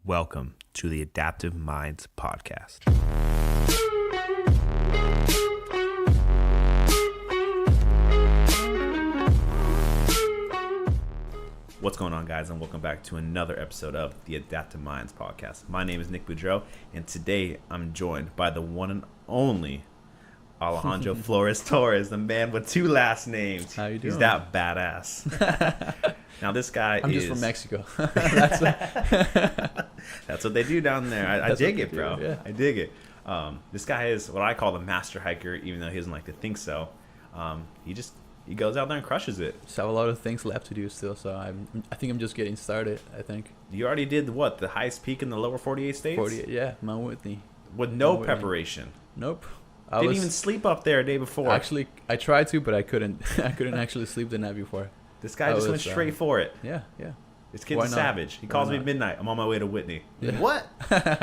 Welcome to the Adaptive Minds Podcast. What's going on, guys, and welcome back to another episode of the Adaptive Minds Podcast. My name is Nick Boudreau, and today I'm joined by the one and only Alejandro Torres, the man with two last names. How you doing? He's that badass. Now, this guy I'm is... just from Mexico. That's what they do down there. I dig it, bro. Yeah. I dig it. This guy is what I call the master hiker, even though he doesn't like to think so. He goes out there and crushes it. Just have a lot of things left to do still, so I think I'm just getting started. I think You already did what? The highest peak in the lower 48 states? 48, yeah, Mount Whitney. With no Mount Whitney. preparation. Nope. Didn't even sleep up there a day before. Actually, I tried to, but I couldn't. I couldn't actually sleep the night before. This guy just went straight for it. Yeah, yeah. This kid's a savage. He calls me at midnight. I'm on my way to Whitney. Yeah. What?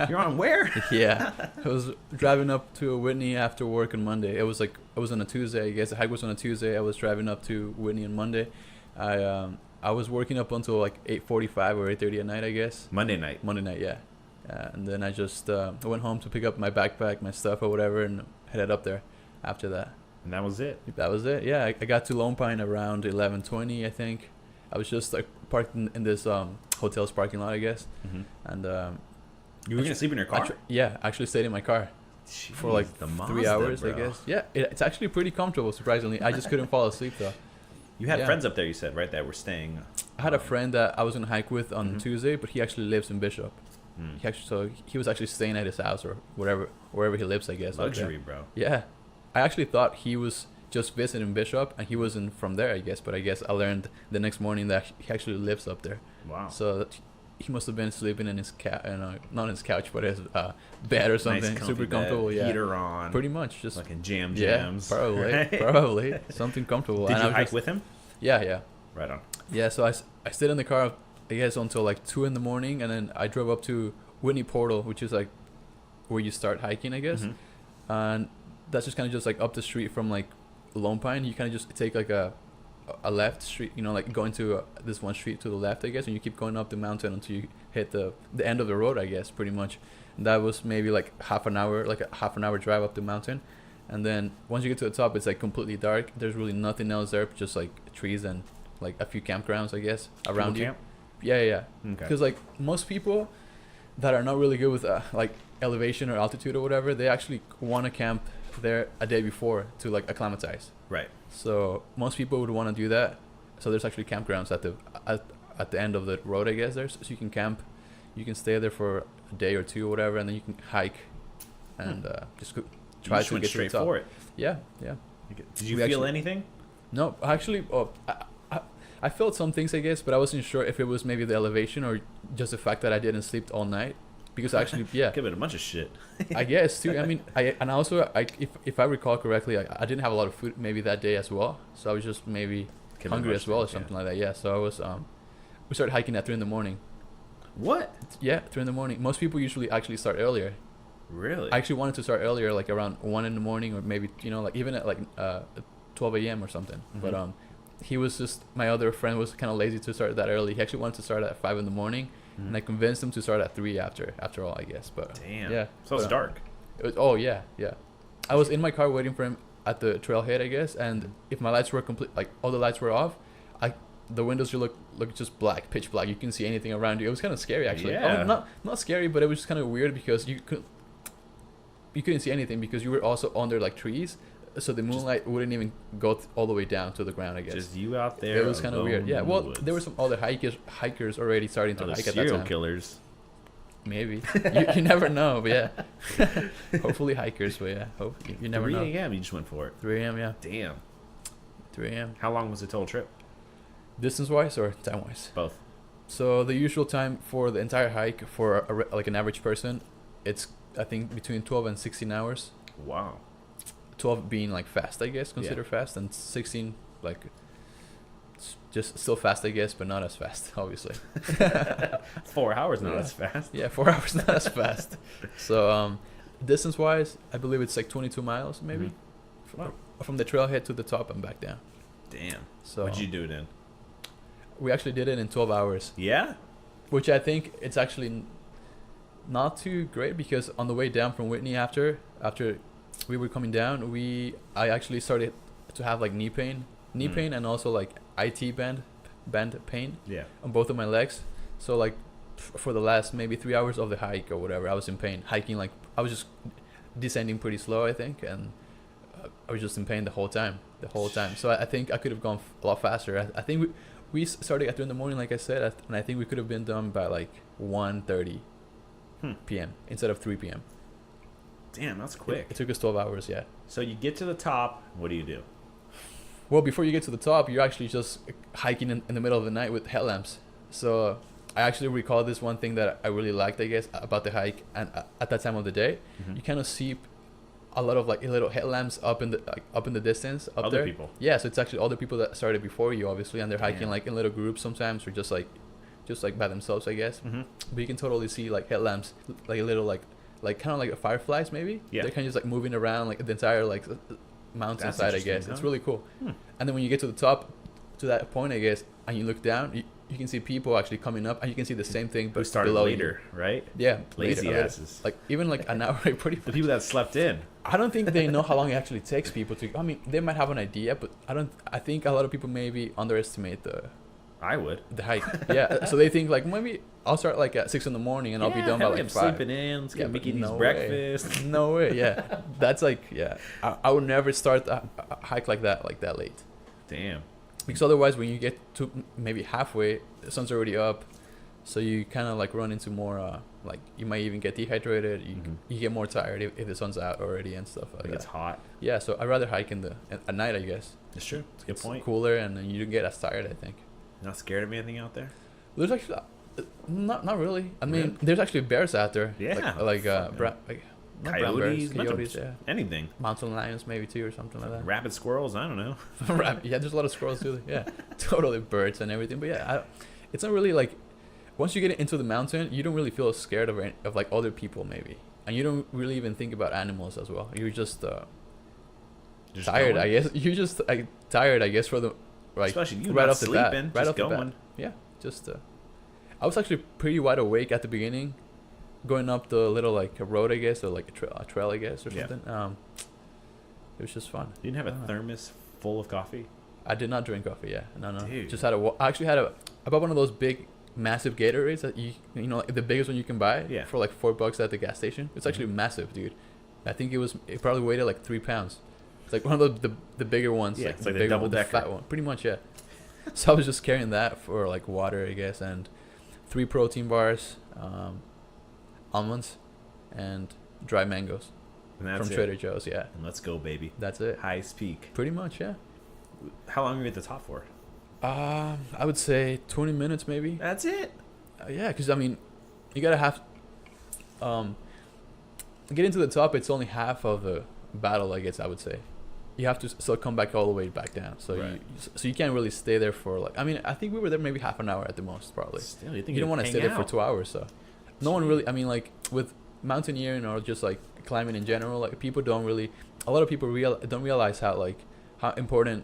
You're on where? Yeah. I was driving up to Whitney after work on Monday. It was on a Tuesday. I guess the hike was on a Tuesday. I was driving up to Whitney on Monday. I was working up until like 8:45 or 8:30 at night, I guess. Monday night, yeah. And then I just went home to pick up my backpack, my stuff or whatever, and headed up there after that. And that was it. That was it. Yeah, I got to Lone Pine around 11:20, I think. I was just like parked in this hotel's parking lot, I guess. Mm-hmm. And You were gonna sleep in your car? I actually stayed in my car for like 3 hours, bro. I guess. Yeah, it's actually pretty comfortable, surprisingly. I just couldn't fall asleep though. You had friends up there, you said, right? That were staying. I had a friend that I was gonna hike with on Tuesday, but he actually lives in Bishop. He was actually staying at his house or wherever he lives, I guess. Luxury, bro. Yeah, I actually thought he was just visiting Bishop and he wasn't from there, I guess. But I guess I learned the next morning that he actually lives up there. Wow. So he must have been sleeping in his not his couch, but his bed or something. Nice, super comfortable. Bed, yeah, heater on. Pretty much, just fucking jams. Yeah, probably something comfortable. Did you hike with him? Yeah. Right on. Yeah, so I stayed in the car, I guess, until like 2 a.m, and then I drove up to Whitney Portal, which is like where you start hiking, I guess. And that's just kind of just like up the street from like Lone Pine. You kind of just take like a left street, like going to this one street to the left, I guess, and you keep going up the mountain until you hit the end of the road, I guess, pretty much. And that was maybe like a half an hour drive up the mountain. And then once you get to the top, it's like completely dark. There's really nothing else there, just like trees and like a few campgrounds, I guess, around you. Camp? Yeah. Okay. Because like most people that are not really good with like elevation or altitude or whatever, they actually want to camp there a day before to like acclimatize. Right. So most people would want to do that. So there's actually campgrounds at the end of the road, I guess. So you can camp, you can stay there for a day or two or whatever, and then you can hike and just try to get straight to the top. for it. Yeah. Did you feel anything? No, actually, I felt some things, I guess, but I wasn't sure if it was maybe the elevation or just the fact that I didn't sleep all night. Because actually, yeah, give it a bunch of shit. I guess too. I mean, if I recall correctly, I didn't have a lot of food maybe that day as well. So I was just maybe hungry as well or something like that. Yeah. So I was we started hiking at 3 a.m. What? Yeah, 3 a.m. Most people usually actually start earlier. Really? I actually wanted to start earlier, like around 1 a.m, or maybe like even at like 12 a.m. or something. But my other friend was kind of lazy to start that early. He actually wanted to start at 5 a.m. And I convinced him to start at 3 after all, I guess. But damn. Yeah. So it's dark. Yeah. I was in my car waiting for him at the trailhead, I guess. And if my lights were complete, like all the lights were off, the windows you look just black, pitch black. You couldn't see anything around you. It was kind of scary, actually. Yeah. Not scary, but it was just kind of weird because you couldn't see anything because you were also under like trees. So the moonlight wouldn't even go all the way down to the ground, I guess. Just you out there. It was kind of weird. Yeah. Well, there were some other hikers already starting to hike at that time. Serial killers. Maybe. you never know, but yeah. Hopefully hikers, but yeah. You never know. 3 a.m. you just went for it. 3 a.m. Yeah. Damn. 3 a.m. How long was the total trip? Distance-wise or time-wise? Both. So the usual time for the entire hike for like an average person, it's I think between 12 and 16 hours. Wow. 12 being like fast, I guess, considered fast, and 16 like just still fast, I guess, but not as fast, obviously. 4 hours not as fast. Yeah, 4 hours not as fast. So distance wise, I believe it's like 22 miles maybe. From the trailhead to the top and back down. Damn. So what'd you do it in? We actually did it in 12 hours. Yeah? Which I think it's actually not too great because on the way down from Whitney after we were coming down, I actually started to have like knee pain, and also like IT band pain Yeah. on both of my legs. So like for the last maybe 3 hours of the hike or whatever, I was in pain. Hiking, like I was just descending pretty slow, I think, and I was just in pain the whole time. So I think I could have gone a lot faster. I think we started at 3 in the morning, like I said, and I think we could have been done by like 1:30 p.m. instead of 3 p.m. Damn, that's quick. It took us 12 hours, yeah. So you get to the top. What do you do? Well, before you get to the top, you're actually just hiking in the middle of the night with headlamps. So I actually recall this one thing that I really liked, I guess, about the hike, and at that time of the day, you kind of see a lot of like little headlamps up in the distance up Other there. people. Yeah, so it's actually all the people that started before you, obviously, and they're hiking Damn. like in little groups sometimes, or just like by themselves, I guess. But you can totally see like headlamps, like a little like kind of like fireflies maybe. Yeah. They're kind of just like moving around like the entire like mountainside, I guess. interesting, It's huh? really cool. And then when you get to the top, to that point, I guess, and you look down, you can see people actually coming up, and you can see the same thing, but Who started below later, you. right? Yeah, Lazy later. asses. Like even like an hour, pretty. The people that slept in. I don't think they know how long it actually takes people to. I mean, they might have an idea, but I think a lot of people maybe underestimate the I would. hike. Yeah, so they think like maybe I'll start like at 6 in the morning and I'll be done by hell, like I'm 5. sleeping in. Let's get but Mickey D's no way. breakfast. No way. Yeah, that's like I would never start a hike like that late. Damn. Because otherwise, when you get to maybe halfway, the sun's already up, so you kind of like run into more like you might even get dehydrated. You get more tired if the sun's out already and stuff like that. It's hot. Yeah, so I'd rather hike at night, I guess. It's true. It's a good point. Cooler, and then you don't get as tired, I think. You're not scared of anything out there? There's actually not really. I mean, Really? there's actually bears out there. Yeah. like Fucking not brown bears, bunch of coyotes, yeah. anything. Mountain lions maybe too, or something like that. Rabid squirrels. I don't know. Yeah, there's a lot of squirrels too. Yeah, totally birds and everything. But yeah, it's not really like once you get into the mountain, you don't really feel scared of like other people maybe, and you don't really even think about animals as well. You're just tired, going? I guess. You're just tired, I guess, for the like Especially you right not off the bat. sleeping, Right just off the bat. going. Yeah, just I was actually pretty wide awake at the beginning, going up the little like a road, I guess, or like a trail, I guess, or Yeah. something. It was just fun. You didn't have a thermos full of coffee? I did not drink coffee. Yeah, no. Dude. Just had I actually had I bought one of those big, massive Gatorades that you know like the biggest one you can buy. Yeah. For like $4 at the gas station. It's actually massive, dude. I think it probably weighed like 3 pounds. It's like one of the bigger ones. Yeah, like it's like the bigger one, double-decker. fat one. Pretty much, yeah. So I was just carrying that for like water, I guess, and 3 protein bars, almonds, and dry mangoes And that's from it. Trader Joe's. Yeah, And let's go, baby. that's it. Highest peak. Pretty much, yeah. How long were you at the top for? I would say 20 minutes maybe. That's it. Yeah, because I mean, you gotta have getting to the top. It's only half of the battle, I guess. I would say you have to still come back all the way back down. So Right. you can't really stay there for like. I mean, I think we were there maybe half an hour at the most, probably. Still, you think You don't want to stay there for 2 hours, so no one really. I mean, like with mountaineering or just like climbing in general, like people don't really. A lot of people don't realize how important,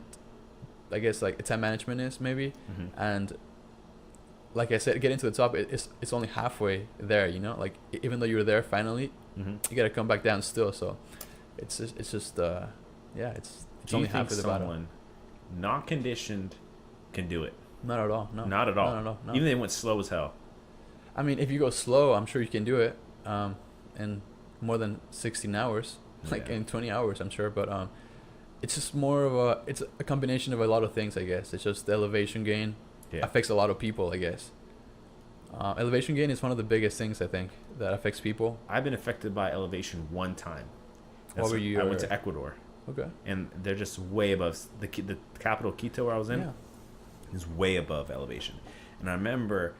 I guess, like time management is maybe, and like I said, getting to the top, it's only halfway there. You know, like even though you're there finally, you gotta come back down still. So it's just yeah, it's Do only you half think of the battle. someone not conditioned can do it? Not at all. No. Not at all. Not at all. No. Even if they went slow as hell. I mean, if you go slow, I'm sure you can do it. In more than 16 hours, like Yeah. in 20 hours, I'm sure. But it's just more of it's a combination of a lot of things, I guess. It's just the elevation gain affects a lot of people, I guess. Elevation gain is one of the biggest things I think that affects people. I've been affected by elevation one time. What were you? I went to Ecuador, Okay. and they're just way above the capital Quito where I was in. Yeah. Is way above elevation, and I remember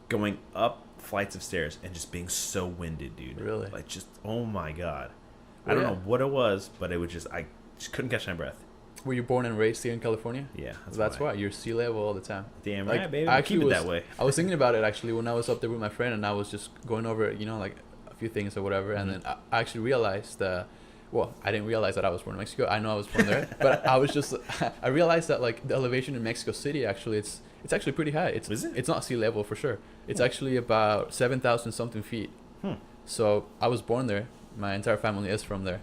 going up flights of stairs and just being so winded, dude. Really? Like just oh my god. I Well, don't yeah. know what it was, but it was just I just couldn't catch my breath. Were you born and raised here in California? Yeah, That's why you're sea level all the time. Damn Like, right, baby. I Keep it actually that way. I was thinking about it actually when I was up there with my friend, and I was just going over, like a few things or whatever, and then I actually realized well, I didn't realize that I was born in Mexico. I know I was born there, but I realized that like the elevation in Mexico City actually it's actually pretty high. Is it? It's not sea level for sure. It's actually about 7,000 something feet. So I was born there. My entire family is from there.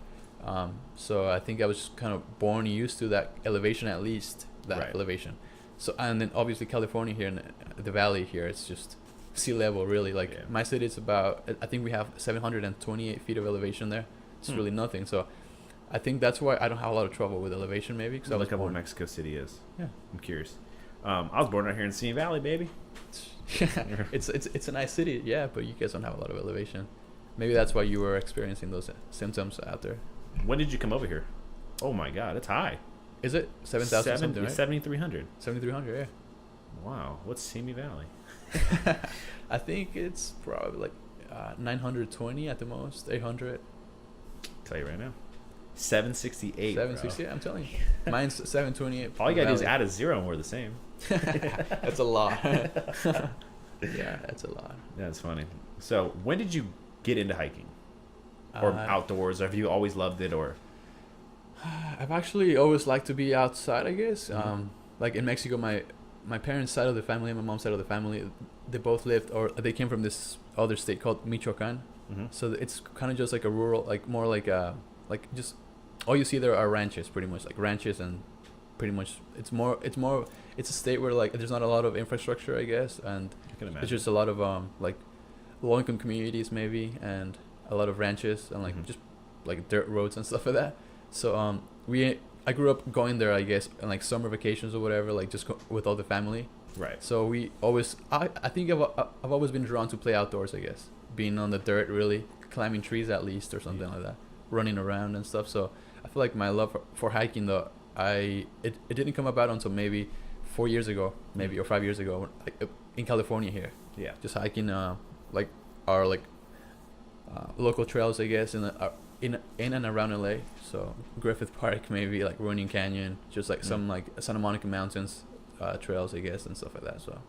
So I think I was just kind of born used to that elevation, at least that Right. elevation. So and then obviously California here in the valley here, it's just sea level really. Like Yeah. my city, it's about, I think we have 728 feet of elevation there. It's really nothing. So I think that's why I don't have a lot of trouble with elevation, maybe because I was Look up what born. Mexico City is. Yeah. I'm curious. I was born right here in Simi Valley, baby. It's a nice city, yeah, but you guys don't have a lot of elevation. Maybe that's why you were experiencing those symptoms out there. When did you come over here? Oh my God, it's high. Is it 7,000 something, right? 7,300. 7,300, yeah. Wow, what's Simi Valley? I think it's probably like 920 at the most, 800. Tell you right now, 768. 760, I'm telling you. Mine's 728. All you gotta do is Valley. add a zero, and we're the same. That's a lot. Yeah, that's a lot. That's funny. So, when did you get into hiking or outdoors? Or have you always loved it, or? I've actually always liked to be outside, I guess. Mm-hmm. Like in Mexico, my parents' side of the family and my mom's side of the family, they both lived, or they came from this other state called Michoacan. Mm-hmm. So it's kind of just like a rural, like more like just all you see there are ranches, pretty much, like ranches, and pretty much it's a state where like there's not a lot of infrastructure, I guess, and I can imagine. it's just a lot of like low income communities maybe, and a lot of ranches and like Mhm. just like dirt roads and stuff like that. So I grew up going there, I guess, on like summer vacations or whatever, like just with all the family. Right. So we always, I think I've always been drawn to play outdoors, I guess, being on the dirt, really climbing trees at least or something like that, running around and stuff. So I feel like my love for hiking though, it didn't come about until maybe 4 years ago, maybe, or 5 years ago, like, in California here, Yeah. just hiking like our like local trails, I guess, in and around LA. So Griffith Park, maybe like Running Canyon, just like some like Santa Monica Mountains trails, I guess, and stuff like that. So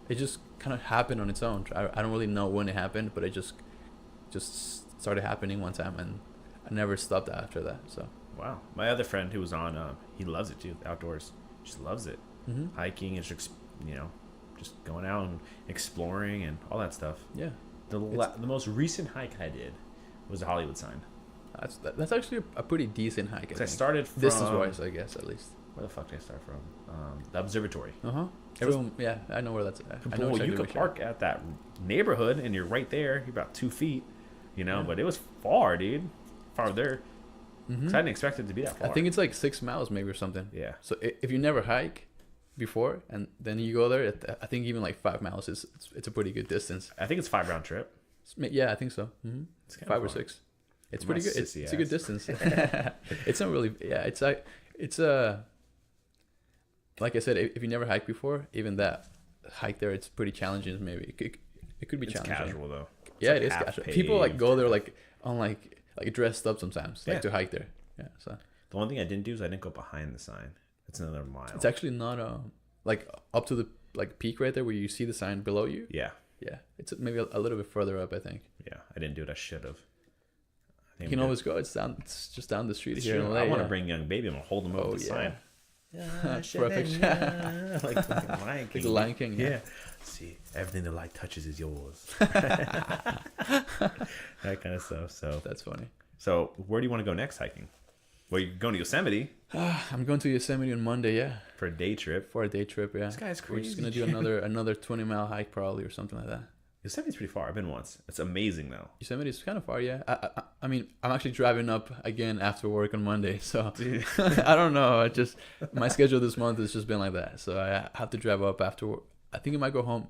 it just kind of happened on its own. I don't really know when it happened, but it just started happening one time, and I never stopped after that. So Wow. My other friend who was on, he loves it too. Outdoors, just loves it. mm-hmm. Hiking and just just going out and exploring and all that stuff. Yeah, The most recent hike I did was the Hollywood sign. that's actually a pretty decent hike. I 'Cause I think. started from Distance wise, I guess, at least. Where the fuck did I start from? The observatory. Everyone, yeah, I know where that's at. I know Well, exactly you could which area. park at that neighborhood and you're right there. You're about 2 feet, Yeah. but it was far, dude. Farther. Mhm. 'Cause I didn't expect it to be that far. I think it's like 6 miles maybe or something. Yeah. So if you never hike before and then you go there, I think even like 5 miles it's a pretty good distance. I think it's 5 round trip. Yeah, I think so. It's kinda 5 or far. 6. It's My pretty good. It's sissy a good ass. distance. It's not really. Yeah, it's like I said, if you never hiked before, even that hike there, it's pretty challenging. Maybe it could be It's challenging. casual though. Yeah, like it is half casual. People like paved. go there like on like dressed up sometimes, Yeah. like to hike there. Yeah, so The one thing I didn't do is I didn't go behind the sign. It's another mile. it's actually not like up to the like peak right there where you see the sign below you. Yeah. Yeah, it's maybe a little bit further up, I think. Yeah. I didn't do it. I should have. You can always go. It's just down the street here in LA. I want to yeah. bring young baby. I'm gonna hold him over Oh, the yeah. sign. For a picture. Like fucking Lion Like King. the Lion King. Yeah. See, everything the light touches is yours. That kind of stuff. That's funny. So where do you want to go next hiking? Well, you're going to Yosemite I'm going to Yosemite on Monday. Yeah, for a day trip. for a day trip. Yeah, This guy's we're just crazy. gonna do another 20-mile hike probably or something like that. Yosemite's pretty far. I've been once. It's amazing though. Yosemite is kind of far. Yeah, I mean, I'm actually driving up again after work on Monday, so Dude. I don't know. I just my schedule this month has just been like that, so I have to drive up after work. I think I might go home,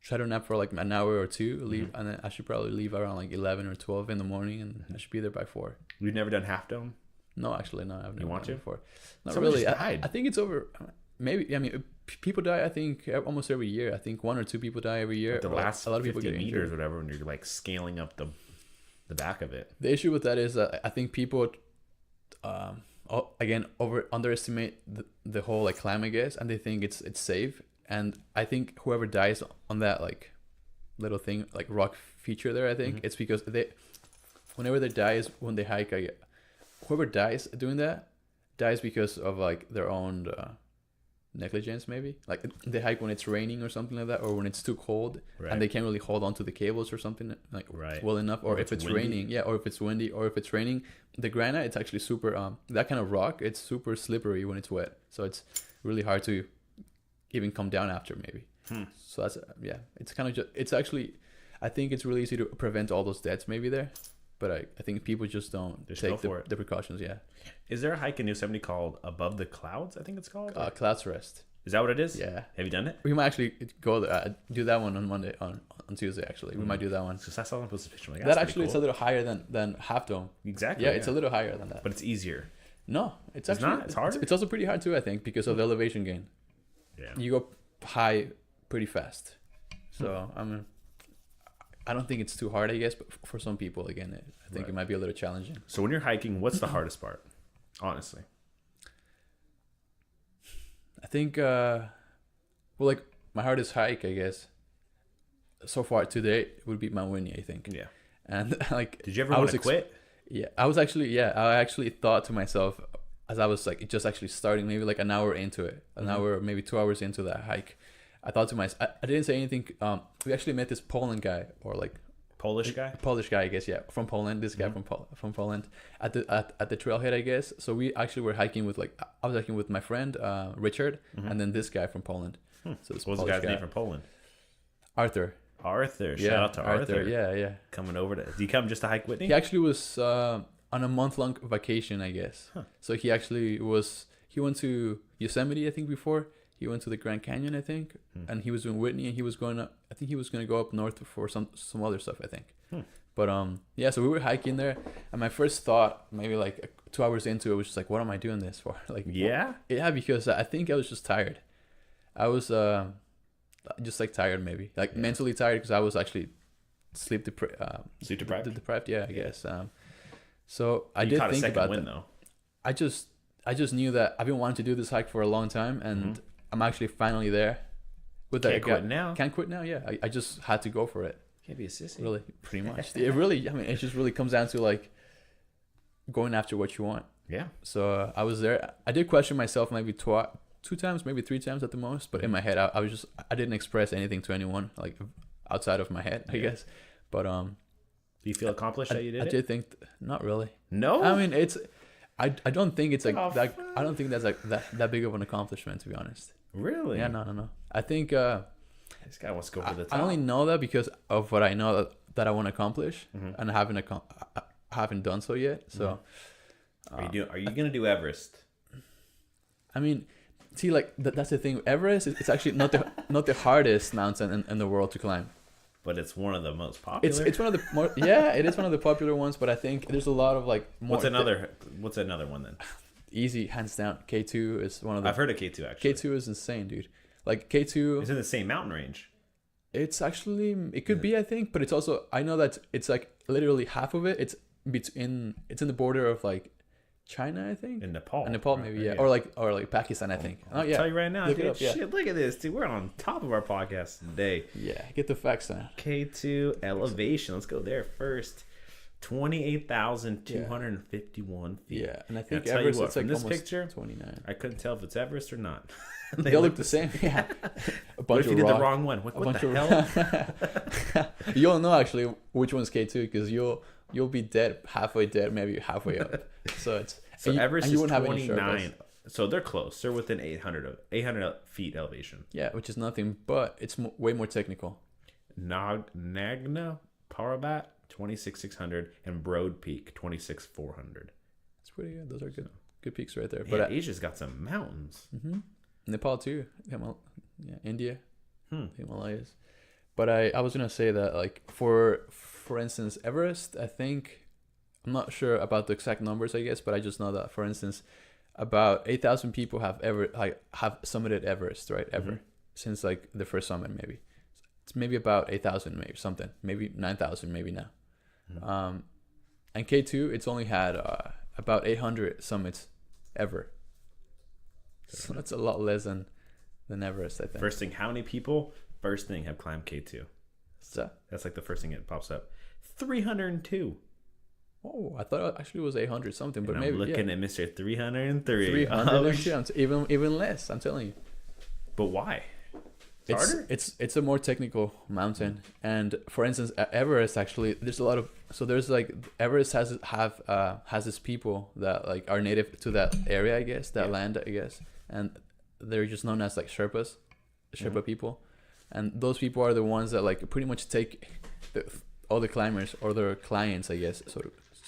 try to nap for like an hour or two, leave, and then I should probably leave around like 11 or 12 in the morning, and I should be there by 4. You've never done Half Dome? No, actually, no. I've never want done it to? before. Not Someone really. just died. I think it's over. Maybe. I mean, people die. I think almost every year. I think 1 or 2 people die every year. Like the or last a lot of people 50 get meters injured. or whatever, when you're like scaling up the back of it. The issue with that is that I think people, again, underestimate the whole like climb, I guess, and they think it's safe. And I think whoever dies on that like little thing, like rock feature there, I think it's because whenever they die is when they hike. Whoever dies doing that dies because of like their own negligence maybe, like they hike when it's raining or something like that, or when it's too cold Right. and they can't really hold on to the cables or something like Right. well enough, or if it's windy. raining, or if it's windy, or if it's raining. The granite, it's actually super that kind of rock, it's super slippery when it's wet, so it's really hard to even come down after maybe. So that's it's kind of just, it's actually, I think it's really easy to prevent all those deaths maybe there, but I think people just don't take the precautions. Is there a hike in Yosemite called Above the Clouds? I think it's called Clouds Rest. Is that what it is? Yeah. Have you done it? We might actually go do that one on Monday, on Tuesday actually. We might do that one. Because I saw them post a picture. Like, that actually, cool. It's a little higher than Half Dome. Exactly. Yeah, it's a little higher than that. But it's easier. No, it's actually not. It's harder. It's also pretty hard too, I think, because of the elevation gain. Yeah. You go high pretty fast. So I don't think it's too hard, I guess, but for some people, again, I think it might be a little challenging. So when you're hiking, what's the hardest part? Honestly. I think, like my hardest hike, I guess, so far today would be Mount Whitney, I think. Yeah. And like, did you ever want to quit? Yeah, I actually thought to myself as I was like just actually starting, maybe like an hour into it, hour, maybe 2 hours into that hike. I thought to myself, I didn't say anything. We actually met this Poland guy, or like Polish guy, I guess, from Poland. This guy from Poland at the trailhead, I guess. So we actually were hiking with I was hiking with my friend Richard, and then this guy from Poland. So this what was the guy's name from Poland? Arthur. Shout out to Arthur. Yeah. Coming over to. Did he come just to hike Whitney? He actually was on a month-long vacation, I guess. So he actually went to Yosemite, I think, before. He went to the Grand Canyon, I think, and he was doing Whitney, and he was going to, I think he was going to go up north for some other stuff, I think. But so we were hiking there, and my first thought, maybe like 2 hours into it, was just like, what am I doing this for? Like, because I think I was just tired. I was just like tired, maybe like mentally tired, because I was actually sleep deprived. I guess. So I did think about that. Though. I just knew that I've been wanting to do this hike for a long time, and I'm actually finally there. Can't quit now. Yeah, I just had to go for it. Can't be a sissy. Really, pretty much. It just really comes down to like going after what you want. Yeah. So I was there. I did question myself maybe two times, maybe three times at the most. But in my head, I didn't express anything to anyone, like outside of my head, I guess. But do you feel accomplished that you did it? I did think not really. No. I mean, I don't think it's like that. I don't think that's like that big of an accomplishment, to be honest. Really? Yeah, no. I think this guy wants to go for the top. I only know that because of what I know that I want to accomplish, and I haven't done so yet. So, are you gonna do Everest? I mean, see, like that's the thing. Everest, it's actually not the hardest mountain in the world to climb. But it's one of the most popular. It's one of the more it is one of the popular ones. But I think there's a lot of like more. What's another one then? Easy, hands down. K2 is one of the. I've heard of K2 actually. K2 is insane, dude. Like K2. It's in the same mountain range. It's actually, it could be, I think, but it's also, I know that it's like literally half of it. It's in the border of like China, I think. In Nepal. Maybe, yeah. Or like Pakistan, I think. I'll tell you right now, look dude. it up, yeah. Shit, look at this, dude. We're on top of our podcast today. Yeah, get the facts down. K2 elevation. Let's go there first. 28,251 feet. Yeah, and I think Everest, it's like this almost picture, 29. I couldn't tell if it's Everest or not. They all look the same. Yeah. What if you did the wrong one? What the hell? You'll know actually which one's K2 because you'll be dead, halfway dead, maybe halfway up. So Everest is 29. So they're close. They're within 800 feet elevation. Yeah, which is nothing, but it's way more technical. Nagna Parbat 26,600 and Broad Peak 26,400. That's pretty good. Those are good peaks right there. Yeah, but Asia's got some mountains. Nepal too. India, the Himalayas. But I was gonna say that like for instance Everest, I think I'm not sure about the exact numbers, I guess, but I just know that for instance about 8,000 people have summited Everest, right? Ever since like the first summit, maybe it's maybe about 8,000, maybe something, maybe 9,000, maybe now. And K2, it's only had about 800 summits ever. So that's a lot less than Everest, I think. First thing, how many people have climbed K2? So that's like the first thing that pops up. 302. Oh, I thought it actually was 800 something, but and maybe I'm looking at Mr. 303. 302, even less. I'm telling you. But why? It's a more technical mountain, and for instance, Everest actually there's a lot of there's like Everest has its people that like are native to that area, I guess, that land, I guess, and they're just known as like Sherpa people, and those people are the ones that like pretty much take all the climbers or their clients, I guess, so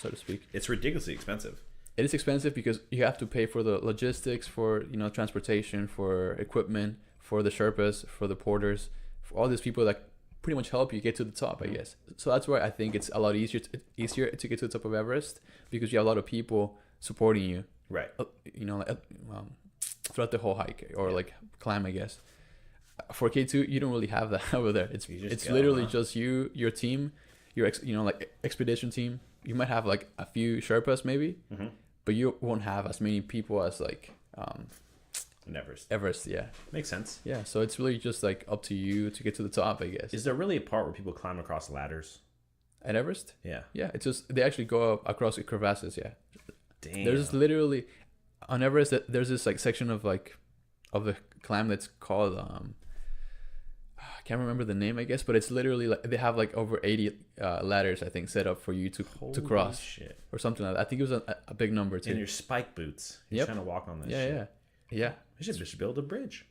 to speak. It's ridiculously expensive. It is expensive because you have to pay for the logistics, for transportation, for equipment, for the Sherpas, for the porters, for all these people that pretty much help you get to the top, I guess. So that's why I think it's a lot easier to get to the top of Everest, because you have a lot of people supporting you. Right. Throughout the whole hike or like climb, I guess. For K2, you don't really have that over there. It's literally just you, your team, your expedition team. You might have like a few Sherpas maybe, but you won't have as many people as like Everest, yeah. Makes sense. Yeah, so it's really just like up to you to get to the top, I guess. Is there really a part where people climb across ladders? At Everest? Yeah. Yeah, it's just they actually go up across the crevasses, yeah. Damn. There's literally on Everest there's this like section of the climb that's called I can't remember the name, I guess, but it's literally like they have like over 80 ladders, I think, set up for you to cross. Shit. Or something like that. I think it was a big number too. In your spike boots, you're trying to walk on this. Yeah. We should just build a bridge.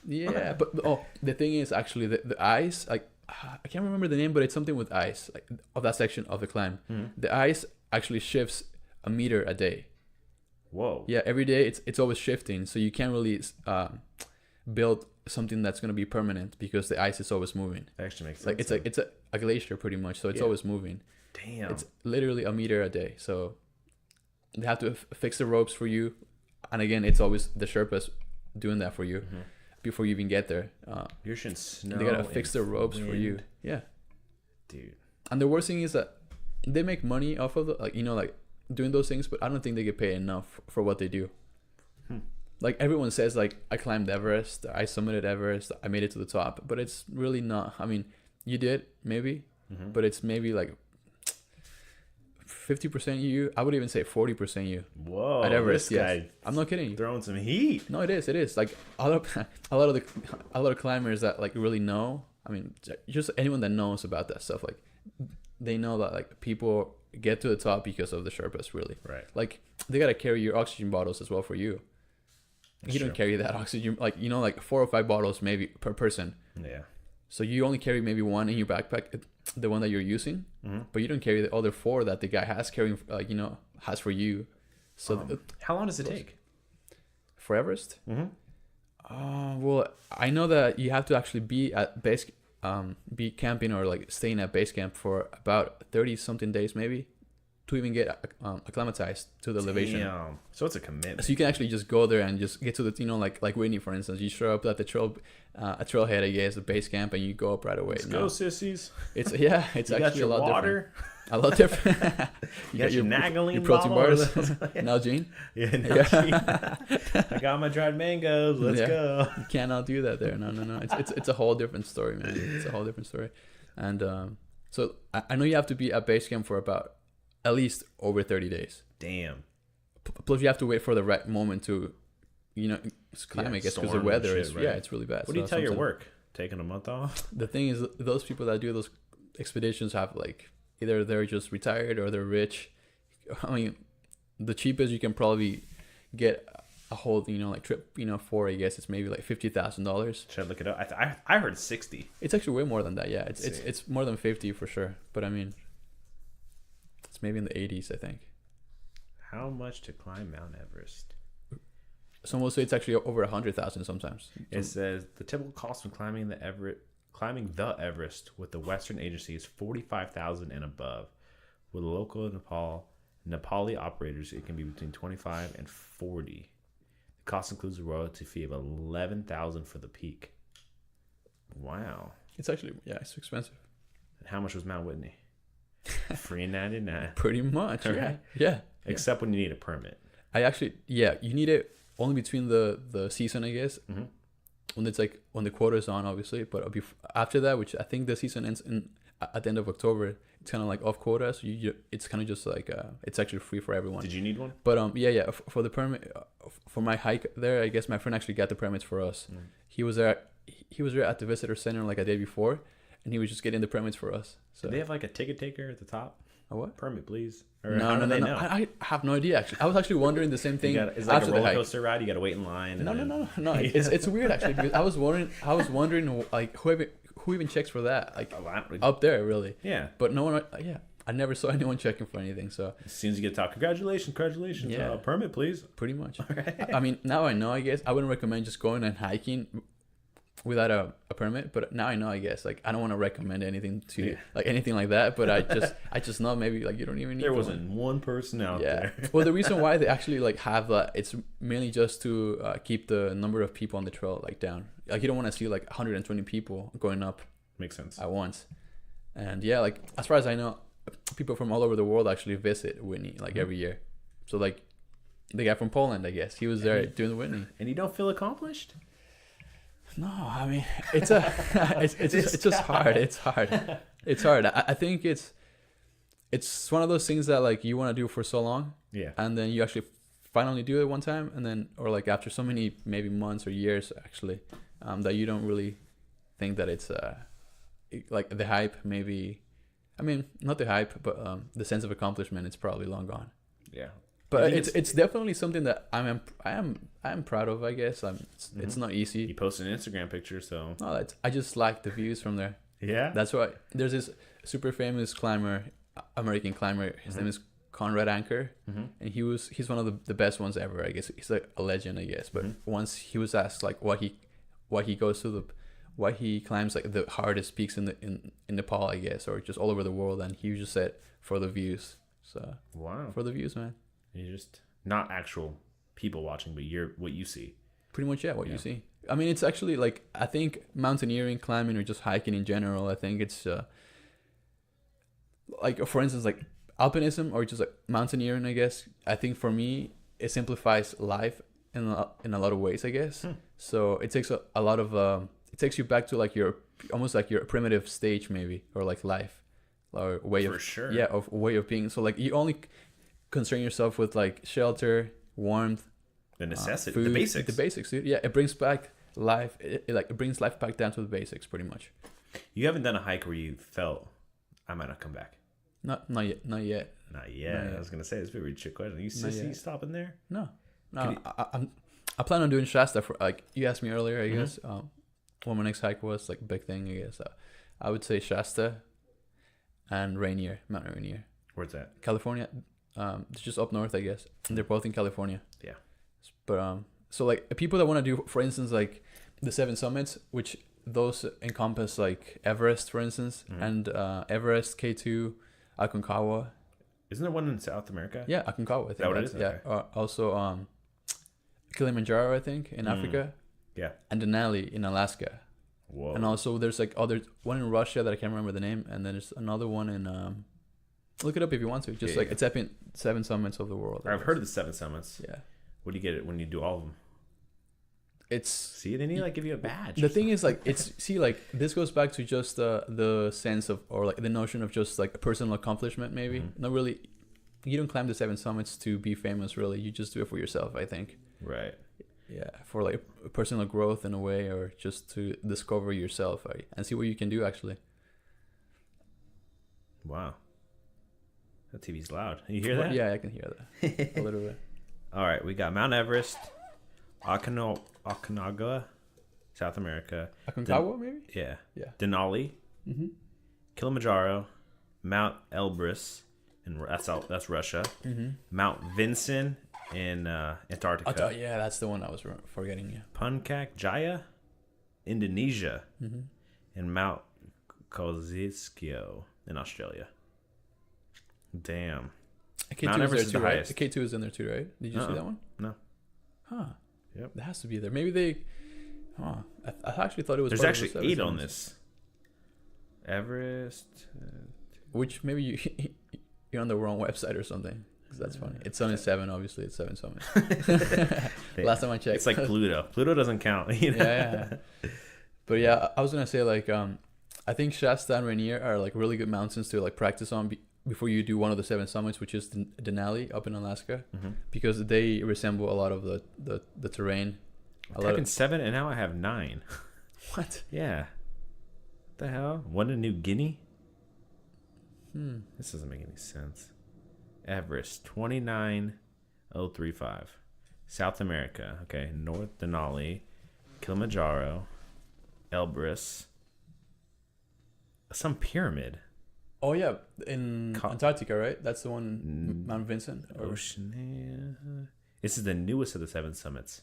Yeah, but the thing is actually the ice, like I can't remember the name, but it's something with ice, like of that section of the climb. The ice actually shifts a meter a day. Whoa. Yeah, every day it's always shifting, so you can't really build something that's going to be permanent because the ice is always moving. That actually makes sense. Like it's a glacier pretty much, so it's always moving. Damn. It's literally a meter a day, so they have to fix the ropes for you, and again, it's always the Sherpas doing that for you before you even get there. You're in snow. They gotta fix the ropes for you. Yeah, dude. And the worst thing is that they make money off of doing those things, but I don't think they get paid enough for what they do. Like everyone says, like I climbed Everest, I summited Everest, I made it to the top, but it's really not. I mean, you did maybe, but it's maybe like 50% you. I would even say 40% you. Whoa, at Everest. This guy I'm not kidding you. throwing some heat. No, it is. Like a lot of climbers that like really know. I mean, just anyone that knows about that stuff, like they know that like people get to the top because of the Sherpas, really. Right. Like they gotta carry your oxygen bottles as well for you. That's you don't carry that oxygen, like 4 or 5 bottles maybe per person. Yeah. So you only carry maybe one in your backpack, the one that you're using, but you don't carry the other 4 that the guy has has for you. So how long does it take for Everest? Well, I know that you have to actually be at be camping or like staying at base camp for about 30 something days maybe to even get acclimatized to the elevation. So it's a commitment. So you can actually just go there and just get to the like Whitney, for instance. You show up at the trailhead, I guess, the base camp, and you go up right away. Let's go, sissies. It's actually a lot water. Different. A lot different. you got your Nagaline protein bars. Nalgene. Yeah, Nalgene. I got my dried mangoes. Let's go. You cannot do that there. No. It's a whole different story, man. It's a whole different story. And so I know you have to be at base camp for about at least over 30 days. Damn. Plus you have to wait for the right moment to, climb, I guess, because the weather is, right? It's really bad. What do you tell your work? Taking a month off? The thing is, those people that do those expeditions have like, either they're just retired or they're rich. I mean, the cheapest you can probably get a whole, trip, for, I guess it's maybe like $50,000. Should I look it up? I heard 60. It's actually way more than that. Yeah, it's more than 50 for sure. But I mean, it's maybe in the 80s, I think. How much to climb Mount Everest? Some will say it's actually over 100,000 sometimes. It says the typical cost of climbing the Everest with the Western agency is $45,000 and above. With local Nepali operators, it can be between $25,000 and $40,000. The cost includes a royalty fee of $11,000 for the peak. Wow. It's actually, it's expensive. And how much was Mount Whitney? $3.99. Pretty much, right? Yeah. Except when you need a permit. You need it only between the season, I guess. When it's like when the quota is on, obviously. But after that, which I think the season ends in at the end of October. It's kind of like off quota, so it's kind of just like it's actually free for everyone. Did you need one? But yeah, for the permit for my hike there, I guess my friend actually got the permits for us. He was there. He was there at the visitor center like a day before, and he was just getting the permits for us. So do they have like a ticket taker at the top? A what? Permit, please. Or No. I have no idea. Actually, I was actually wondering the same thing. It's like a roller coaster ride. You got to wait in line. No. It's weird actually, because I was wondering like who even checks for that, like up there, really. Yeah. But no one. Yeah. I never saw anyone checking for anything. So as soon as you get to talk, congratulations. Yeah. Permit, please. Pretty much. Right. I mean, now I know. I guess I wouldn't recommend just going and hiking without a permit. But now I know. I guess like I don't want to recommend anything to like anything like that. But I just know maybe like you don't even need. There wasn't one person out there. Well, the reason why they actually like have that, it's mainly just to keep the number of people on the trail like down. Like you don't want to see like 120 people going up. Makes sense. At once. And yeah, like as far as I know, people from all over the world actually visit Whitney like every year. So like the guy from Poland, I guess, he was there doing the Whitney. And you don't feel accomplished? No, I mean it's just hard. It's hard. I think it's one of those things that like you want to do for so long. Yeah. And then you actually finally do it one time, and then or like after so many maybe months or years actually, that you don't really think that it's like the hype maybe. I mean, not the hype, but the sense of accomplishment, it's probably long gone. Yeah. But it's definitely something that I am proud of, I guess. It's not easy. You post an Instagram picture, so no, I just like the views from there. Yeah. That's why there's this super famous climber, American climber. His name is Conrad Anker, and he's one of the best ones ever. I guess he's like a legend, I guess. But once he was asked like why he climbs like the hardest peaks in Nepal, I guess, or just all over the world, and he just said for the views. So wow, for the views, man. You're just not actual people watching, but you're what you see. Pretty much, yeah, what you see. I mean, it's actually like I think mountaineering, climbing, or just hiking in general. I think it's like for instance, like alpinism or just like mountaineering. I guess I think for me it simplifies life in a lot of ways. I guess so. It takes a lot of it takes you back to like your almost like your primitive stage maybe, or like life or way of of way of being. So like you only concern yourself with like shelter, warmth, the necessity, food, the basics, dude. Yeah, it brings back life. It brings life back down to the basics, pretty much. You haven't done a hike where you felt I might not come back. Not yet. I was gonna say it's a very trick question. You stopping there? No. I plan on doing Shasta for like you asked me earlier. I guess what my next hike was like big thing. I guess I would say Shasta and Rainier, Mount Rainier. Where's that? California. It's just up north, I guess. And they're both in California. Yeah. But so like people that want to do, for instance, like the 7 summits, which those encompass like Everest, for instance, and Everest, K2, Aconcagua. Isn't there one in South America? Yeah, Aconcagua. I think. Is that what it is? Yeah. Okay. Also, Kilimanjaro, I think, in Africa. Yeah. And Denali in Alaska. Whoa. And also there's like one in Russia that I can't remember the name, and then there's another one in look it up if you want to. Just it's 7 summits of the world. I've heard of the 7 summits. Yeah. What do you get when you do all of them? See, they need to like give you a badge. The thing is like this goes back to just the sense of, or like the notion of just like a personal accomplishment maybe. Not really, you don't climb the 7 summits to be famous really. You just do it for yourself, I think. Right. Yeah, for like personal growth in a way, or just to discover yourself, right? And see what you can do actually. Wow. That TV's loud. You hear that? Yeah, I can hear that a little bit. All right, we got Mount Everest, Aconcagua, South America. Aconcagua, maybe? Yeah. Denali, Kilimanjaro, Mount Elbrus, and that's Russia. Mount Vinson in Antarctica. That's the one I was forgetting. Yeah. Puncak Jaya, Indonesia, and Mount Kosciuszko in Australia. Damn. Mount Everest is the highest. K2 is in there too, right? Did you see that one? No. Huh. Yep. That has to be there. Maybe they. I actually thought it was. There's actually 8 on this. Everest. Which maybe you're on the wrong website or something. Because that's funny. It's only 7. Obviously, it's 7 summits. Last time I checked. It's like Pluto. Pluto doesn't count. Yeah. But yeah, I was gonna say like I think Shasta and Rainier are like really good mountains to like practice on before you do one of the 7 summits, which is Denali up in Alaska, because they resemble a lot of the terrain. I typed in 7 and now I have 9. What? Yeah. What the hell? One in New Guinea? This doesn't make any sense. Everest 29035. South America. Okay. North Denali. Kilimanjaro. Elbrus. Some pyramid. Oh yeah, in Antarctica, right? That's the one, Mount Vincent. Oceania. This is the newest of the 7 summits.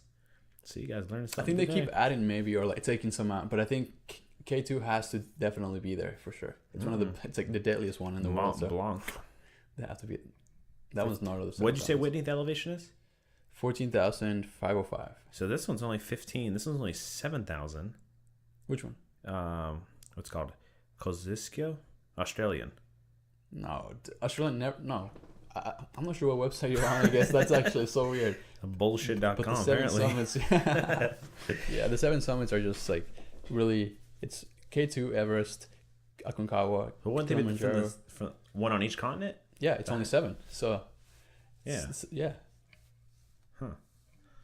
So you guys learned something. I think they today. keep adding maybe or like taking some out, but I think K2 has to definitely be there for sure. It's one of the. It's like the deadliest one in the world. Mont Blanc. They have to be. That one's not. What did you say, Whitney? The elevation is 14,505. So this one's only 15. This one's only 7,000. Which one? What's it called? Kosciuszko? Australian. No, Australian never. No, I'm not sure what website you're on. I guess that's actually so weird. Bullshit.com. But the 7 apparently. summits. Yeah, the 7 summits are just like really. It's K2, Everest, Aconcagua, But wouldn't they be Kilimanjaro. from one on each continent? Yeah, it's only 7. So. Yeah. Yeah. Huh.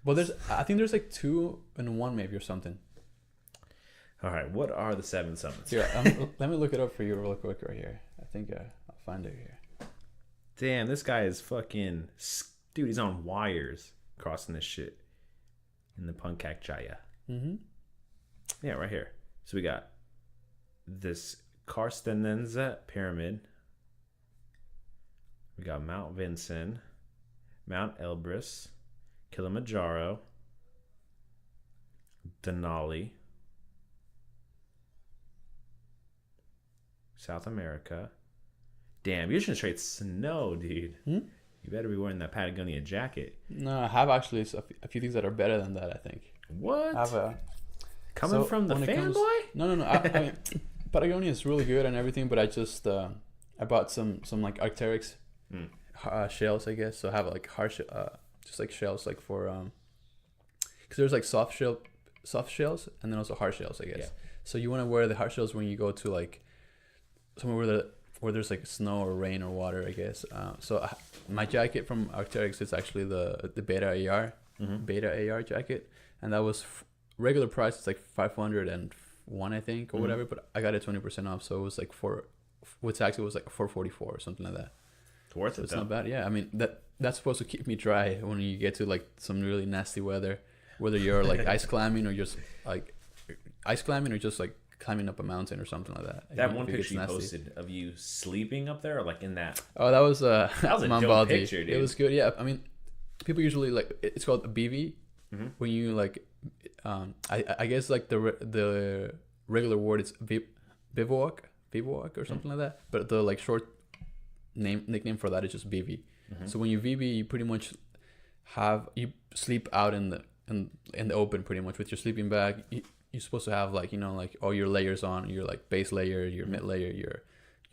Well, I think there's like 2 and 1 maybe or something. All right. What are the 7 summits? Here, let me look it up for you real quick right here. I think I'll find it here. Damn, this guy is fucking... Dude, he's on wires crossing this shit in the Punkak Jaya. Yeah, right here. So we got this Karstenense Pyramid. We got Mount Vincent, Mount Elbrus, Kilimanjaro, Denali, South America. Damn, you're just straight snow, dude. You better be wearing that Patagonia jacket. No, I have actually a few things that are better than that, I think. What? I have Coming from the fanboy? No. I mean, Patagonia is really good and everything, but I just I bought some like Arc'teryx shells, I guess. So I have like hard just like shells like for because there's like soft shells and then also hard shells, I guess. Yeah. So you want to wear the hard shells when you go to like somewhere where there's like snow or rain or water, I guess. My jacket from Arc'teryx is actually the Beta AR Beta AR jacket, and that was regular price. It's like 501, I think, or whatever. But I got it 20% off, so it was like with tax it was like 444 or something like that. It's worth it. It's not bad. Yeah, I mean that's supposed to keep me dry when you get to like some really nasty weather, whether you're like ice climbing or just like climbing up a mountain or something like that. That one picture you posted of you sleeping up there, or like in that. Oh, that was a Mount dope Baldy. picture, dude. It was good. Yeah, I mean, people usually like it's called a BV when you like. I guess like the regular word is bivouac or something like that, but the like short nickname for that is just BV. So when you VB, you pretty much you sleep out in the open pretty much with your sleeping bag. You're supposed to have like like all your layers on, your like base layer, your mid layer, your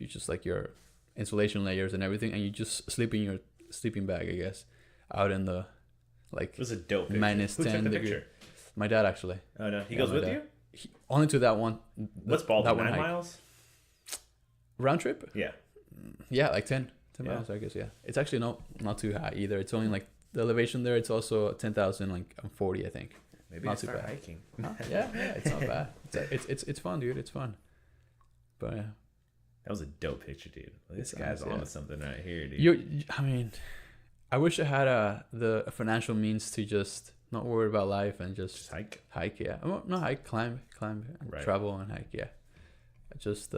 just like your insulation layers and everything, and you just sleep in your sleeping bag, I guess, out in the like it was a dope picture. minus Who 10 took the degree. picture? My dad actually. Oh no, he goes with you. Only to that one. What's Baldy? That 9 one miles? round trip? Yeah, like 10 miles, I guess. Yeah, it's actually not too high either. It's only like the elevation there. It's also 10,040, I think. Maybe not I too start bad. hiking. Yeah, it's not bad. It's fun, dude. It's fun. But yeah, that was a dope picture, dude. This guy's onto something right here, dude. I mean, I wish I had the financial means to just not worry about life and just hike. Yeah, no hike, climb, right. Travel and hike. Yeah, I just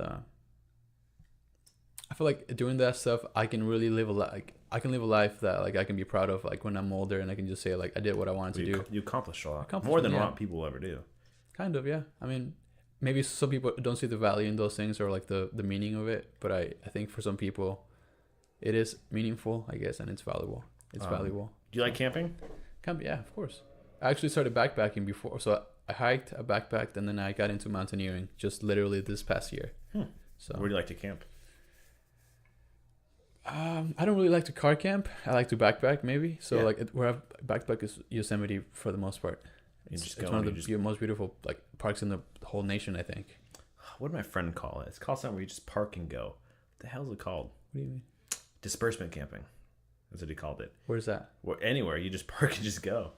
I feel like doing that stuff, I can really live a life that like I can be proud of, like when I'm older, and I can just say like I did what I wanted to do. You accomplished a lot, more than a lot of people will ever do. Kind of, yeah. I mean, maybe some people don't see the value in those things or like the meaning of it, but I think for some people, it is meaningful, I guess, and it's valuable. It's valuable. Do you like camping? Yeah, of course. I actually started backpacking before, so I hiked, I backpacked, and then I got into mountaineering just literally this past year. So where do you like to camp? I don't really like to car camp. I like to backpack maybe. So Yeah. like where I backpack is Yosemite for the most part. It's one of the most beautiful like parks in the whole nation, I think. what did my friend call it? It's called something where you just park and go. What the hell is it called? What do you mean? Disbursement camping. That's what he called it. Where's that? Anywhere. You just park and just go.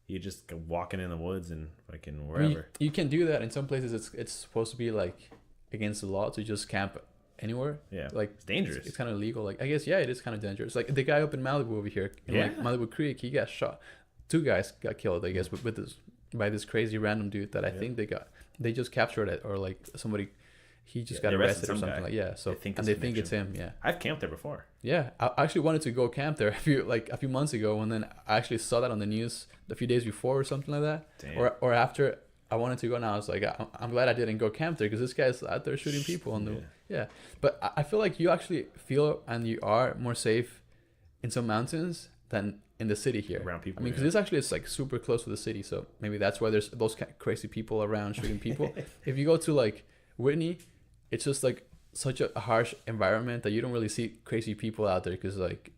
You just go walking in the woods and fucking wherever. I mean, you can do that. In some places, it's supposed to be like against the law to just camp anywhere. Yeah. Like it's dangerous. It's kind of illegal. Like I guess it is kind of dangerous. Like the guy up in Malibu over here, in like Malibu Creek, he got shot. 2 guys got killed, I guess, by this crazy random dude that I think they just captured it, or like somebody. He just got arrested or something like So they think it's him. Yeah, I've camped there before. Yeah, I actually wanted to go camp there a few months ago, and then I actually saw that on the news a few days before or something like that. Damn. Or after I wanted to go. Now I was like, I'm glad I didn't go camp there because this guy's out there shooting people on the But I feel like you actually feel and you are more safe in some mountains than in the city here. Around people. I mean, because this actually is like super close to the city, so maybe that's why there's those crazy people around shooting people. If you go to like Whitney, it's just like such a harsh environment that you don't really see crazy people out there because like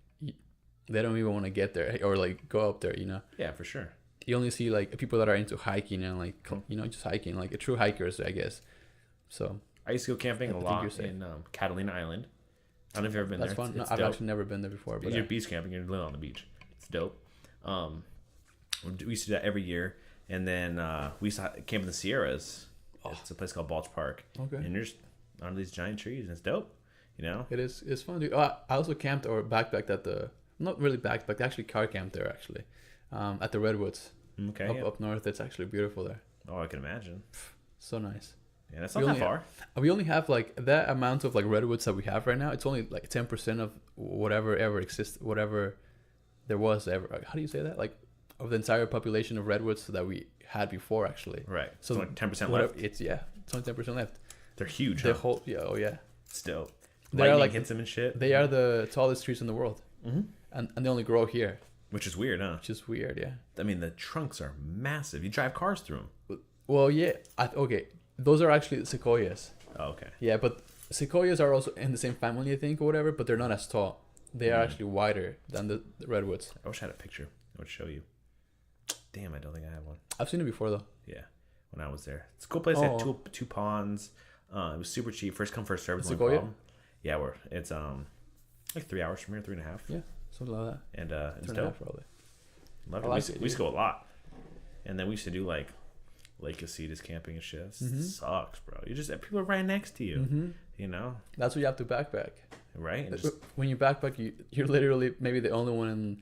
they don't even want to get there or like go up there, you know. Yeah, for sure. You only see like people that are into hiking and like just hiking, like true hikers, I guess. So I used to go camping a lot in Catalina Island. I don't know if you've ever been there. That's fun. No, I've actually never been there before. But you're beach camping. You're living on the beach. It's dope. We used to do that every year, and then we used to camp in the Sierras. It's a place called Balch Park. Okay. And you're just under these giant trees, and it's dope. You know. It is. It's fun, dude. I also camped or backpacked at not really backpacked, actually car camped there actually, at the Redwoods. Okay. Up north, it's actually beautiful there. Oh, I can imagine. So nice. Yeah, that's not that far. We only have like that amount of like redwoods that we have right now. It's only like 10% of whatever ever exists, whatever there was ever. How do you say that? Like of the entire population of redwoods that we had before, actually. Right. So like 10% left. It's only 10% left. They're huge. The whole oh yeah. Still. They are like hits them and shit. They are the tallest trees in the world, and they only grow here. Which is weird, huh? Which is weird, yeah. I mean, the trunks are massive. You drive cars through them. Well, yeah. Okay. Those are actually sequoias. Oh, okay. Yeah, but sequoias are also in the same family, I think, or whatever, but they're not as tall. They are actually wider than the redwoods. I wish I had a picture. I would show you. Damn, I don't think I have one. I've seen it before, though. Yeah, when I was there. It's a cool place. They had two ponds. It was super cheap. First come, first served. Sequoia? Yeah, it's like 3 hours from here, 3.5. Yeah, something like that. And it's 2.5 probably. Loved it. We used to go a lot. And then we used to do like Lake Casitas camping and shit. Sucks, bro. People are right next to you. You know? That's what you have to backpack. Right? And when you backpack, you're literally maybe the only one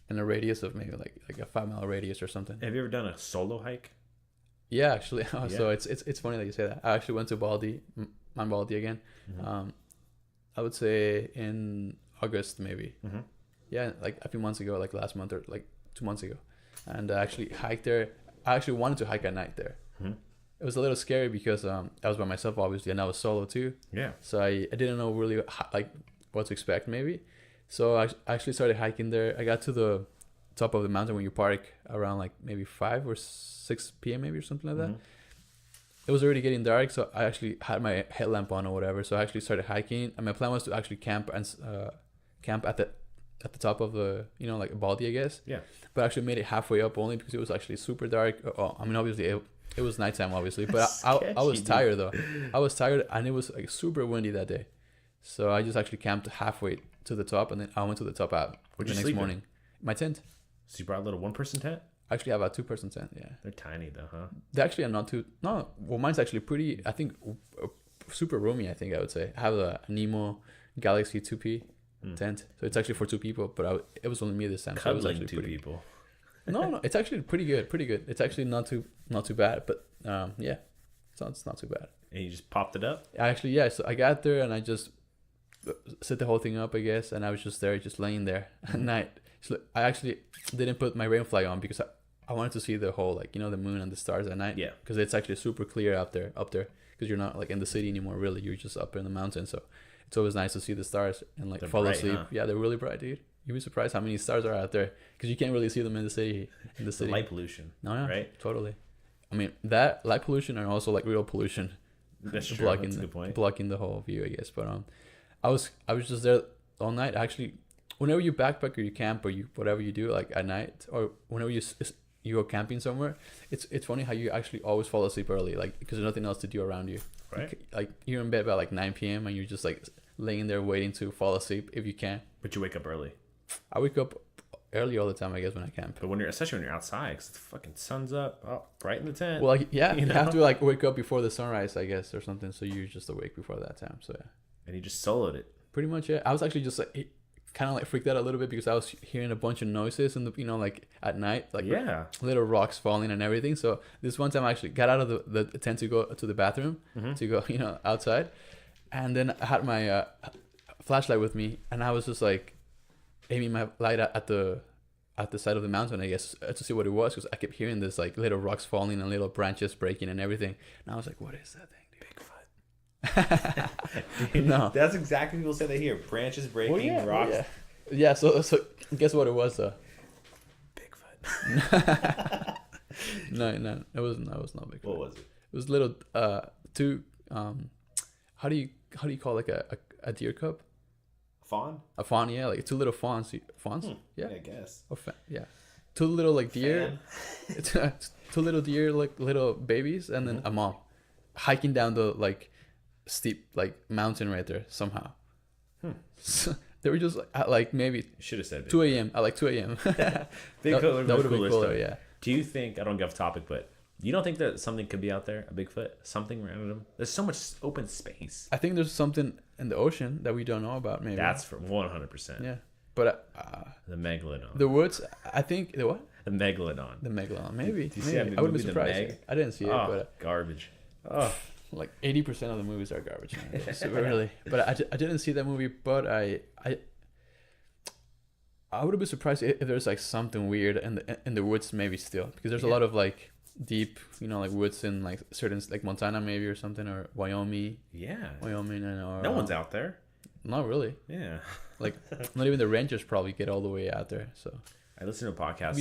in a radius of maybe like a 5-mile radius or something. Have you ever done a solo hike? Yeah, actually. So it's funny that you say that. I actually went to Mount Baldy again. I would say in August maybe. Yeah, like a few months ago, like last month or like 2 months ago. And I actually hiked there. I actually wanted to hike at night there. It was a little scary because I was by myself, obviously, and I was solo too. Yeah. So I didn't know really like what to expect maybe. So I actually started hiking there. I got to the top of the mountain when you park around like maybe 5 or 6 p.m. maybe or something like that. It was already getting dark, so I actually had my headlamp on or whatever. So I actually started hiking, and my plan was to actually camp at the top of the like a Baldy, I guess. Yeah. But I actually made it halfway up only because it was actually super dark. I mean, obviously it was nighttime, obviously, but I was tired though. I was tired, and it was like super windy that day. So I just actually camped halfway to the top, and then I went to the top out the next morning. My tent. So you brought a little 1-person tent? I actually have a 2-person tent. Yeah. They're tiny though, huh? They actually are not too. No, well, mine's actually pretty. I think super roomy. I think I would say. I have a Nemo Galaxy 2P tent, so it's actually for 2 people. But it was only me this time. Cuddling so it was actually 2 people. No, it's actually pretty good. Pretty good. It's actually not too bad. But yeah, it's not too bad. And you just popped it up? Actually, yeah. So I got there and I just set the whole thing up, I guess, and I was just there, just laying there at night. So I actually didn't put my rain flag on because I wanted to see the whole the moon and the stars at night. Yeah. Because it's actually super clear up there because you're not like in the city anymore. Really, you're just up in the mountains. So it's always nice to see the stars and they're fall bright, asleep. Huh? Yeah, they're really bright, dude. You'd be surprised how many stars are out there because you can't really see them in the city. The light pollution. No, yeah, right? Totally. I mean, that light pollution and also like real pollution. That's true. Blocking That's a good point. Blocking the whole view, I guess. But I was just there all night. Actually, whenever you backpack or you camp or you whatever you do like at night or whenever you you go camping somewhere, it's funny how you actually always fall asleep early, like because there's nothing else to do around you. Right. Like you're in bed by like 9 p.m. and you're just like laying there waiting to fall asleep if you can. But you wake up early. I wake up early all the time, I guess, when I camp. But especially when you're outside, because the fucking sun's up, bright in the tent. Well, like, yeah, you know? have to like wake up before the sunrise, I guess, or something. So you're just awake before that time. So yeah. And you just soloed it. Pretty much, yeah. I was actually just like kind of like freaked out a little bit because I was hearing a bunch of noises in the, like at night, like little rocks falling and everything. So this one time I actually got out of the tent to go to the bathroom to go, outside, and then I had my flashlight with me, and I was just like aiming my light at the side of the mountain, I guess, to see what it was, because I kept hearing this like little rocks falling and little branches breaking and everything, and I was like, what is that thing? Dude, no, that's exactly what people say they hear. Branches breaking, rocks. Yeah. So guess what it was though? Bigfoot. No, it wasn't. That was not Bigfoot. What was it? It was little two. How do you call like a deer cub? Fawn. A fawn, yeah, like two little fawns. Yeah, I guess. Yeah, two little like deer. Two little deer, like little babies, and then a mom hiking down the like steep like mountain right there somehow. So they were just at like maybe Should have said 2 a.m. At like 2 a.m. That would have been cooler, yeah. Do you think, I don't get off topic, but you don't think that something could be out there, a Bigfoot, something random? There's so much open space. I think there's something in the ocean that we don't know about. Maybe that's for 100%. Yeah, but the megalodon. The woods. I think the what? The megalodon. The megalodon. Maybe. Do you see that I would be movie, The surprised. Meg? I didn't see it, but garbage. Oh. Like 80% of the movies are garbage. So really, but I didn't see that movie. But I would be surprised if there's like something weird in the woods, maybe still, because there's a lot of like deep, like woods in like certain like Montana maybe or something, or Wyoming. Yeah. Wyoming and no one's out there. Not really. Yeah. Like not even the rangers probably get all the way out there. So I listened to a podcast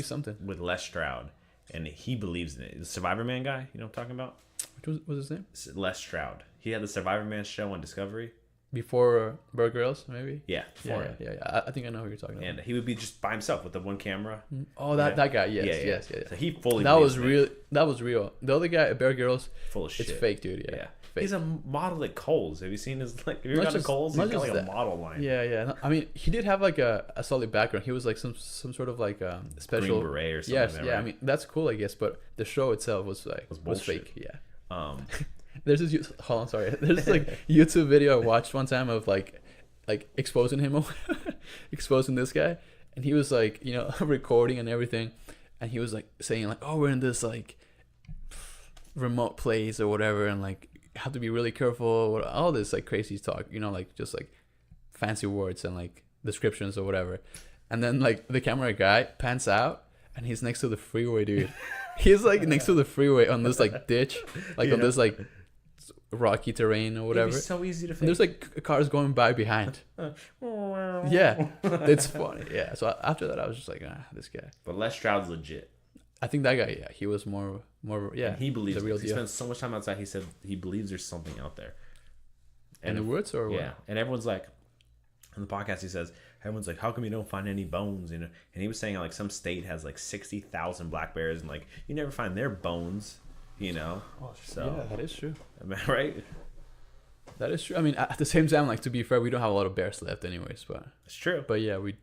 with Les Stroud, and he believes in it. The Survivor Man guy, you know what I'm talking about? Which was his name? Les Stroud. He had the Survivor Man show on Discovery. Before Bear Grylls, maybe? Yeah. Yeah. I think I know who you're talking about. And he would be just by himself with the one camera. Oh, that guy. Yes. So he fully. That was real. That was real. The other guy, Bear Grylls, full of shit. It's fake, dude. Yeah. Fake. He's a model at Kohl's. Have you seen his like? Have you ever gone to Kohl's? He's got like a model line. Yeah. I mean, he did have like a solid background. He was like some sort of like special Green Beret or something. Yes, there, yeah. right? I mean, that's cool, I guess. But the show itself was fake. Yeah. There's this. Hold on, sorry. There's this like YouTube video I watched one time of like exposing him, exposing this guy, and he was like, recording and everything, and he was like saying like, oh, we're in this like remote place or whatever, and like have to be really careful, all this like crazy talk, like just like fancy words and like descriptions or whatever, and then like the camera guy pans out and he's next to the freeway, dude. He's like next to the freeway on this like ditch, like on this like rocky terrain or whatever. It's so easy to fake. And there's like cars going by behind. Yeah, it's funny. Yeah. So after that, I was just like, this guy. But Les Stroud's legit. I think that guy. Yeah, he was more. Yeah. And he believes the real he deal. spends so much time outside. He said he believes there's something out there. In the woods or what? Yeah, and everyone's like, on the podcast he says, everyone's like, how come you don't find any bones? And he was saying like some state has like 60,000 black bears, and like you never find their bones. Oh, so yeah, that is true. Right? That is true. I mean, at the same time, like to be fair, we don't have a lot of bears left, anyways. But it's true. But yeah, we.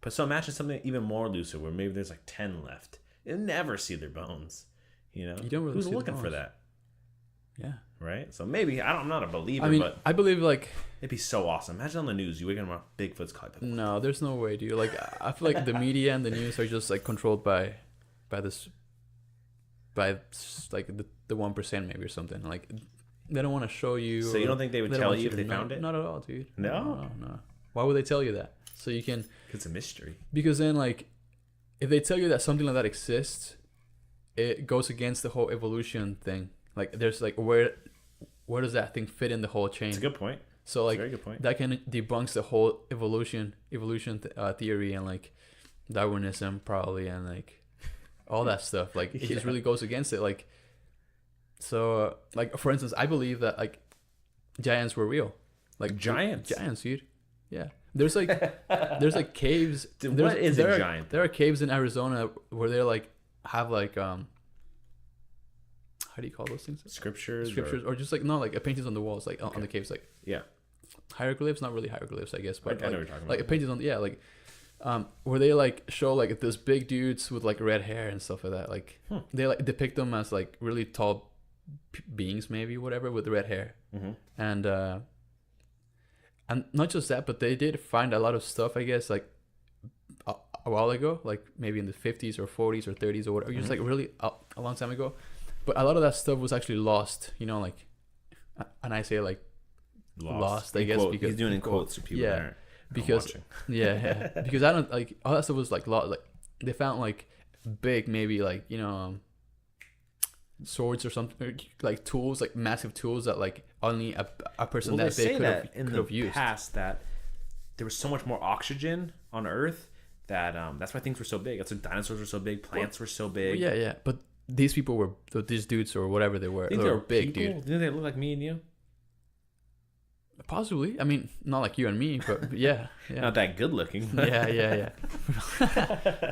But so imagine something even more looser, where maybe there's like 10 left. You'll never see their bones. You don't really. Who's looking for that? Yeah. Right. So maybe I'm not a believer. I mean, but I believe like it'd be so awesome. Imagine on the news you waking up, Bigfoot's caught. No, there's no way, dude. Like I feel like the media and the news are just like controlled by like the 1% maybe or something. Like they don't want to show you. So you don't think they would tell you if they found it? Not at all, dude. No. Why would they tell you that? So you can. It's a mystery. Because then, like, if they tell you that something like that exists, it goes against the whole evolution thing. Like, there's like where does that thing fit in the whole chain? It's a good point. So like very good point. That kind of debunks the whole evolution theory and like Darwinism probably and like all that stuff. Like it just really goes against it. Like so like for instance, I believe that like giants were real. Like giants, dude. Yeah. There's like caves. Dude, what is a giant? There are caves in Arizona where they're like have like how do you call those things? Scriptures, or just like not like paintings on the walls, like on the caves, like hieroglyphs, not really hieroglyphs, I guess, but I know what you're talking like about. paintings on like where they like show like this big dudes with like red hair and stuff like that, like they like depict them as like really tall beings, maybe whatever, with red hair, and not just that, but they did find a lot of stuff, I guess, like a while ago, like maybe in the 50s or 40s or 30s or whatever, just like really a long time ago. But a lot of that stuff was actually lost, you know, like, and I say like lost I guess, because he's doing in quotes for people that aren't because because I don't like all that stuff was like lost. Like they found like big, maybe like, you know, swords or something, like tools, like massive tools that like only a person that big could have used. Past that there was so much more oxygen on Earth that that's why things were so big. That's why dinosaurs were so big, plants were so big. Yeah, but these people were these dudes or whatever they were. They were big, dude. Didn't they look like me and you? Possibly. I mean, not like you and me, but yeah. Not that good looking. yeah.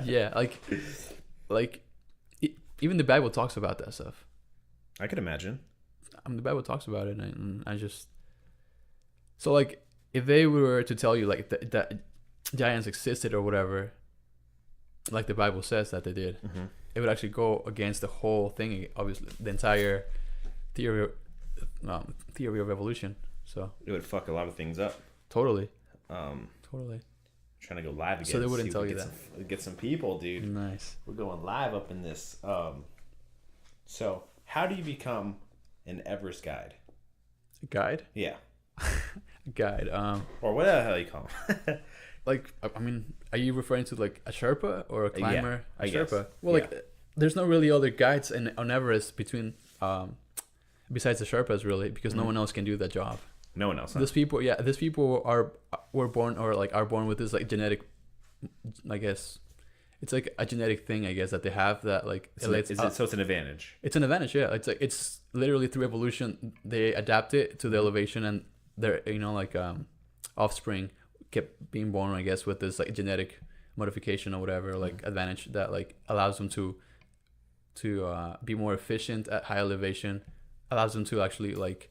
Yeah, like even the Bible talks about that stuff. I could imagine. I mean, the Bible talks about it, and I just so like if they were to tell you like that giants existed or whatever, like the Bible says that they did, it would actually go against the whole thing. Obviously, the entire theory of evolution. So it would fuck a lot of things up. Totally. Trying to go live again. So they wouldn't tell you that. Get some people, dude. Nice. We're going live up in this. So how do you become an Everest guide? A guide? Yeah. A guide. Or what the hell you call them? Like, I mean, are you referring to like a Sherpa or a climber? Yeah, I Sherpa. guess. Well, like, there's no really other guides on Everest between besides the Sherpas, really, because no one else can do that job. No one else. Huh? These people were born or like are born with this like genetic, I guess, it's like a genetic thing, I guess, that they have that like. So it's an advantage. It's an advantage, yeah. It's like it's literally through evolution they adapt it to the elevation, and their offspring kept being born, I guess, with this like genetic modification or whatever, like advantage that like allows them to be more efficient at high elevation, allows them to actually like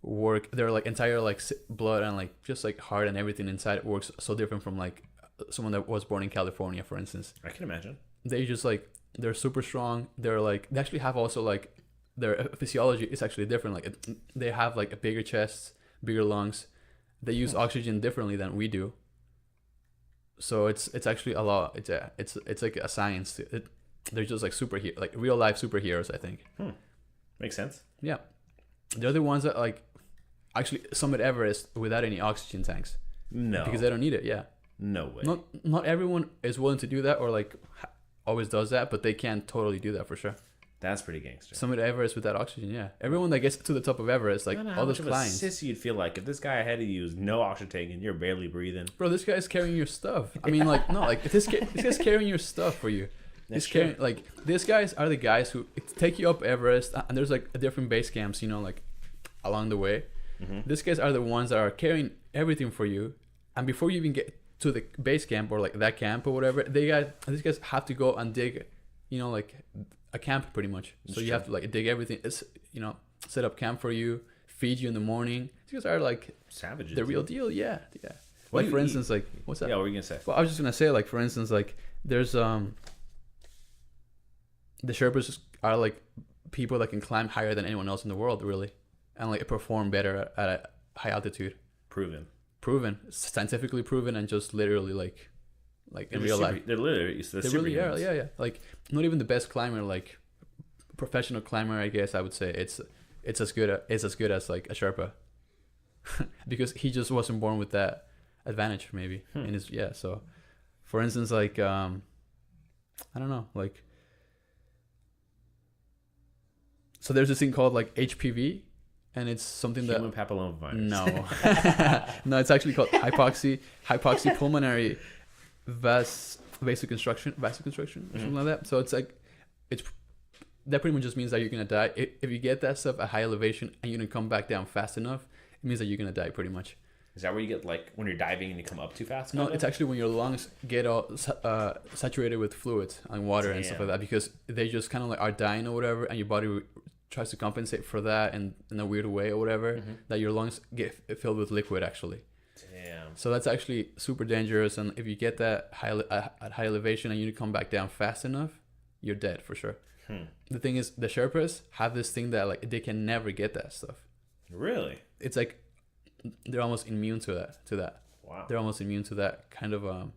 work their like entire like blood and like just like heart and everything inside works so different from like someone that was born in California, for instance. I can imagine. They just like they're super strong. They're like they actually have also like their physiology is actually different. Like they have like a bigger chest, bigger lungs. They use oxygen differently than we do. So it's actually a lot. It's like a science. They're just like superhero, like real life superheroes, I think. Makes sense. Yeah, they're the ones that like actually summit Everest without any oxygen tanks. No, because they don't need it. Yeah. No way. Not everyone is willing to do that or like always does that, but they can totally do that for sure. That's pretty gangster. Summit Everest without oxygen, yeah. Everyone that gets to the top of Everest, like all those climbs. How much of a sis you'd feel like if this guy ahead of you is no oxygen tank and you're barely breathing. Bro, this guy's carrying your stuff. I mean, like no, like this guy's carrying your stuff for you. He's carrying like these guys are the guys who take you up Everest, and there's like different base camps, you know, like along the way. These guys are the ones that are carrying everything for you, and before you even get to the base camp or like that camp or whatever, these guys have to go and dig, you know, like a camp pretty much. So you have to like dig everything. It's, you know, set up camp for you, feed you in the morning. These guys are like savages. The real deal, yeah. Like for instance, like what's that? Yeah, what were you gonna say? Well, I was just gonna say, like for instance, like there's the Sherpas are like people that can climb higher than anyone else in the world, really, and like perform better at a high altitude. Proven, scientifically proven, and just literally like in real life. They're literally they really are, yeah. Like not even the best climber, like professional climber, I guess I would say it's as good as like a Sherpa, because he just wasn't born with that advantage, maybe in his So, for instance, like I don't know, like so there's this thing called like HPV. And it's something human papillomavirus. No, it's actually called hypoxipulmonary vasoconstriction or something like that. So it's like that pretty much just means that you're gonna die if you get that stuff at high elevation and you don't come back down fast enough. It means that you're gonna die pretty much. Is that where you get like when you're diving and you come up too fast? No, it's actually when your lungs get all saturated with fluids and water and stuff like that, because they just kind of like are dying or whatever, and your body tries to compensate for that in a weird way or whatever, that your lungs get filled with liquid actually. Damn. So that's actually super dangerous, and if you get that at high elevation and you come back down fast enough, you're dead for sure. The thing is, the Sherpas have this thing that like they can never get that stuff. Really? It's like they're almost immune to that. Wow. They're almost immune to that kind of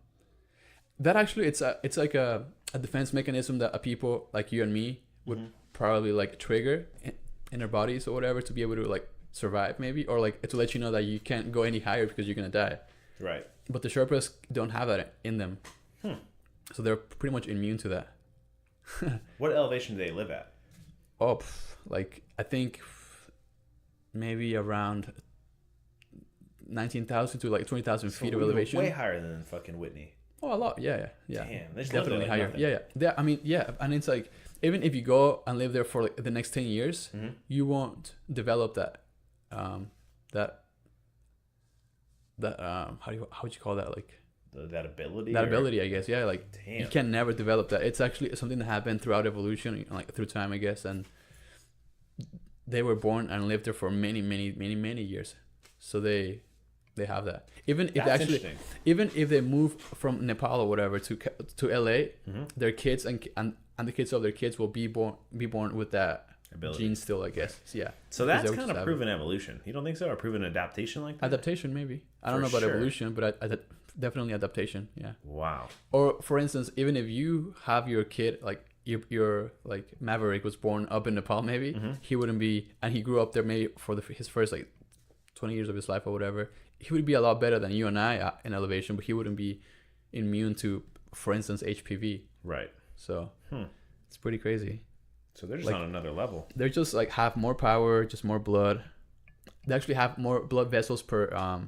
that actually it's like a defense mechanism that people like you and me would probably like trigger in their bodies or whatever to be able to like survive maybe, or like to let you know that you can't go any higher because you're gonna die. Right. But the Sherpas don't have that in them. So they're pretty much immune to that. What elevation do they live at? Oh, like I think maybe around 19,000 to like 20,000 feet of elevation. Way higher than fucking Whitney. Oh, a lot. Yeah. Damn, they Definitely like higher. nothing. Yeah. I mean, yeah, and it's like even if you go and live there for like the next 10 years, you won't develop that how would you call that, like that ability? That ability, I guess. Yeah, like damn. You can never develop that. It's actually something that happened throughout evolution, like through time, I guess, and they were born and lived there for many years. So they have that. Even if they move from Nepal or whatever to LA, their kids and the kids of their kids will be born with that ability. Gene still, I guess. Yeah. So that's kind of proven evolution. You don't think so? Or proven adaptation like that? Adaptation, maybe. I don't know about evolution, but I definitely adaptation. Yeah. Wow. Or for instance, even if you have your kid, like your like Maverick was born up in Nepal, maybe he wouldn't be, and he grew up there maybe for his first like 20 years of his life or whatever. He would be a lot better than you and I in elevation, but he wouldn't be immune to, for instance, HPV. Right. So it's pretty crazy. So they're just on another level. They're just like have more power, just more blood. They actually have more blood vessels per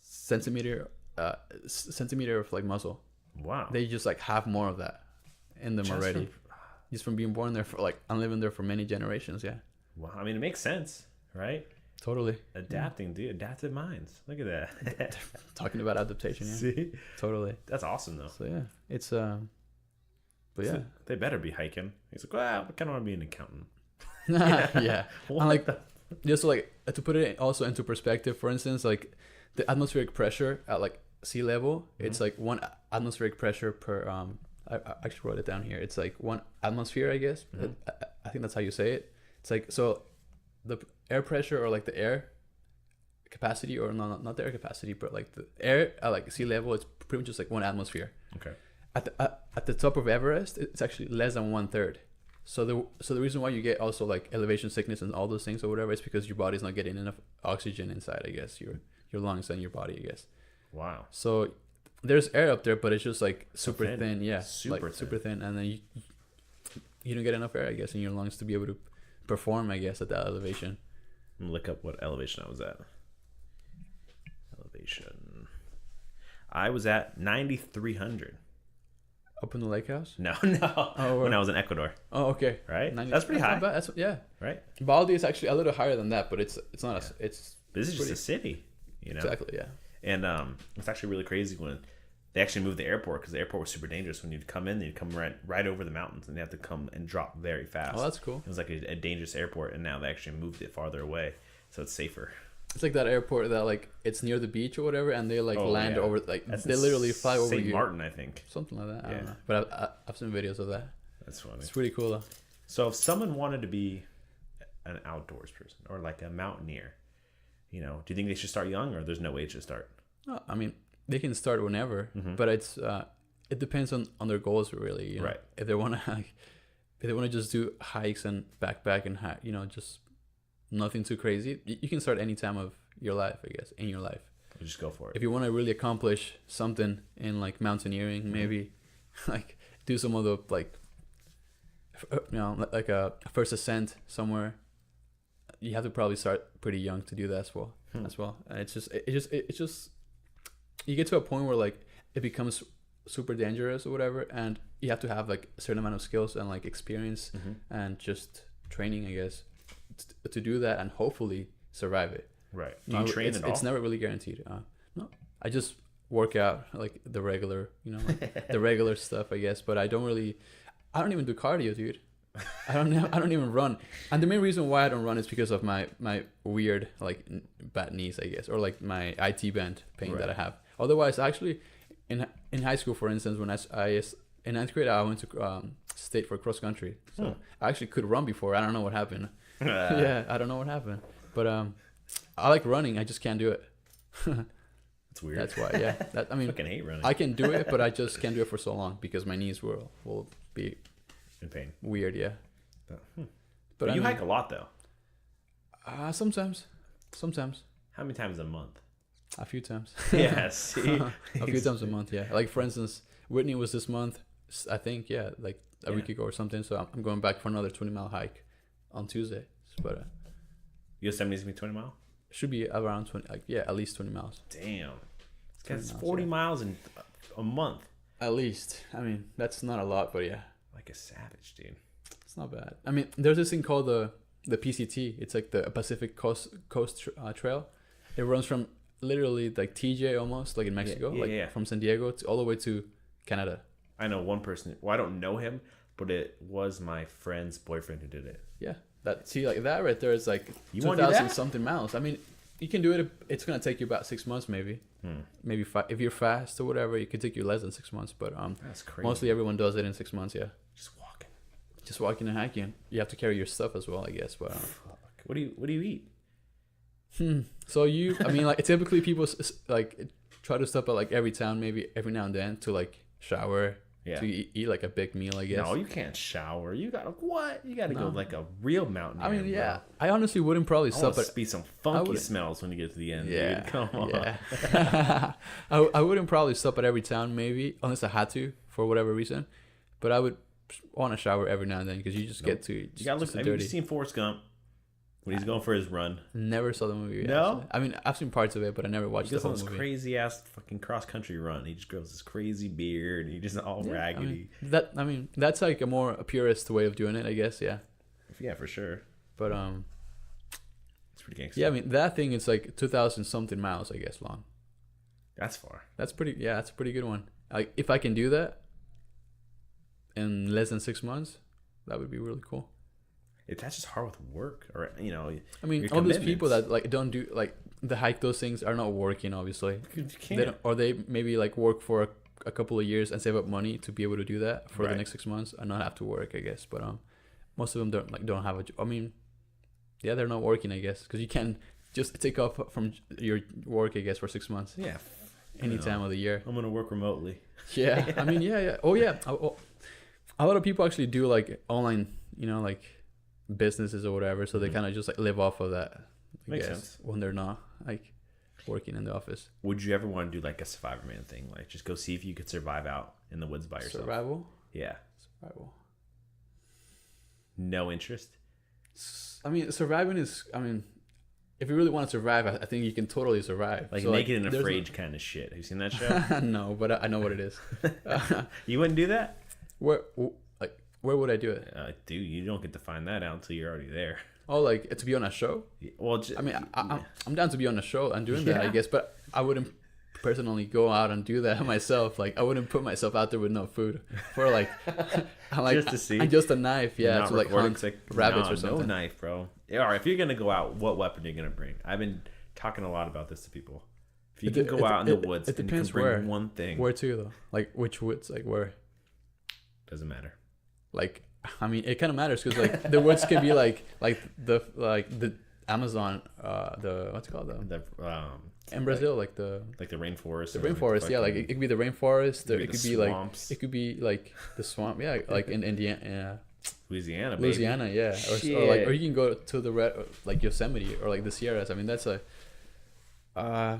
centimeter of like muscle. Wow. They just like have more of that in them already. Just from being born there for like and living there for many generations. Yeah. Wow. I mean, it makes sense, right? Totally. Adapting, dude. Adaptive minds. Look at that. Talking about adaptation, yeah. See? Totally. That's awesome, though. So, yeah. It's, but yeah. So they better be hiking. He's like, well, I kind of want to be an accountant. Yeah. And like, just like, to put it also into perspective, for instance, like, the atmospheric pressure at, like, sea level, it's like 1 atmospheric pressure per, I actually wrote it down here. It's like 1 atmosphere, I guess. I think that's how you say it. It's like, so the air pressure or like the air capacity, or not the air capacity, but like the air at like sea level, it's pretty much just like 1 atmosphere. Okay. At the top of Everest, it's actually less than 1/3. So the reason why you get also like elevation sickness and all those things or whatever is because your body's not getting enough oxygen inside, I guess, your lungs and your body, I guess. Wow. So there's air up there, but it's just like super thin. Yeah. Super thin. And then you don't get enough air, I guess, in your lungs to be able to perform, I guess, at that elevation. I'm gonna look up what elevation I was at. Elevation. I was at 9,300. Up in the lake house? No. Oh, when I was in Ecuador. Oh, okay. Right? That's pretty high. Not bad. That's, yeah. Right? Baldi is actually a little higher than that, but it's not it's. But this is just a city, you know. Exactly. Yeah. And it's actually really crazy when they actually moved the airport, because the airport was super dangerous. When you'd come in, you'd come right over the mountains, and you have to come and drop very fast. Oh, that's cool. It was like a dangerous airport, and now they actually moved it farther away, so it's safer. It's like that airport that like it's near the beach or whatever, and they like land over, like they literally fly over St. Martin, I think. Something like that. I don't know. But I've seen videos of that. That's funny. It's pretty cool though. So if someone wanted to be an outdoors person or like a mountaineer, you know, do you think they should start young, or there's no age to start? No, I mean, they can start whenever, but it depends on their goals, really. You know? Right. If they want to just do hikes and backpack and you know, just nothing too crazy, you can start any time of your life, I guess, in your life. You just go for it. If you want to really accomplish something in like mountaineering, maybe like do some of the like, you know, like a first ascent somewhere, you have to probably start pretty young to do that as well. And it's just you get to a point where like it becomes super dangerous or whatever, and you have to have like a certain amount of skills and like experience and just training, I guess, to do that and hopefully survive it. Right. Do you train at all? It's never really guaranteed. No, I just work out like the regular, like the regular stuff, I guess. But I don't even do cardio, dude. I don't even run. And the main reason why I don't run is because of my weird like bad knees, I guess, or like my IT band pain that I have. Otherwise, actually, in high school, for instance, when I in ninth grade, I went to state for cross country. So I actually could run before. I don't know what happened. Yeah, I don't know what happened. But I like running. I just can't do it. It's weird. That's why. Yeah. I mean, fucking hate running. I can do it, but I just can't do it for so long because my knees will be in pain. Weird. Yeah. But you hike a lot though. Sometimes. How many times a month? A few times. Yeah, see? A few times a month, yeah. Like, for instance, Whitney was this month, I think, yeah, like a week ago or something. So I'm going back for another 20-mile hike on Tuesday. But Yosemite's gonna be 20 miles? Should be around 20, like, yeah, at least 20 miles. Damn. It's 40 miles in a month. At least. I mean, that's not a lot, but yeah. Like a savage, dude. It's not bad. I mean, there's this thing called the PCT. It's like the Pacific Coast Trail. It runs from literally like TJ almost, like in Mexico, from San Diego all the way to Canada. I know one person. Well, I don't know him, but it was my friend's boyfriend who did it. Yeah, like that right there is like 2,000 something miles. I mean, you can do it. It's gonna take you about 6 months, maybe. Maybe if you're fast or whatever, it could take you less than 6 months. But that's crazy. Mostly everyone does it in 6 months. Yeah, just walking and hiking. You have to carry your stuff as well, I guess. But what do you eat? So I mean, like typically people like try to stop at like every town, maybe every now and then to like shower. Yeah. To eat like a big meal, I guess. No, you can't shower. You gotta go like a real mountaineer. I mean, yeah. Bro. I honestly wouldn't probably stop at. Be some funky smells when you get to the end. Yeah, dude. Come on. Yeah. I wouldn't probably stop at every town, maybe, unless I had to for whatever reason. But I would want to shower every now and then because you just get to. You gotta look. Have you seen Forrest Gump when he's going for his run? Never saw the movie. No, actually. I mean I've seen parts of it, but I never watched the whole movie. He goes on this crazy ass fucking cross country run. He just grows this crazy beard. And he just all raggedy. I mean that's like a purist way of doing it, I guess. Yeah. Yeah, for sure. But it's pretty gangster. Yeah, I mean that thing is like 2,000 something miles, I guess, long. That's far. That's pretty. Yeah, that's a pretty good one. Like if I can do that in less than 6 months, that would be really cool. That's just hard with work, or I mean, all these people that like don't do like the hike those things are not working, obviously. You can't. They maybe like work for a couple of years and save up money to be able to do that for the next 6 months and not have to work, I guess. But most of them don't have a job. I mean, yeah, they're not working, I guess, because you can just take off from your work, I guess, for 6 months. Yeah. Any time of the year. I'm gonna work remotely. Yeah, I mean, yeah. Oh yeah, a lot of people actually do like online, like businesses or whatever, so they kind of just like live off of that. Makes sense. When they're not like working in the office. Would you ever want to do like a Survivor Man thing, like just go see if you could survive out in the woods by yourself? Survival. Yeah. Survival. No interest. I mean, surviving is. I mean, if you really want to survive, I think you can totally survive. Like so Naked and Afraid kind of shit. Have you seen that show? No, but I know what it is. You wouldn't do that? Where would I do it? Dude, you don't get to find that out until you're already there. Oh, like to be on a show? Well, I mean, I'm down to be on a show and doing that, I guess, but I wouldn't personally go out and do that myself. Like, I wouldn't put myself out there with no food for like just to see. And just a knife, yeah, to like hunt rabbits or something. No knife, bro. Yeah, all right, if you're gonna go out, what weapon are you gonna bring? I've been talking a lot about this to people. If you can go out in the woods, it depends and you can bring one thing. Where to though? Like which woods? Like where? Doesn't matter. Like, I mean, it kind of matters because like the woods can be like the Amazon, the what's it called in Brazil, like the rainforest. The rainforest, yeah. Like it could be the rainforest. It could be like it could be like the swamp, yeah. Like in Indiana, Louisiana, yeah. Or you can go to the like Yosemite or like the Sierras. I mean, that's a. I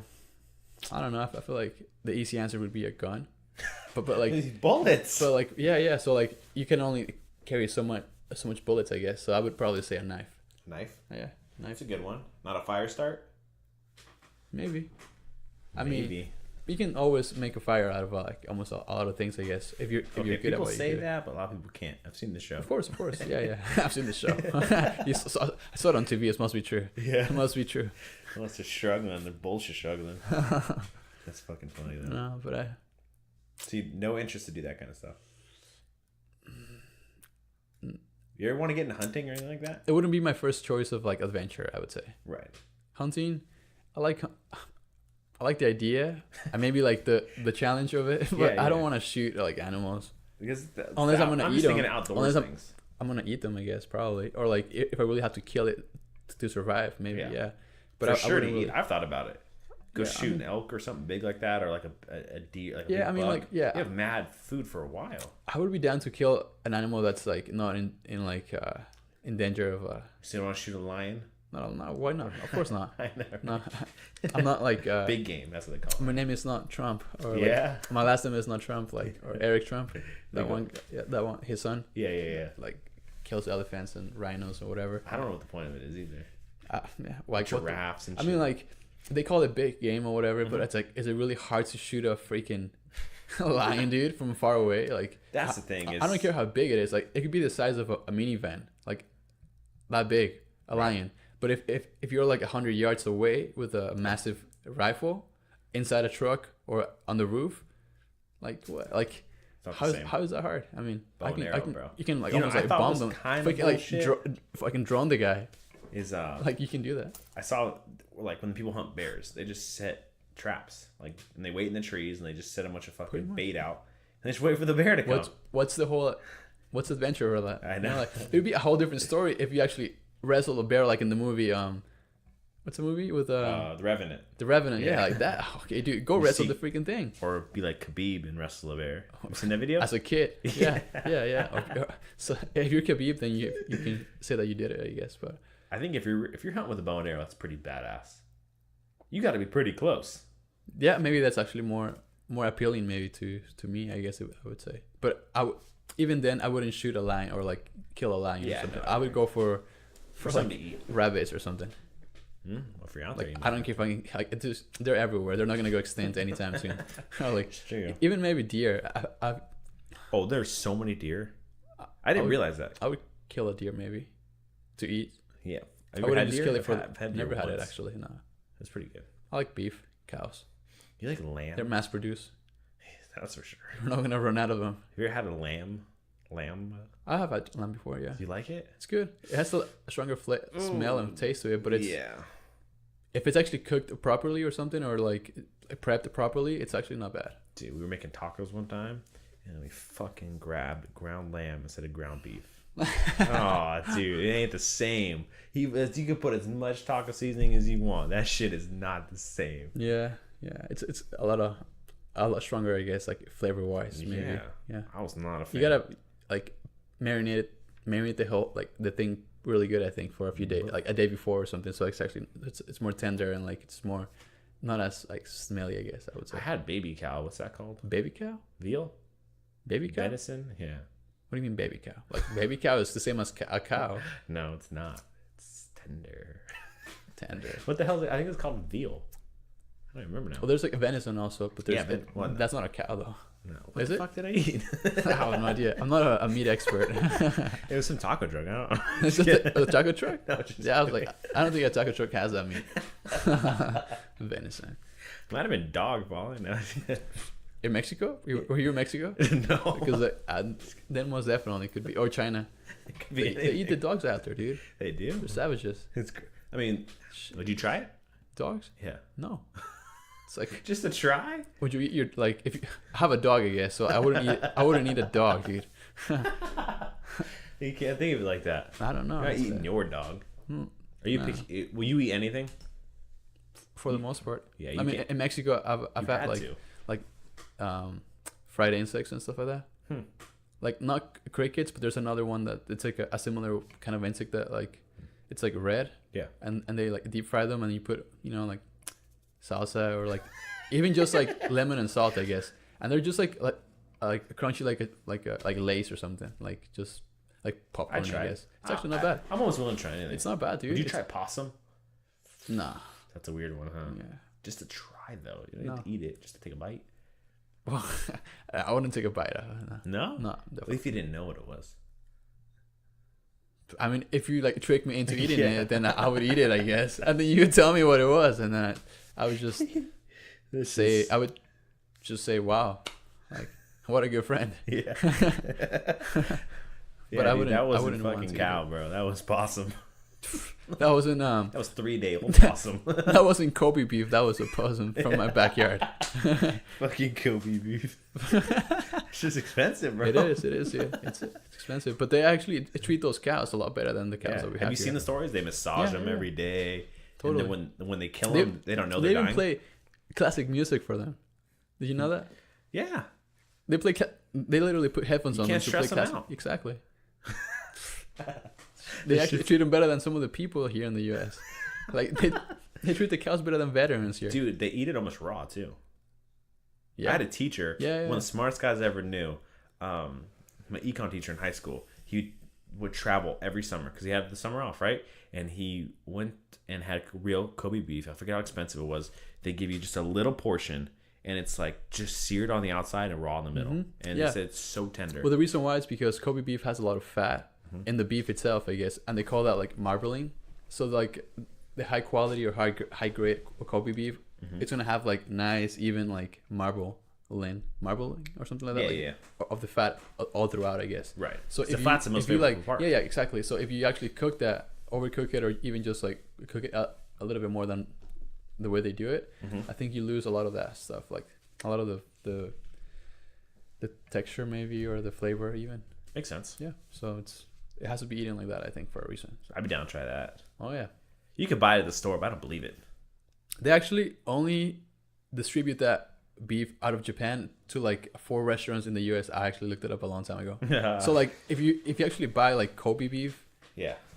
don't know. I feel like the easy answer would be a gun. But like these bullets. But like yeah. So like you can only carry so much bullets, I guess. So I would probably say a knife. Knife. Yeah, knife. That's a good one. Not a fire start. Maybe. I mean, you can always make a fire out of like almost a lot of things, I guess. If you're good at what you do. People say that, but a lot of people can't. I've seen the show. Of course. Yeah. I've seen the show. I saw it on TV. It must be true. Yeah, it must be true. Unless they're struggling, they're bullshit struggling. That's fucking funny though. No, but So no interest to do that kind of stuff. You ever want to get into hunting or anything like that? It wouldn't be my first choice of like adventure, I would say. Right. Hunting, I like the idea and maybe like the challenge of it, but I don't want to shoot like animals. Because unless I'm gonna eat them. Outdoors things. I'm gonna eat them, I guess, probably. Or like if I really have to kill it to survive, maybe, yeah. But for sure to eat. I've thought about it. Go shoot an elk or something big like that, or like a deer. Like a big bug. You have mad food for a while. I would be down to kill an animal that's like not in danger of. So you want to shoot a lion? No, why not? Of course not. I know. No, I'm not like big game. That's what they call it. My name is not Trump, or my last name is not Trump, like, or Eric Trump. That one, his son. Yeah. Like kills elephants and rhinos or whatever. I don't know what the point of it is either. Like giraffes and shit. I mean, like, they call it big game or whatever, but it's like, is it really hard to shoot a freaking lion, dude, from far away? Like, that's the thing. I don't care how big it is. Like, it could be the size of a minivan, like that big, a lion. But if you're like 100 yards away with a massive rifle inside a truck or on the roof, like what? Like, how is that hard? I mean, I can bro. You can like almost like bomb them. Fucking drone the guy. Is like, you can do that. I saw like when people hunt bears, they just set traps, like, and they wait in the trees and they just set a bunch of fucking bait out and they just wait for the bear to come. What's the adventure of that? I know. Like, it would be a whole different story if you actually wrestle a bear, like in the movie. What's the movie with The Revenant? The Revenant, yeah, like that. Okay, dude, go wrestle the freaking thing. Or be like Khabib and wrestle a bear. Have you seen that video? As a kid, yeah. So if you're Khabib, then you can say that you did it, I guess. But I think if you're hunting with a bow and arrow, that's pretty badass. You got to be pretty close. Yeah, maybe that's actually more appealing, maybe to me, I guess I would say. But even then, I wouldn't shoot a lion or like kill a lion. Or something. I would go for something like to eat, rabbits or something. Well, if you're out like, there, I don't care if I can. Like, they're everywhere. They're not gonna go extinct anytime soon. Like, even maybe deer. Oh, there's so many deer. I didn't realize that. I would kill a deer maybe to eat. Yeah, I wouldn't just kill it for. Never had it actually. No, that's pretty good. I like beef, cows. You like lamb? They're mass produced. That's for sure. We're not gonna run out of them. Have you ever had a lamb? I have had lamb before. Yeah. Do you like it? It's good. It has a stronger smell and taste to it, but it's if it's actually cooked properly or something, or like prepped properly, it's actually not bad. Dude, we were making tacos one time, and we fucking grabbed ground lamb instead of ground beef. Oh, dude, it ain't the same. You can put as much taco seasoning as you want. That shit is not the same. Yeah. It's a lot stronger, I guess, like flavor wise. Maybe. Yeah. I was not a fan. You gotta like marinate the whole like the thing really good, I think, for a few days, like a day before or something. So it's more tender and like it's more not as like smelly, I guess I would say. I had baby cow. What's that called? Baby cow? Veal? Baby cow? Venison? Yeah. What do you mean baby cow? Like baby cow is the same as a cow. No, it's not. It's tender. Tender. What the hell is it? I think it's called veal. I don't remember now. Well, there's like a venison also, but there's that's not a cow though. No. What the fuck did I eat? I have no idea. I'm not a meat expert. It was some taco truck. I don't know. It's just a taco truck? No, I was like, I don't think a taco truck has that meat. Venison. Might have been dog balling. In Mexico? Were you in Mexico? No. Because then most definitely could be. Or China. It could be they eat the dogs out there, dude. They do? They're savages. I mean, would you try it? Dogs? Yeah. No. It's like just to try. Would you eat your like if you have a dog? I guess so. I wouldn't eat a dog, dude. You can't think of it like that. I don't know. You're not eating your dog. Are you picky? Will you eat anything? For the most part. Yeah. I mean, in Mexico, I've had like fried insects and stuff like that. Like not crickets, but there's another one that it's like a similar kind of insect that like it's like red. Yeah. And they like deep fry them and you put like salsa or like even just like lemon and salt, I guess, and they're just like crunchy like Lace or something, like just like popcorn. I guess it's actually not bad. I'm almost willing to try anything. It's not bad, dude. Would you try possum? Nah, that's a weird one, huh? Yeah, just to try though. You don't have to eat it, just to take a bite. Well, I wouldn't take a bite. No, no. What if you didn't know what it was? I mean, if you like trick me into eating it, then I would eat it, I guess. And then you would tell me what it was, and then I would just I would just say, "Wow, like what a good friend." Yeah. But I wouldn't. That I wasn't fucking cow, bro. That was possum. That wasn't That was 3-day-old possum. that wasn't Kobe beef. That was a possum from my backyard. Fucking Kobe beef. It's just expensive, bro. It is. Yeah, it's expensive. But they actually treat those cows a lot better than the cows that we have. Have you seen the stories? They massage them every day. Totally. And then when they kill them, they don't know they're dying. They even play classic music for them. Did you know that? Yeah. They play. They literally put headphones on them to play stress them out. Exactly. They actually treat them better than some of the people here in the U.S. Like they treat the cows better than veterans here. Dude, they eat it almost raw too. Yeah. I had a teacher, one of the smartest guys I ever knew. My econ teacher in high school. He would travel every summer because he had the summer off, right? And he went and had real Kobe beef. I forget how expensive it was. They give you just a little portion, and it's like just seared on the outside and raw in the middle. And it's so tender. Well, the reason why is because Kobe beef has a lot of fat in the beef itself, I guess, and they call that like marbling. So like the high quality or high grade Kobe beef, it's gonna have like nice even like marbling or something like that. Of the fat all throughout, I guess. Right. So the fat's the most favorite part. Yeah, exactly. So if you actually cook that, overcook it, or even just like cook it a little bit more than the way they do it, I think you lose a lot of that stuff, like a lot of the texture maybe, or the flavor even. Makes sense. Yeah. So it has to be eaten like that, I think, for a reason. I'd be down to try that. Oh yeah. You could buy it at the store, but I don't believe it. They actually only distribute that beef out of Japan to like 4 restaurants in the US. I actually looked it up a long time ago. So like if you actually buy like Kobe beef,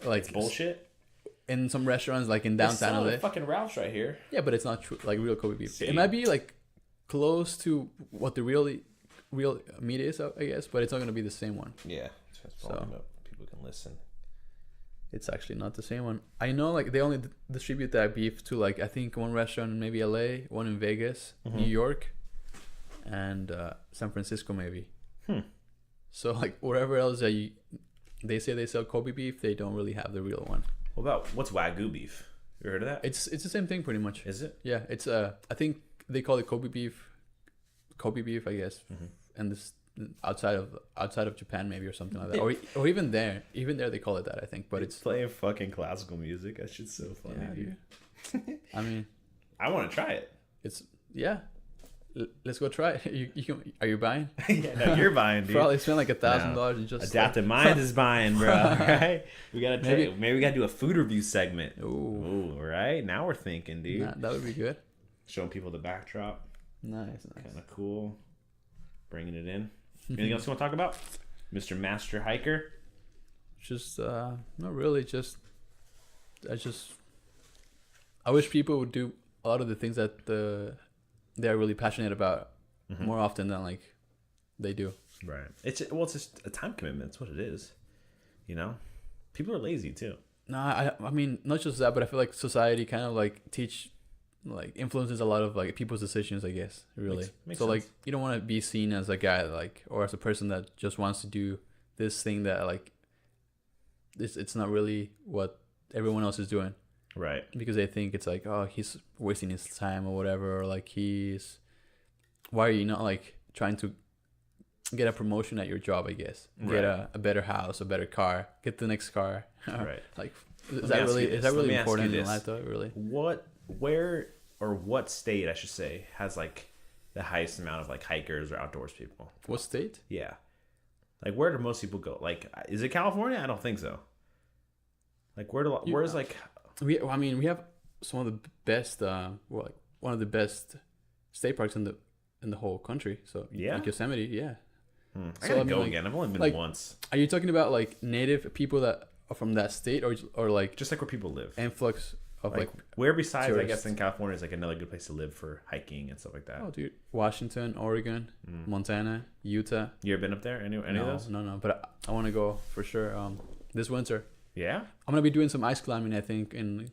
like it's bullshit. In some restaurants like in downtown LA. Fucking Ralph's right here. Yeah, but it's not true, like real Kobe beef. See? It might be like close to what the real meat is, I guess, but it's not gonna be the same one. Yeah. So people can listen. It's actually not the same one. I know like they only distribute that beef to like I think one restaurant in maybe LA, one in Vegas, New York, and San Francisco maybe. So like wherever else that they say they sell Kobe beef, they don't really have the real one. What about what's Wagyu beef? You heard of that? It's the same thing pretty much. Is it? Yeah, it's I think they call it Kobe beef, I guess, and this outside of Japan maybe or something like that, or even there they call it that, I think. But it's playing fucking classical music. That shit's so funny, dude. I mean, I want to try it. It's let's go try it. You can. Are you buying? Yeah, no, you're buying, dude. Probably spend like $1,000 and just Adaptive Minds is buying, bro. Right? We gotta maybe we gotta do a food review segment. Ooh, right? Now we're thinking, dude. That would be good. Showing people the backdrop. Nice. Kind of cool. Bringing it in. Anything else you want to talk about, Mr. Master Hiker? Just not really. I wish people would do a lot of the things that they're really passionate about more often than like they do. Right. It's just a time commitment. That's what it is. You know, people are lazy too. No, I mean not just that, but I feel like society kind of like influences a lot of like people's decisions, I guess. Really. Makes so sense. like you don't want to be seen as a guy like, or as a person that just wants to do this thing that like it's not really what everyone else is doing. Right. Because they think it's like, oh, he's wasting his time or whatever, or like why are you not like trying to get a promotion at your job, I guess. Get a better house, a better car, get the next car. Right. Like is that really important in life though, really? What state, I should say, has like the highest amount of like hikers or outdoors people? What state? Yeah. Like where do most people go? Like is it California? I don't think so. Like where's like we have some of the best one of the best state parks in the whole country. So yeah, like Yosemite, yeah. I gotta go again. I've only been like, once. Are you talking about like native people that are from that state, or like just like where people live? Influx of like where besides tourists? I guess in California is like another good place to live for hiking and stuff like that. Oh, dude, Washington, Oregon, Montana, Utah. You ever been up there? Any of those? No. But I want to go for sure. This winter. Yeah. I'm gonna be doing some ice climbing, I think, in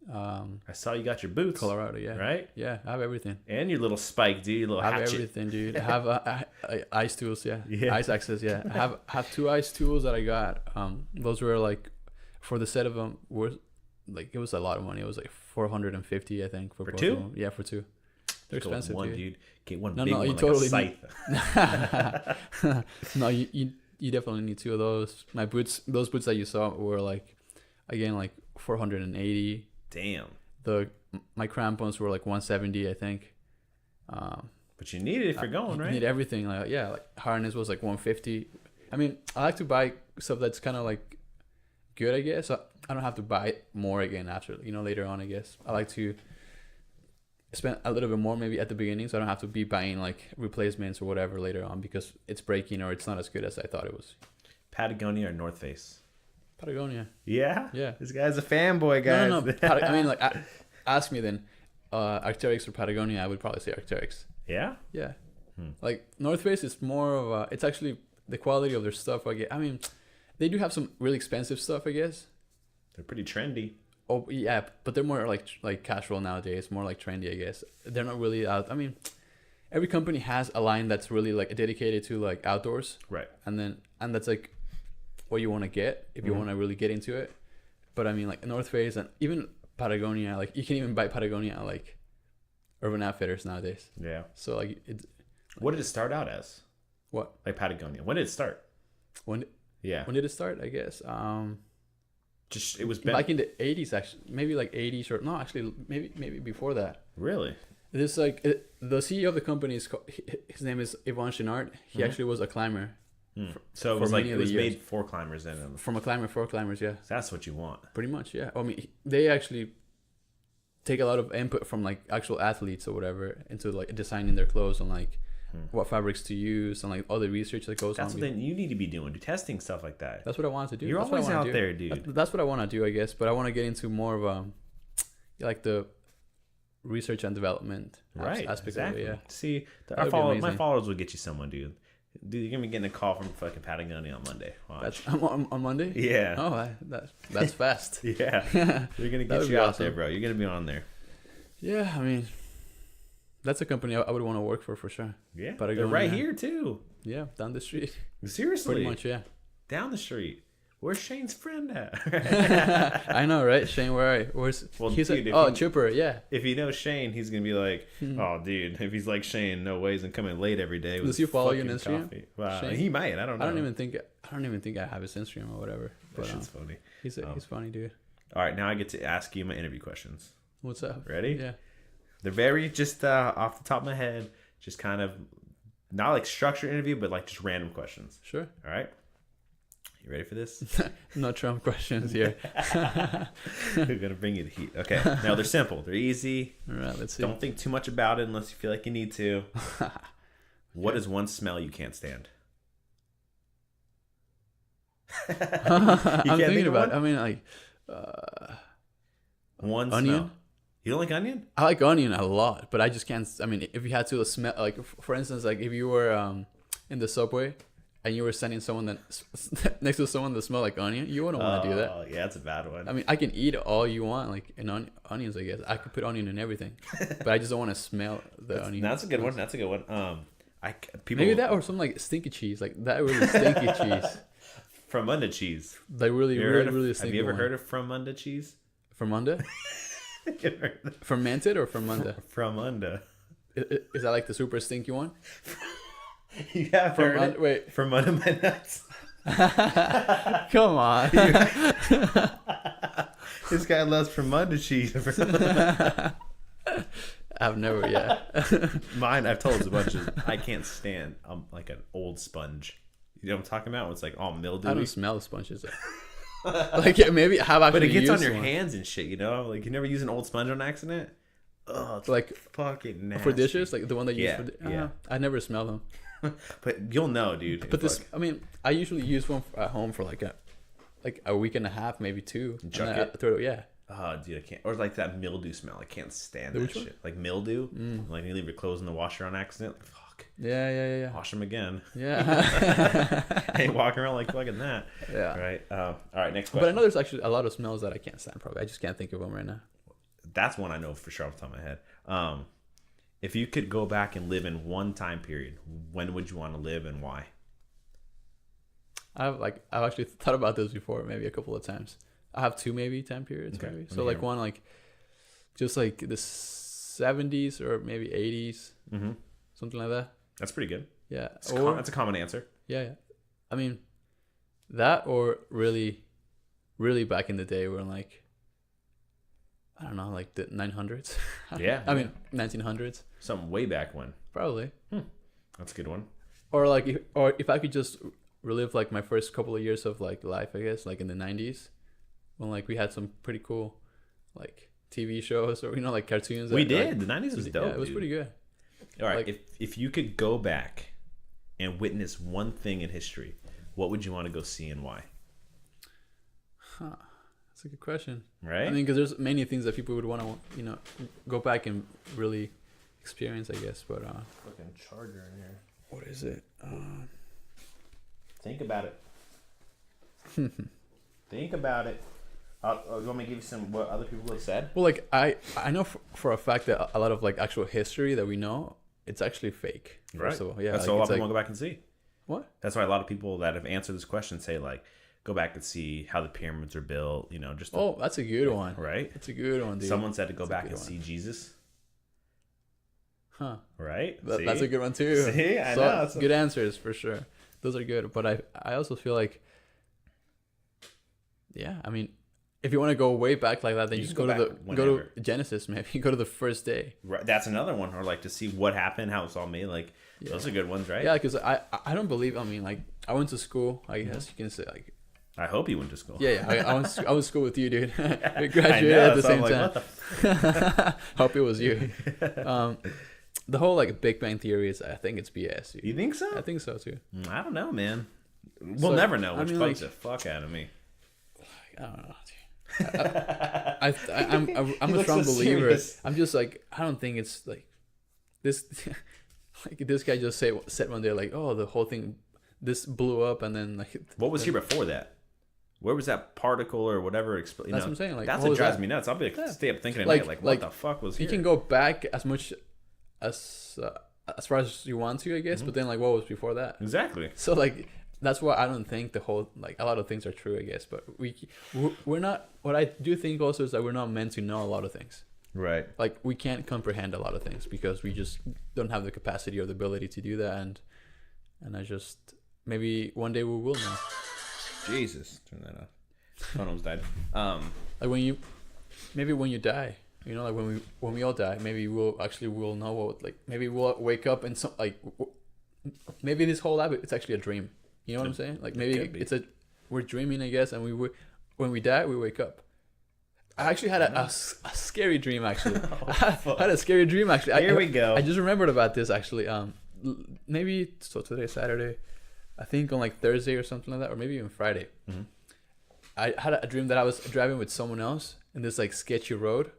I saw you got your boots. Colorado, yeah. Right? Yeah, I have everything. And your little spike, dude, your little hatchet. I have everything, dude. I have ice tools, yeah. Ice axes, yeah. I have 2 ice tools that I got. Those were like for the set of them, were like it was a lot of money. It was like 450, I think, for both two? of them. Yeah, for two. They're Just go with expensive, one, dude. dude. Get one No, big no, one, you like totally a scythe. No, you definitely need two of those. My boots, those boots that you saw were like, again, like 480. Damn. My crampons were like 170, I think. But you need it if you're going, right? You need everything. Like, yeah, like harness was like 150. I mean, I like to buy stuff that's kind of like good, I guess. So I don't have to buy more again after, later on, I guess. I like to spend a little bit more maybe at the beginning, so I don't have to be buying like replacements or whatever later on because it's breaking or it's not as good as I thought it was. Patagonia or North Face? Patagonia. Yeah? Yeah. This guy's a fanboy, guys. No. I mean, like, ask me then, Arc'teryx or Patagonia, I would probably say Arc'teryx. Yeah? Yeah. Like, North Face is more of a, it's actually the quality of their stuff. I mean, they do have some really expensive stuff, I guess. They're pretty trendy. Oh, yeah, but they're more like casual nowadays, more like trendy, I guess. They're not really out. I mean, every company has a line that's really like dedicated to like outdoors. Right. And that's like what you want to get if you want to really get into it. But I mean, like North Face and even Patagonia, like you can even buy Patagonia at like Urban Outfitters nowadays. Yeah. So like what did it start out as? What? Like Patagonia. When did it start? When did it start? I guess. Just it was like in the 80s, actually, maybe like 80s or no, actually maybe before that. Really? This like the CEO of the company his name is Yvon Chouinard. He actually was a climber. So it was like it was made for climbers then. From a climber for climbers, yeah. So that's what you want. Pretty much, yeah. I mean, they actually take a lot of input from like actual athletes or whatever into like designing their clothes and like what fabrics to use and like all the research that goes on. That's what you need to be doing, testing stuff like that. That's what I wanted to do. You're that's always out there, dude. That's what I want to do, I guess. But I want to get into more of like the research and development aspect exactly. of it. Yeah. See, my followers will get you someone, dude. Dude, you're gonna be getting a call from fucking Patagonia on Monday. Watch. That's on Monday. Yeah. Oh, that's fast. Yeah. They're gonna get you out there, bro. You're gonna be on there. Yeah, I mean, that's a company I would want to work for sure. Yeah. They're right here too. Yeah, down the street. Seriously. Pretty much, yeah. Down the street. Where's Shane's friend at? I know, right? Shane, where's well, he's dude, like, Chipper, yeah. If you know Shane, he's gonna be like, oh, dude, if he's like Shane, no way he's gonna come in late every day. Does he follow you on Instagram? Wow, he might. I don't know. I don't even think I have his Instagram or whatever. But that shit's funny. He's funny, dude. All right, now I get to ask you my interview questions. What's up? Ready? Yeah. They're very just off the top of my head, just kind of not like structured interview, but like just random questions. Sure. All right. You ready for this? No Trump questions here. They're gonna bring you the heat. Okay. No, they're simple. They're easy. All right. Let's see. Don't think too much about it unless you feel like you need to. What is one smell you can't stand? I'm thinking about it. I mean, like one onion. Smell. You don't like onion? I like onion a lot, but I just can't. I mean, if you had to smell, like for instance, like if you were in the subway and you were sending someone that next to someone that smelled like onion, you wouldn't want to do that. Oh, yeah, that's a bad one. I mean, I can eat all you want, like in onions. I guess I could put onion in everything, but I just don't want to smell the onion. That's a good one. That's a good one. Maybe that or some like stinky cheese, like that really stinky cheese. From under cheese. Like really stinky. Have you ever heard of from under cheese? From under? Fermented or from under? From under. Is that like the super stinky one? You have heard it? Wait. From under my nuts. Come on. This guy loves from under cheese. I've never yet. Mine, I've told a bunch of. I can't stand like an old sponge. You know what I'm talking about? It's like all mildewy. I don't smell sponges. Like maybe I have actually. But it gets on your one. hands and shit. You know, like you never use an old sponge on accident. Oh, it's like fucking nasty. For dishes, like the one that you use for. Yeah. I never smell them. But you'll know, dude. But this, I mean, I usually use one at home for like a week and a half, maybe two. Chuck it. Yeah. Oh, dude, I can't. Or like that mildew smell. I can't stand that shit. Like mildew. Like you leave your clothes in the washer on accident. Like, fuck. Yeah. Wash them again. Yeah. I ain't walking around like fucking that. Yeah. Right. All right. Next question. But I know there's actually a lot of smells that I can't stand. Probably I just can't think of them right now. That's one I know for sure off the top of my head. If you could go back and live in one time period, when would you want to live and why? I've actually thought about this before, maybe a couple of times. I have two maybe time periods. Okay. Maybe. So like one like just like the 70s or maybe 80s, something like that. That's pretty good. Yeah, That's a common answer. Yeah. I mean, that or really, really back in the day, when like, I don't know, like the 900s. Yeah. I mean 1900s. Something way back when. Probably. That's a good one. Or like, if I could just relive like my first couple of years of like life, I guess, like in the 90s, when like we had some pretty cool like TV shows or like cartoons. We that, did. Like, the 90s was dope. Yeah, it was pretty good. All right. Like, if you could go back and witness one thing in history, what would you want to go see and why? That's a good question. Right? I mean, because there's many things that people would want to, go back and really experience, I guess. But fucking charger in here. what is it? Think about it. Think about it. You want me to give you some what other people have said? Well, like I know for a fact that a lot of like actual history that we know, it's actually fake. Right. First of all, yeah. That's like, what a lot of it's people want to go back and see. What? That's why a lot of people that have answered this question say like, go back and see how the pyramids are built. Just That's a good one. Right. That's a good one, dude. Someone said to go That's a back good and one. see Jesus. Huh. Right. That's a good one too. See, I know. It's good answers for sure. Those are good, but I also feel like, yeah, I mean, if you want to go way back like that, then you just go to Genesis, maybe go to the first day. Right. That's another one, or like to see what happened, how it's all made. Like those are good ones, right? Yeah, because I don't believe. I mean, like I went to school. I guess you can say like. I hope you went to school. Yeah. I went to school with you, dude. We graduated at the same time. Hope it was you. The whole like Big Bang Theory I think it's BS. Dude. You think so? I think so too. I don't know, man. We'll never know, which bugs the fuck out of me. I don't know, dude. I'm a strong believer. Serious. I'm just like, I don't think it's like this. Like this guy just said one day, like, oh, the whole thing, this blew up, and then like. What was here before that? Where was that particle or whatever? That's what I'm saying. Like, that's what drives me nuts. I'll be like, stay up thinking at night, like, what the fuck was here? You can go back as much as far as you want to, I guess, but then like, what was before that? Exactly. So like. That's why I don't think the whole like a lot of things are true, I guess. But we're not. What I do think also is that we're not meant to know a lot of things. Right. Like we can't comprehend a lot of things because we just don't have the capacity or the ability to do that. And I just maybe one day we will know. Jesus, turn that off. Phone almost died. Like when you die, like when we all die, maybe we'll know what like maybe we'll wake up and some like maybe this whole life it's actually a dream. You know what I'm saying? Like maybe we're dreaming, I guess, and when we die, we wake up. I actually had a scary dream, actually. I had a scary dream, actually. Here we go. I just remembered about this, actually. Maybe, so today's Saturday. I think on like Thursday or something like that, or maybe even Friday. Mm-hmm. I had a dream that I was driving with someone else in this like sketchy road,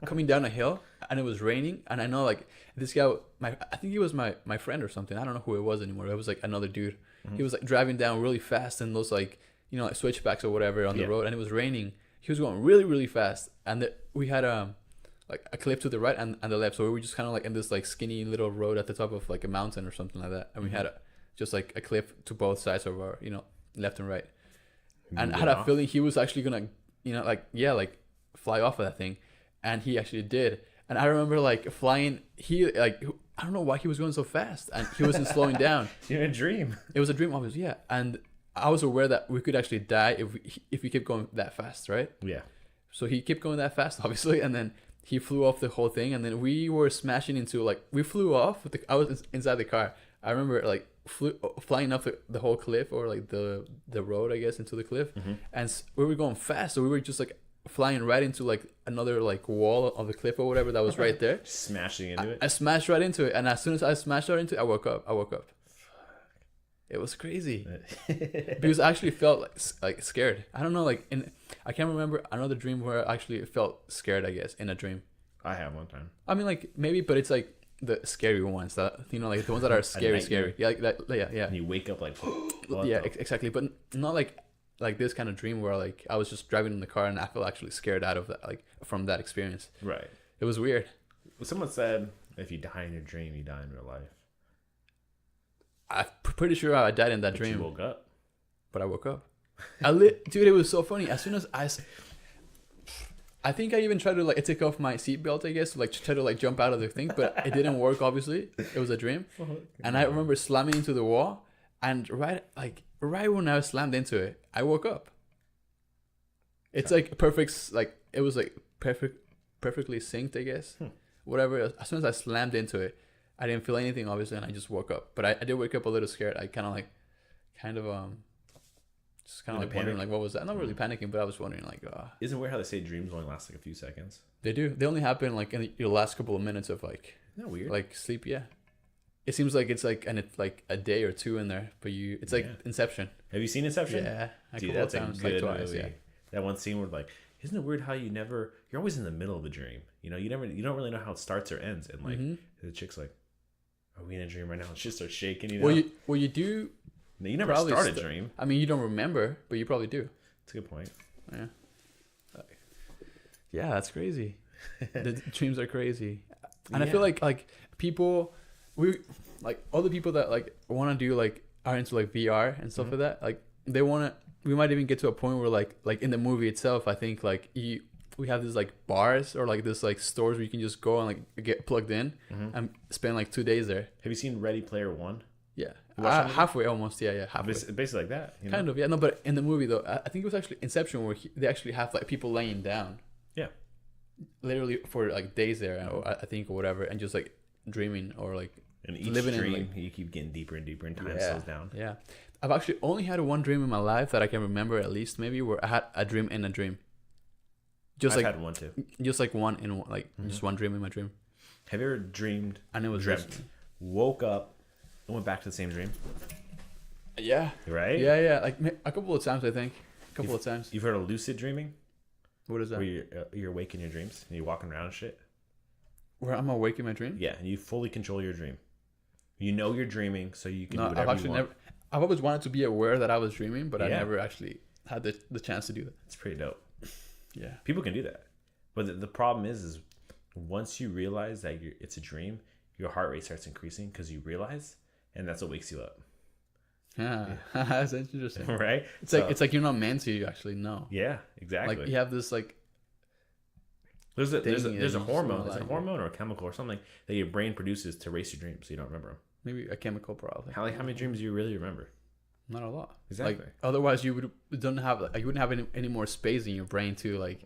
coming down a hill, and it was raining. And I know like this guy, I think he was my friend or something. I don't know who it was anymore. It was like another dude. Mm-hmm. He was like driving down really fast in those like like switchbacks or whatever on the road, and it was raining. He was going really really fast, and we had like a cliff to the right and the left, so we were just kind of like in this like skinny little road at the top of like a mountain or something like that, and we had just like a cliff to both sides of our left and right. And I had a feeling he was actually gonna like fly off of that thing, and he actually did. And I remember like flying. He like I don't know why he was going so fast, and he wasn't slowing down. In a dream. It was a dream, obviously, yeah. And I was aware that we could actually die if we kept going that fast, right? Yeah. So he kept going that fast, obviously, and then he flew off the whole thing, and then we were smashing into we flew off. I was inside the car. I remember like flying off the whole cliff or like the road, I guess, into the cliff, and we were going fast, so we were just like flying right into like another like wall of the cliff or whatever that was right there. Smashing into it. I smashed right into it, and as soon as I smashed right into it, I woke up. It was crazy because I actually felt like scared. I don't know, like I can't remember another dream where I actually felt scared, I guess, in a dream. I have one time. I mean, like maybe, but it's like the scary ones that like the ones that are scary. Yeah, like that. Yeah. And you wake up like. Yeah, exactly, but not like this kind of dream where like I was just driving in the car and I felt actually scared out of that, like from that experience. Right. It was weird. Someone said if you die in your dream, you die in real life. I'm pretty sure I died in that dream. You woke up. But I woke up. Dude, it was so funny. As soon as I think I even tried to like take off my seatbelt, I guess, to, like try to like jump out of the thing, but it didn't work. Obviously, it was a dream. And I remember slamming into the wall, and right when I slammed into it, I woke up. It's like perfect, like it was like perfectly synced, I guess. Whatever. As soon as I slammed into it, I didn't feel anything, obviously, and I just woke up. But I did wake up a little scared. I kind of just kind of like wondering, like, what was that? Not really panicking, but I was wondering, like, Isn't it weird how they say dreams only last like a few seconds? They do. They only happen like in your last couple of minutes of like. Isn't that weird? Like sleep, yeah. It seems like it's like, and it's like a day or two in there, but it's like Inception. Have you seen Inception? Yeah, dude, that's times, a good like twice, movie. yeah. That one scene where like, isn't it weird how you're always in the middle of a dream. You know, you don't really know how it starts or ends, and like the chick's like, "Are we in a dream right now?" And she starts shaking. You know, well, you do. No, you never start a dream. I mean, you don't remember, but you probably do. That's a good point. Yeah. Yeah, that's crazy. The dreams are crazy, and I feel like people, all the people that like want to do like are into like VR and stuff like that. Like they want to. We might even get to a point where like in the movie itself, I think like we have these like bars or like this like stores where you can just go and like get plugged in and spend like 2 days there. Have you seen Ready Player One? Yeah, halfway almost. Yeah, halfway. Basically like that. You know? Kind of, yeah. No, but in the movie though, I think it was actually Inception where they actually have like people laying down. Yeah. Literally for like days there, I think, or whatever, and just like dreaming or like in each living dream, in like, you keep getting deeper and deeper, and time slows down. Yeah. I've actually only had one dream in my life that I can remember, at least maybe, where I had a dream in a dream. I've had one too. Just like one in one, like just one dream in my dream. Have you ever dreamed? And it was dreamt, woke up, and went back to the same dream? Yeah. Right? Yeah. Like a couple of times, I think. A couple of times. You've heard of lucid dreaming? What is that? Where you're awake in your dreams and you're walking around and shit. Where I'm awake in my dream? Yeah, and you fully control your dream. You know you're dreaming, so you can do whatever I've actually you want. I've always wanted to be aware that I was dreaming, but I never actually had the chance to do that. It's pretty dope. Yeah. People can do that. But the problem is once you realize that it's a dream, your heart rate starts increasing because you realize, and that's what wakes you up. Yeah. That's interesting. Right? It's like you're not meant to actually know. Yeah, exactly. Like you have this like there's a hormone. There's a hormone or a chemical or something that your brain produces to erase your dreams so you don't remember them. Maybe a chemical, probably. How many dreams do you really remember? Not a lot. Exactly. Like, otherwise, you wouldn't have any more space in your brain to like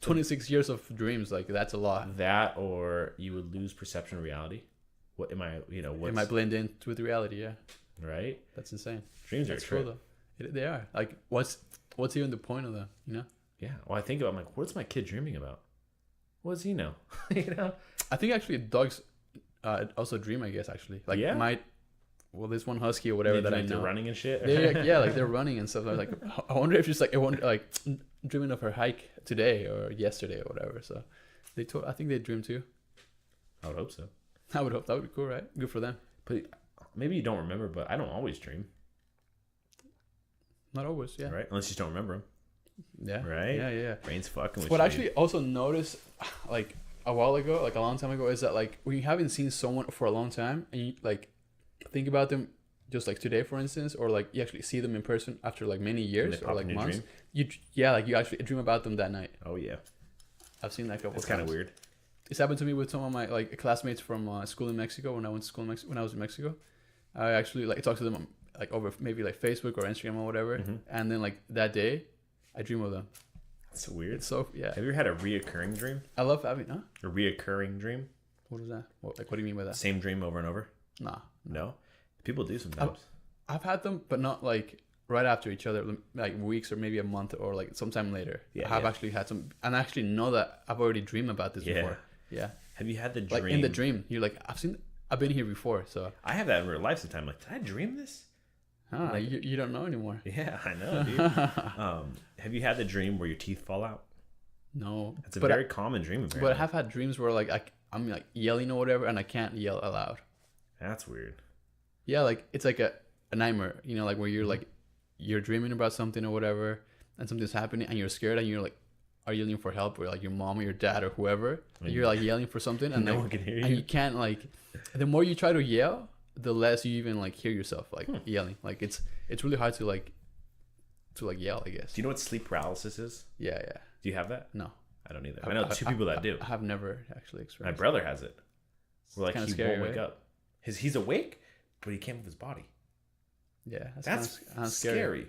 26 years of dreams. Like that's a lot. That, or you would lose perception of reality. What am I? It might blend in with reality. Yeah. Right. That's insane. Dreams are true though. They are. Like what's even the point of them? You know. Yeah. Well, I think about like, what's my kid dreaming about? What does he know? I think actually dogs also dream, I guess, actually. Like this one husky or whatever that I know. They're running and shit. They're running and stuff. Like I wonder if she's like dreaming of her hike today or yesterday or whatever. So I think they dream too. I would hope so. I would hope that would be cool, right? Good for them. But maybe you don't remember, but I don't always dream. Not always, yeah. Right? Unless you just don't remember them. Yeah. Right? Yeah. Brain's fucking with What you. I actually also noticed, like a while ago, like a long time ago, is that like when you haven't seen someone for a long time and you like think about them just like today, for instance, or like you actually see them in person after like many years or like months, you actually dream about them that night. Oh yeah. I've seen that a couple times. It's kind of weird. It's happened to me with some of my like classmates from school in Mexico when I went to school when I was in Mexico. I actually like talked to them like over maybe like Facebook or Instagram or whatever, and then like that day, I dream of them. That's so weird. It's so yeah. Have you ever had a reoccurring dream? I love having a reoccurring dream. What is that? What do you mean by that? Same dream over and over? Nah. No. People do sometimes. I've had them, but not like right after each other, like weeks or maybe a month or like sometime later. Yeah, I've actually had some, and I actually know that I've already dreamed about this before. Yeah. Have you had the dream? Like in the dream, you're like, I've been here before, so. I have that in real life sometimes. Like, did I dream this? Like, you don't know anymore. Yeah, I know, dude. Have you had the dream where your teeth fall out? No. It's a very common dream, apparently. But I have had dreams where like I'm like yelling or whatever, and I can't yell aloud. That's weird. Yeah, like it's like a nightmare, like where you're like you're dreaming about something or whatever, and something's happening, and you're scared, and you're like are yelling for help, or like your mom or your dad or whoever, you're like yelling for something, and no one can hear you, and you can't like. The more you try to yell, the less you even like hear yourself like yelling. Like it's really hard to like like yell, I guess. Do you know what sleep paralysis is? Yeah. Do you have that? No. I don't either. I know two people that do. I have never actually experienced. My brother has it. Where like he scary, won't wake up. He's awake, but he can't move his body. Yeah, that's scary.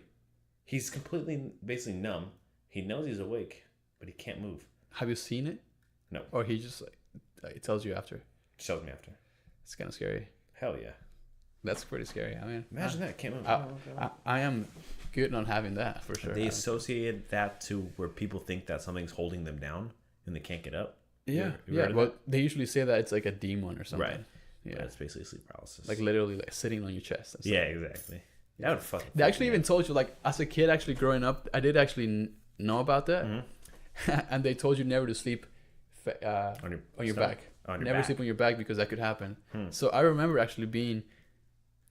He's completely basically numb. He knows he's awake, but he can't move. Have you seen it? No. Or he just like it tells you after? Shows me after. It's kind of scary. Hell yeah. That's pretty scary. I mean, imagine that. Can't move. I am good on having that for sure. They associated that to where people think that something's holding them down and they can't get up. Yeah, Well, they usually say that it's like a demon or something. Right. Yeah, but it's basically sleep paralysis. Like literally like sitting on your chest. And stuff. Yeah, exactly. That would fucking. They actually even told you, like, as a kid, actually growing up, I did actually know about that, and they told you never to sleep on your back. Never sleep on your back because that could happen. So I remember actually being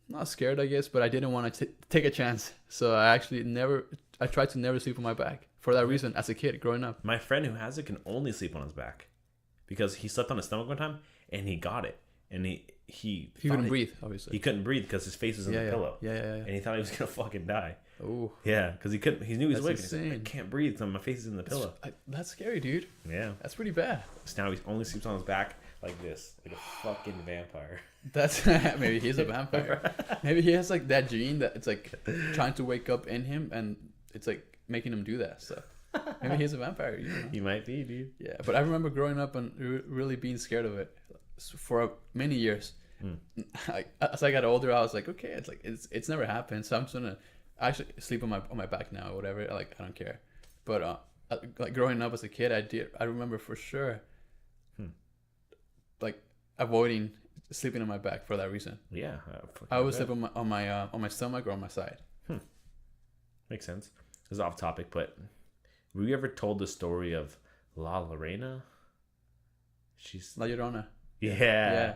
not scared, I guess, but I didn't want to take a chance. So I tried to never sleep on my back for that reason as a kid growing up. My friend who has it can only sleep on his back because he slept on his stomach one time and he got it, and he couldn't breathe. Obviously, he couldn't breathe because his face was in the pillow. Yeah. And he thought he was gonna fucking die. Oh. Yeah, because he couldn't. He knew he was awake. Insane. I can't breathe. So my face is in the pillow. That's scary, dude. Yeah. That's pretty bad. So now he only sleeps on his back like this, like a fucking vampire. That's maybe he's a vampire. Maybe he has like that gene that it's like trying to wake up in him, and it's like making him do that. So maybe he's a vampire. You know? He might be, dude. Yeah, but I remember growing up and really being scared of it for many years. As I got older, I was like, okay, it's never happened, so I'm just gonna actually sleep on my back now or whatever. Like, I don't care. But like growing up as a kid, I remember for sure like avoiding sleeping on my back for that reason. Yeah, I always sleep on my stomach or on my side. Makes sense. This is off topic, but were you ever told the story of La Llorona? She's La Llorona. Yeah.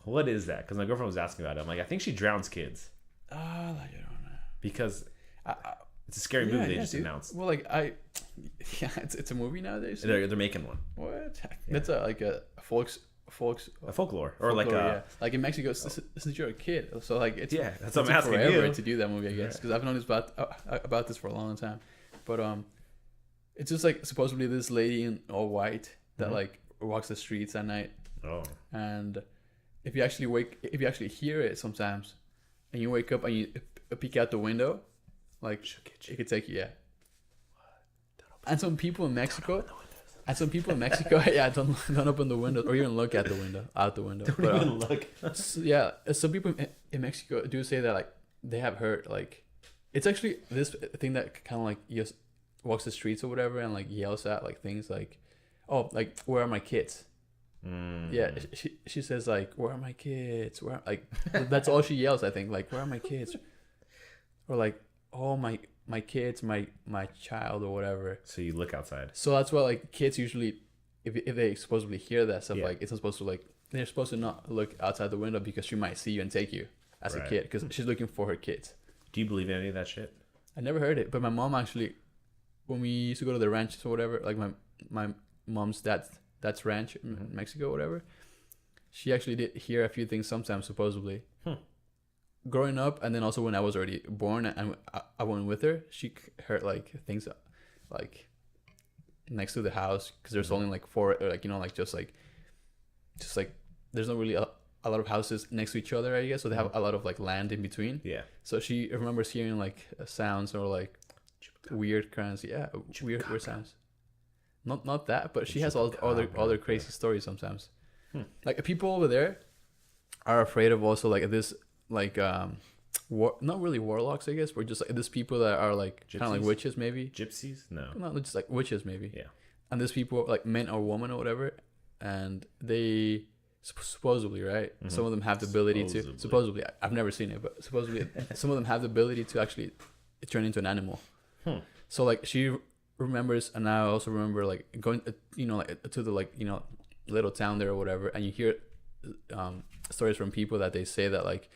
What is that? Because my girlfriend was asking about it. I'm like, I think she drowns kids. La Llorona. Because it's a scary movie they just announced. Well, like it's a movie nowadays. They're making one. What? Yeah. That's a folklore or like a like in Mexico since you're a kid, so like it's that's what I'm asking forever you to do that movie, I guess, because I've known about this for a long time. But it's just like supposedly this lady in all white that like walks the streets at night. Oh. And if you actually hear it sometimes, and you wake up and you peek out the window, like it could take you. Yeah. And some people in Mexico. Yeah, don't open the window or even look out the window. Don't even look. Yeah, some people in Mexico do say that like they have heard like it's actually this thing that kind of like just walks the streets or whatever and like yells at like things like, oh, like where are my kids? Yeah, she says like, where are my kids? Where like that's all she yells, I think, like where are my kids? Or like, oh my kids, my child or whatever. So you look outside. So that's why like kids usually, if they supposedly hear that stuff, like it's not supposed to like they're supposed to not look outside the window because she might see you and take you as a kid because she's looking for her kids. Do you believe in any of that shit? I never heard it, but my mom actually, when we used to go to the ranch or whatever, like my mom's dad's ranch in Mexico or whatever, she actually did hear a few things sometimes supposedly. Growing up, and then also when I was already born and I went with her, she heard like things like next to the house because there's only like four, or like like just like there's not really a lot of houses next to each other, I guess, so they have a lot of like land in between. Yeah. So she remembers hearing like sounds or like weird kinds, weird sounds. Not that, but she has all other crazy stories sometimes. Like people over there are afraid of also like this. Like not really warlocks, I guess, but just like these people that are like kind of like witches, maybe gypsies. No, just like witches, maybe. Yeah. And these people like men or women or whatever, and they supposedly, right? Some of them have the ability to supposedly. I've never seen it, but supposedly some of them have the ability to actually turn into an animal. So like she remembers, and I also remember like going like to the like little town there or whatever, and you hear stories from people that they say that like.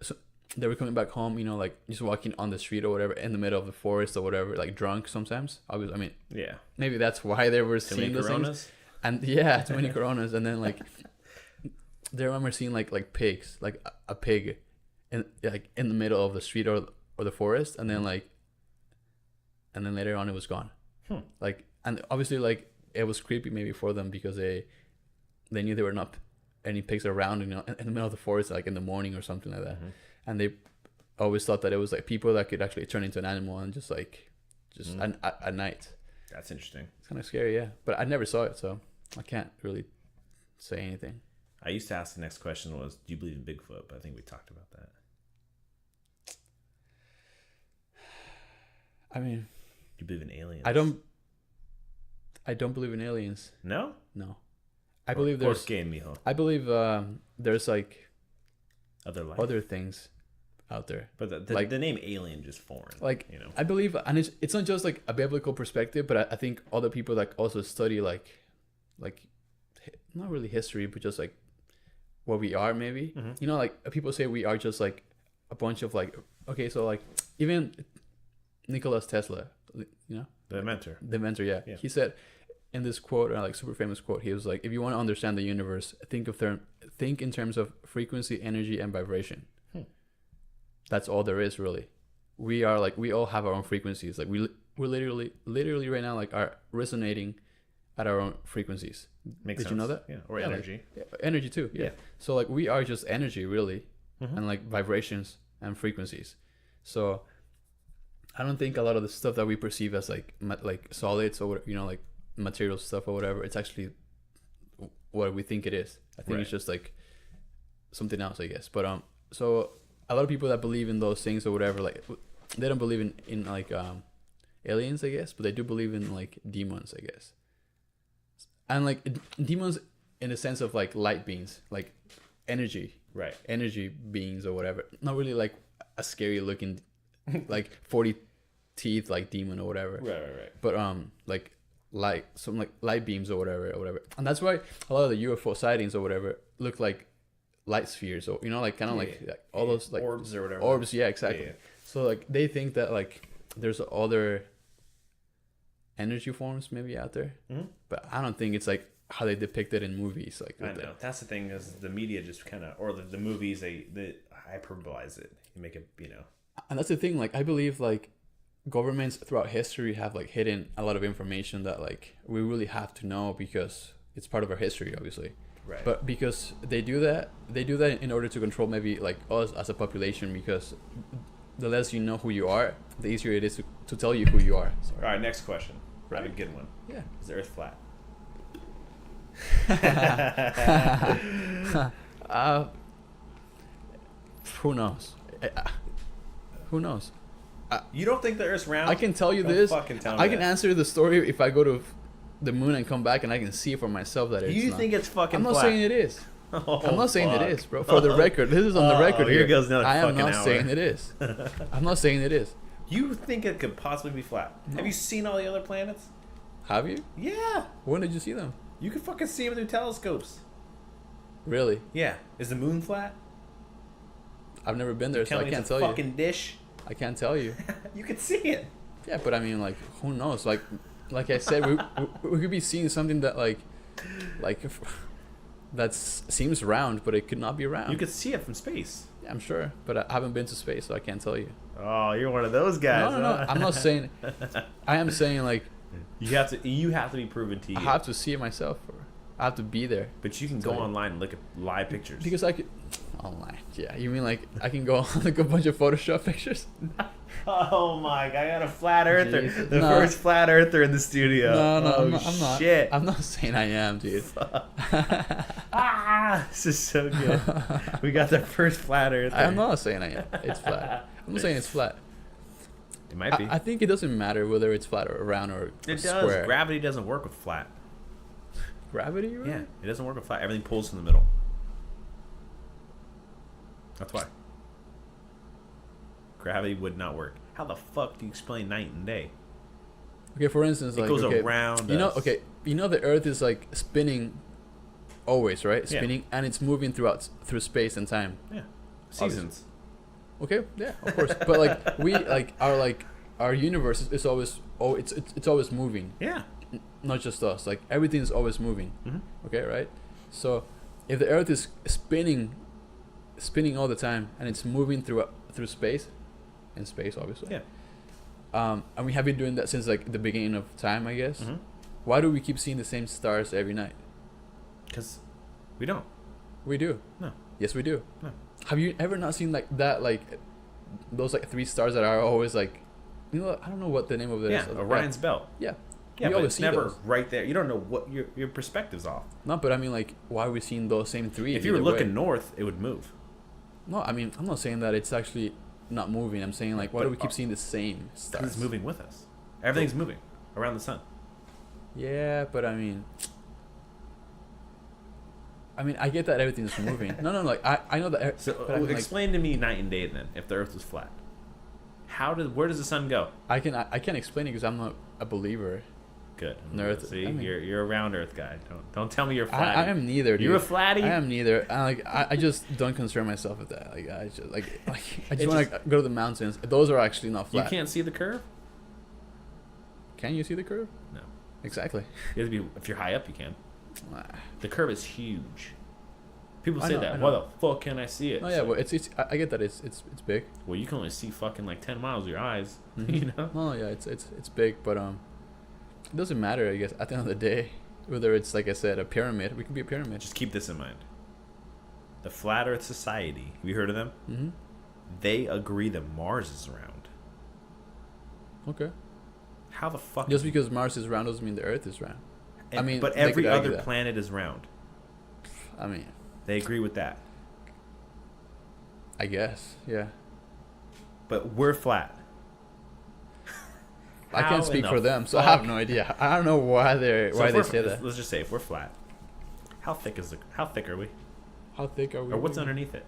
So they were coming back home, like just walking on the street or whatever in the middle of the forest or whatever, like drunk sometimes. Obviously, I mean, yeah, maybe that's why they were seeing those things. And too many coronas. And then like they remember seeing like pigs, like a pig, in the middle of the street or the forest, and then like and then later on it was gone. Like, and obviously like it was creepy maybe for them because they knew there were not any pigs around, in the middle of the forest, like in the morning or something like that. And they always thought that it was like people that could actually turn into an animal and just at night. That's interesting. It's kind of scary, yeah. But I never saw it, so I can't really say anything. I used to ask the next question was, do you believe in Bigfoot? But I think we talked about that. I mean, do you believe in aliens? I don't believe in aliens. No? No. I believe there's game, mijo. I believe there's like other things out there. But the name alien just foreign. Like, you know. I believe, and it's not just like a biblical perspective, but I think other people that also study like not really history, but just like what we are maybe. You know, like people say we are just like a bunch of like, okay, so like even Nikola Tesla, you know, the inventor, yeah. He said in this quote, like super famous quote, he was like, if you want to understand the universe, think in terms of frequency, energy, and vibration. That's all there is, really. We all have our own frequencies. Like we're literally right now like are resonating at our own frequencies. Makes Did sense. you know that? Yeah. Or energy. Like, energy too. Yeah. So like we are just energy, really, and like vibrations and frequencies. So I don't think a lot of the stuff that we perceive as like solids or, you know, like material stuff or whatever, it's actually what we think it is. I think it's just like something else, I guess. But so a lot of people that believe in those things or whatever, like they don't believe in like aliens, I guess, but they do believe in like demons, I guess. And like demons in the sense of like light beings, like energy beings or whatever. Not really like a scary looking like 40 teeth like demon or whatever. Right. But like some like light beams or whatever. And that's why a lot of the UFO sightings or whatever look like light spheres, or, you know, like kind of like all those like orbs or whatever. Orbs, yeah, exactly. Yeah. So like they think that like there's other energy forms maybe out there, but I don't think it's like how they depict it in movies. Like I know that's the thing, is the media just kind of, or the movies, they hyperbolize it. You make it, you know. And that's the thing. Like I believe like governments throughout history have like hidden a lot of information that like we really have to know because it's part of our history, obviously. Right. But because they do that in order to control maybe like us as a population, because the less you know who you are, the easier it is to tell you who you are. All right, next question. Right. I have a good one. Yeah. Is the Earth flat? Who knows? Who knows? You don't think the Earth's round? I can tell you this. I can answer the story if I go to the moon and come back and I can see for myself that it's not. You think it's fucking flat? I'm not saying it is. Oh, I'm not saying it is, bro. For the record, this is on the record here. Here goes another I am fucking not hour. saying it is. I'm not saying it is. You think it could possibly be flat? No. Have you seen all the other planets? Have you? Yeah. When did you see them? You can fucking see them through telescopes. Really? Yeah. Is the moon flat? I've never been there, so I can't tell you. Fucking dish. I can't tell you. You can see it. Yeah, but I mean, like, who knows? Like I said, we could be seeing something that that seems round, but it could not be round. You could see it from space. Yeah, I'm sure, but I haven't been to space, so I can't tell you. Oh, you're one of those guys. No. I'm not saying. I am saying like you have to be proven to you. I have to see it myself, or I have to be there. But you can go online and look at live pictures. Because I could online. Yeah, you mean like I can go look a bunch of Photoshop pictures? Oh my god, I got a flat earther. Jesus. The first flat earther in the studio. No, I'm not. Shit. I'm not saying I am, dude. This is so good. We got the first flat earther. I'm not saying I am. It's flat. I'm not saying it's flat. It might be. I think it doesn't matter whether it's flat or round or it square. Does. Gravity doesn't work with flat. Gravity? Right? Yeah, it doesn't work with flat. Everything pulls from the middle. That's why. Gravity would not work. How the fuck do you explain night and day? Okay, for instance, it goes around. You know, okay, you know the Earth is like spinning, always, right? Spinning, and it's moving through space and time. Yeah. Seasons. Obviously. Okay, yeah, of course. But like our universe is always it's always moving. Yeah. Not just us. Like everything is always moving. Mm-hmm. Okay, right? So if the Earth is spinning all the time and it's moving through space, in space obviously. Yeah. And we have been doing that since like the beginning of time, I guess. Mm-hmm. Why do we keep seeing the same stars every night? Because we don't. We do. No. Yes, we do. No. Have you ever not seen like that, like those like 3 stars that are always like, you know, I don't know what the name of it is. Yeah, Orion's belt. Yeah. Yeah, we but always it's see never those. right there. You don't know what your perspective's off. No, but I mean, like, why are we seeing those same 3? If you were either looking way? north, it would move. No, I mean, I'm not saying that it's actually not moving. I'm saying like, why But, do we keep seeing the same stars? It's moving with us. Everything's moving around the sun. Yeah, but I mean, I get that everything's moving. No, like I know that. So but I mean, explain to me night and day then. If the Earth was flat, where does the sun go? I can't explain it because I'm not a believer. Good. On Earth. See, I mean, you're a round Earth guy. Don't tell me you're flat. I am neither. Dude. You're a flatty. I am neither. I just don't concern myself with that. Like I just want to go to the mountains. Those are actually not flat. You can't see the curve. Can you see the curve? No. Exactly. You have to be, if you're high up, you can. The curve is huge. People I say know, that. I Why know. the fuck can I see it? Oh yeah, well it's I get that it's big. Well, you can only see fucking like 10 miles with your eyes. Mm-hmm. You know. No, yeah, it's big, but it doesn't matter. I guess at the end of the day, whether it's like I said a pyramid, we could be a pyramid. Just keep this in mind. The Flat Earth Society. Have you heard of them? Mm-hmm. They agree that Mars is round. Okay. How the fuck? Just because Mars is round doesn't mean the Earth is round. And, I mean, but they every could argue other that. planet is round. I mean, They agree with that. I guess, yeah. But we're flat. I How can't in speak the for them, so I fuck? have no idea. I don't know why they say that. Let's just say if we're flat, how thick are we? How thick are we? Or what's underneath it?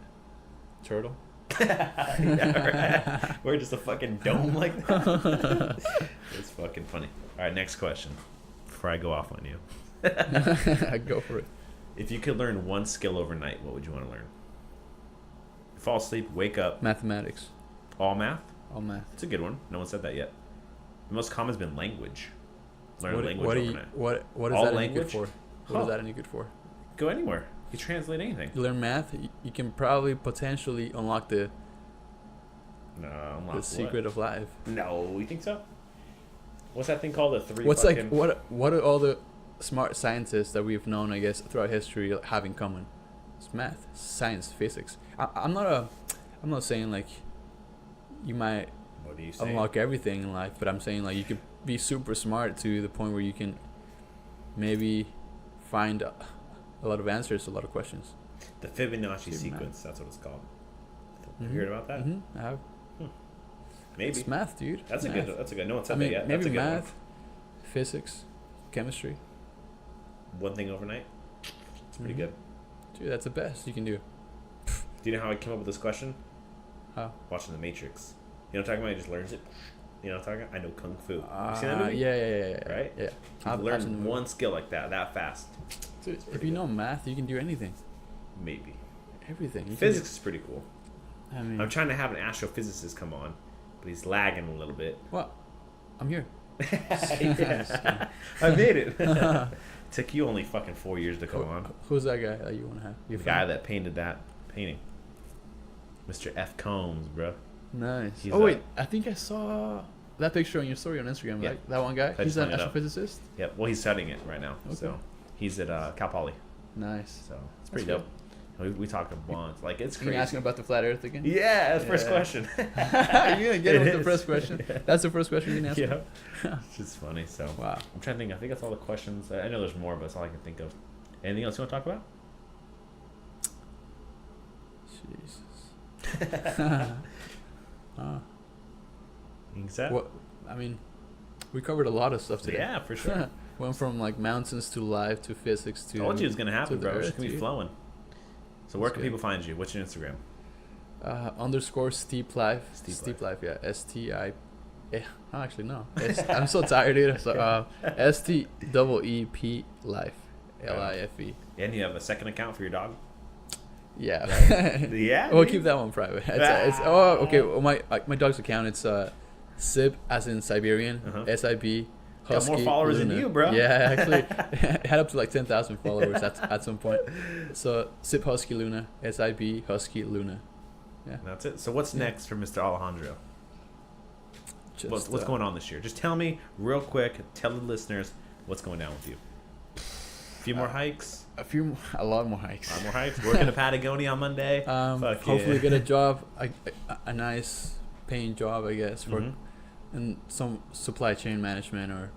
Turtle. Yeah, right. We're just a fucking dome like that. It's fucking funny. All right, next question. Before I go off on you, Go for it. if you could learn one skill overnight, what would you want to learn? Fall asleep, wake up, Mathematics. all math. All math. It's a good one. No one said that yet. The most common has been language. Learn What language is overnight. what is All that any language? good for? What Huh. is that any good for? Go anywhere. You translate anything. You learn math, you can probably potentially unlock the No, secret of life. No, you think so? What's that thing called? The three. What's fucking... like what do all the smart scientists that we've known, I guess, throughout history have in common? It's math, science, physics. I'm not saying like you might What do you say? unlock everything in life, but I'm saying like you could be super smart to the point where you can maybe find a lot of answers to a lot of questions. The Fibonacci Super sequence. That's what it's called. Mhm. You heard about that? Mm-hmm. I have. Maybe. It's math, dude. That's It's a math. good. That's a good. No one said I mean, that yet. maybe That's a good math, physics, chemistry. one thing overnight. It's pretty Mhm. good. Dude, that's the best you can do. Do you know how I came up with this question? How? Watching The Matrix. You know what I'm talking about? He just learns it. You know what I'm talking about? I know Kung Fu. You seen that movie? Yeah. Right? Yeah. You I've learn seen the movie. one skill like that fast. Dude, if pretty you good. know math, you can do anything. Maybe. Everything. You can Physics is pretty cool. do- I mean, I'm trying to have an astrophysicist come on, but he's lagging a little bit. well, I'm here. Yeah. I made it. Took you only fucking 4 years to come on. Who's that guy that you want to have? The guy that painted that painting. Mr. F. Combs, bro. Nice. He's Oh wait, I think I saw that picture on your story on Instagram. Yeah. Like that one guy. I He's just an hung it up. astrophysicist. Yeah, well, he's studying it right now. Okay. So he's at Cal Poly. Nice. So it's pretty That's dope. We talked a bunch. Like, it's You crazy. asking about the flat Earth again? Yeah, that's the first Yeah. question. You're gonna get It it with the is. first question. That's the first question you can ask. Yeah. Me? It's just funny. So Wow. I'm trying to think. I think that's all the questions. I know there's more, but that's all I can think of. Anything else you want to talk about? Jesus. Exactly. What? I mean, we covered a lot of stuff today. Yeah, for sure. Went from like mountains to life to physics to. Told you it was gonna happen, to the bro. It's earth, gonna be dude. flowing. So where That's can good. people find you? What's your Instagram? _steep life. Steep Life. Yeah. STI. Yeah. Oh, actually no. I'm so tired, dude. So STEEP life. LIFE. And you have a second account for your dog? Yeah. Yeah. We'll dude. keep that one private. Oh, okay. Well, my dog's account, it's Sib as in Siberian, Uh-huh. SIB. Got Husky more followers than Luna. you, bro. Yeah, actually, it had up to like 10,000 followers at some point. So Sib Husky Luna, SIB Husky Luna. Yeah. That's it. So what's next for Mr. Alejandro? Just, what's going on this year? Just tell me real quick. Tell the listeners what's going down with you. A few more hikes. A lot more hikes. A lot more hikes. Working to Patagonia on Monday. Hopefully get a job, a nice paying job, I guess, for in some supply chain management or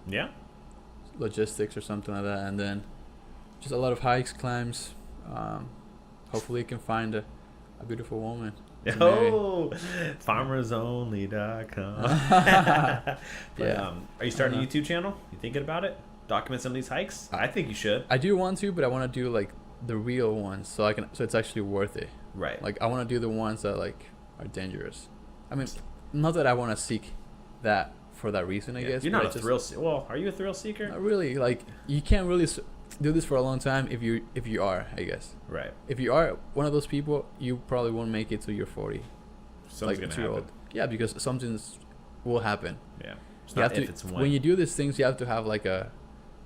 logistics or something like that, and then just a lot of hikes, climbs. Hopefully, can find a beautiful woman. Oh, farmersonly.com. Are you starting a YouTube channel? You thinking about it? Document some of these hikes? I think you should. I do want to, but I want to do like the real ones, so it's actually worth it. Right. Like I want to do the ones that like are dangerous. I mean, not that I want to seek that for that reason. I guess you're not a thrill. Well, are you a thrill seeker? Not really. Like you can't really do this for a long time if you are, I guess. Right. If you are one of those people, you probably won't make it till you're 40. Something's gonna happen. Old. Yeah, because something will happen. Yeah. It's when you do these things, you have to have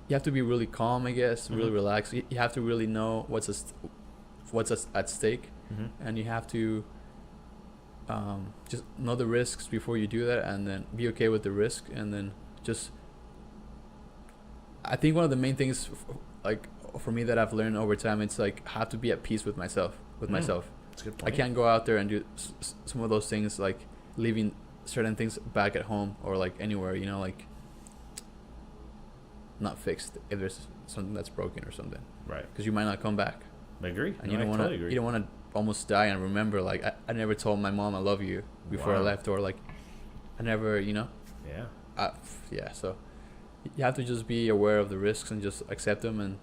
you have to be really calm, I guess, really relaxed. You have to really know what's at stake, and you have to just know the risks before you do that, and then be okay with the risk, and then just. I think one of the main things, for me that I've learned over time, it's like I have to be at peace with myself. That's a good point. I can't go out there and do some of those things, like leaving certain things back at home or like anywhere, like not fixed if there's something that's broken or something. Right. Because you might not come back. I agree. And you don't want to. You don't want to almost die and remember like I never told my mom I love you before I left, or like I never, Yeah. So you have to just be aware of the risks and just accept them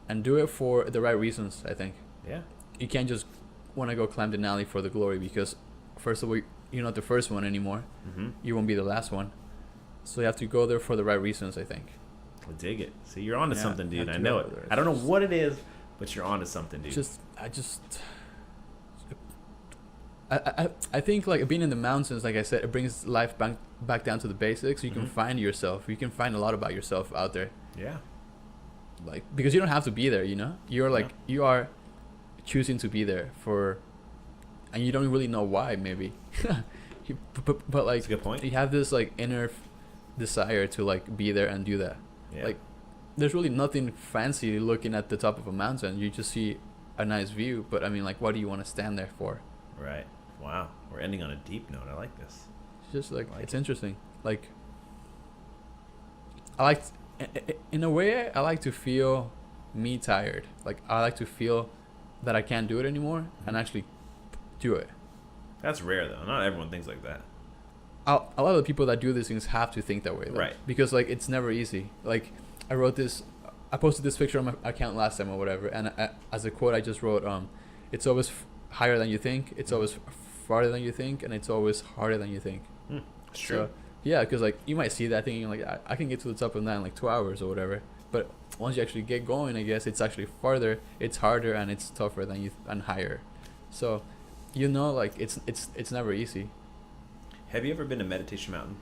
and do it for the right reasons, I think. Yeah. You can't just want to go climb Denali for the glory, because first of all, you're not the first one anymore. You won't be the last one. So you have to go there for the right reasons, I think. I dig it. See, you're onto something, dude. I know it. I don't know what it is, but you're onto something, dude. I think like being in the mountains, like I said, it brings life back down to the basics. You can find yourself. You can find a lot about yourself out there. Yeah. Like, because you don't have to be there, You're like, you are choosing to be there and you don't really know why, maybe. but like, that's a good point. You have this like inner desire to like be there and do that. Yeah. Like, there's really nothing fancy looking at the top of a mountain. You just see a nice view, but I mean, like, what do you want to stand there for? Right. Wow. We're ending on a deep note. I like this. It's just like it's interesting. Like, in a way, I like to feel me tired. Like, I like to feel that I can't do it anymore and actually do it. That's rare, though. Not everyone thinks like that. A lot of the people that do these things have to think that way, though. Right. Because, like, it's never easy. Like, I posted this picture on my account last time or whatever, and as a quote, I just wrote, it's always higher than you think, it's always farther than you think, and it's always harder than you think. It's true. So, yeah, because, like, you might see that thinking, like, I can get to the top of that in, like, 2 hours or whatever. But once you actually get going, I guess it's actually farther, it's harder, and it's tougher and higher. So, like, it's never easy. Have you ever been to Meditation Mountain?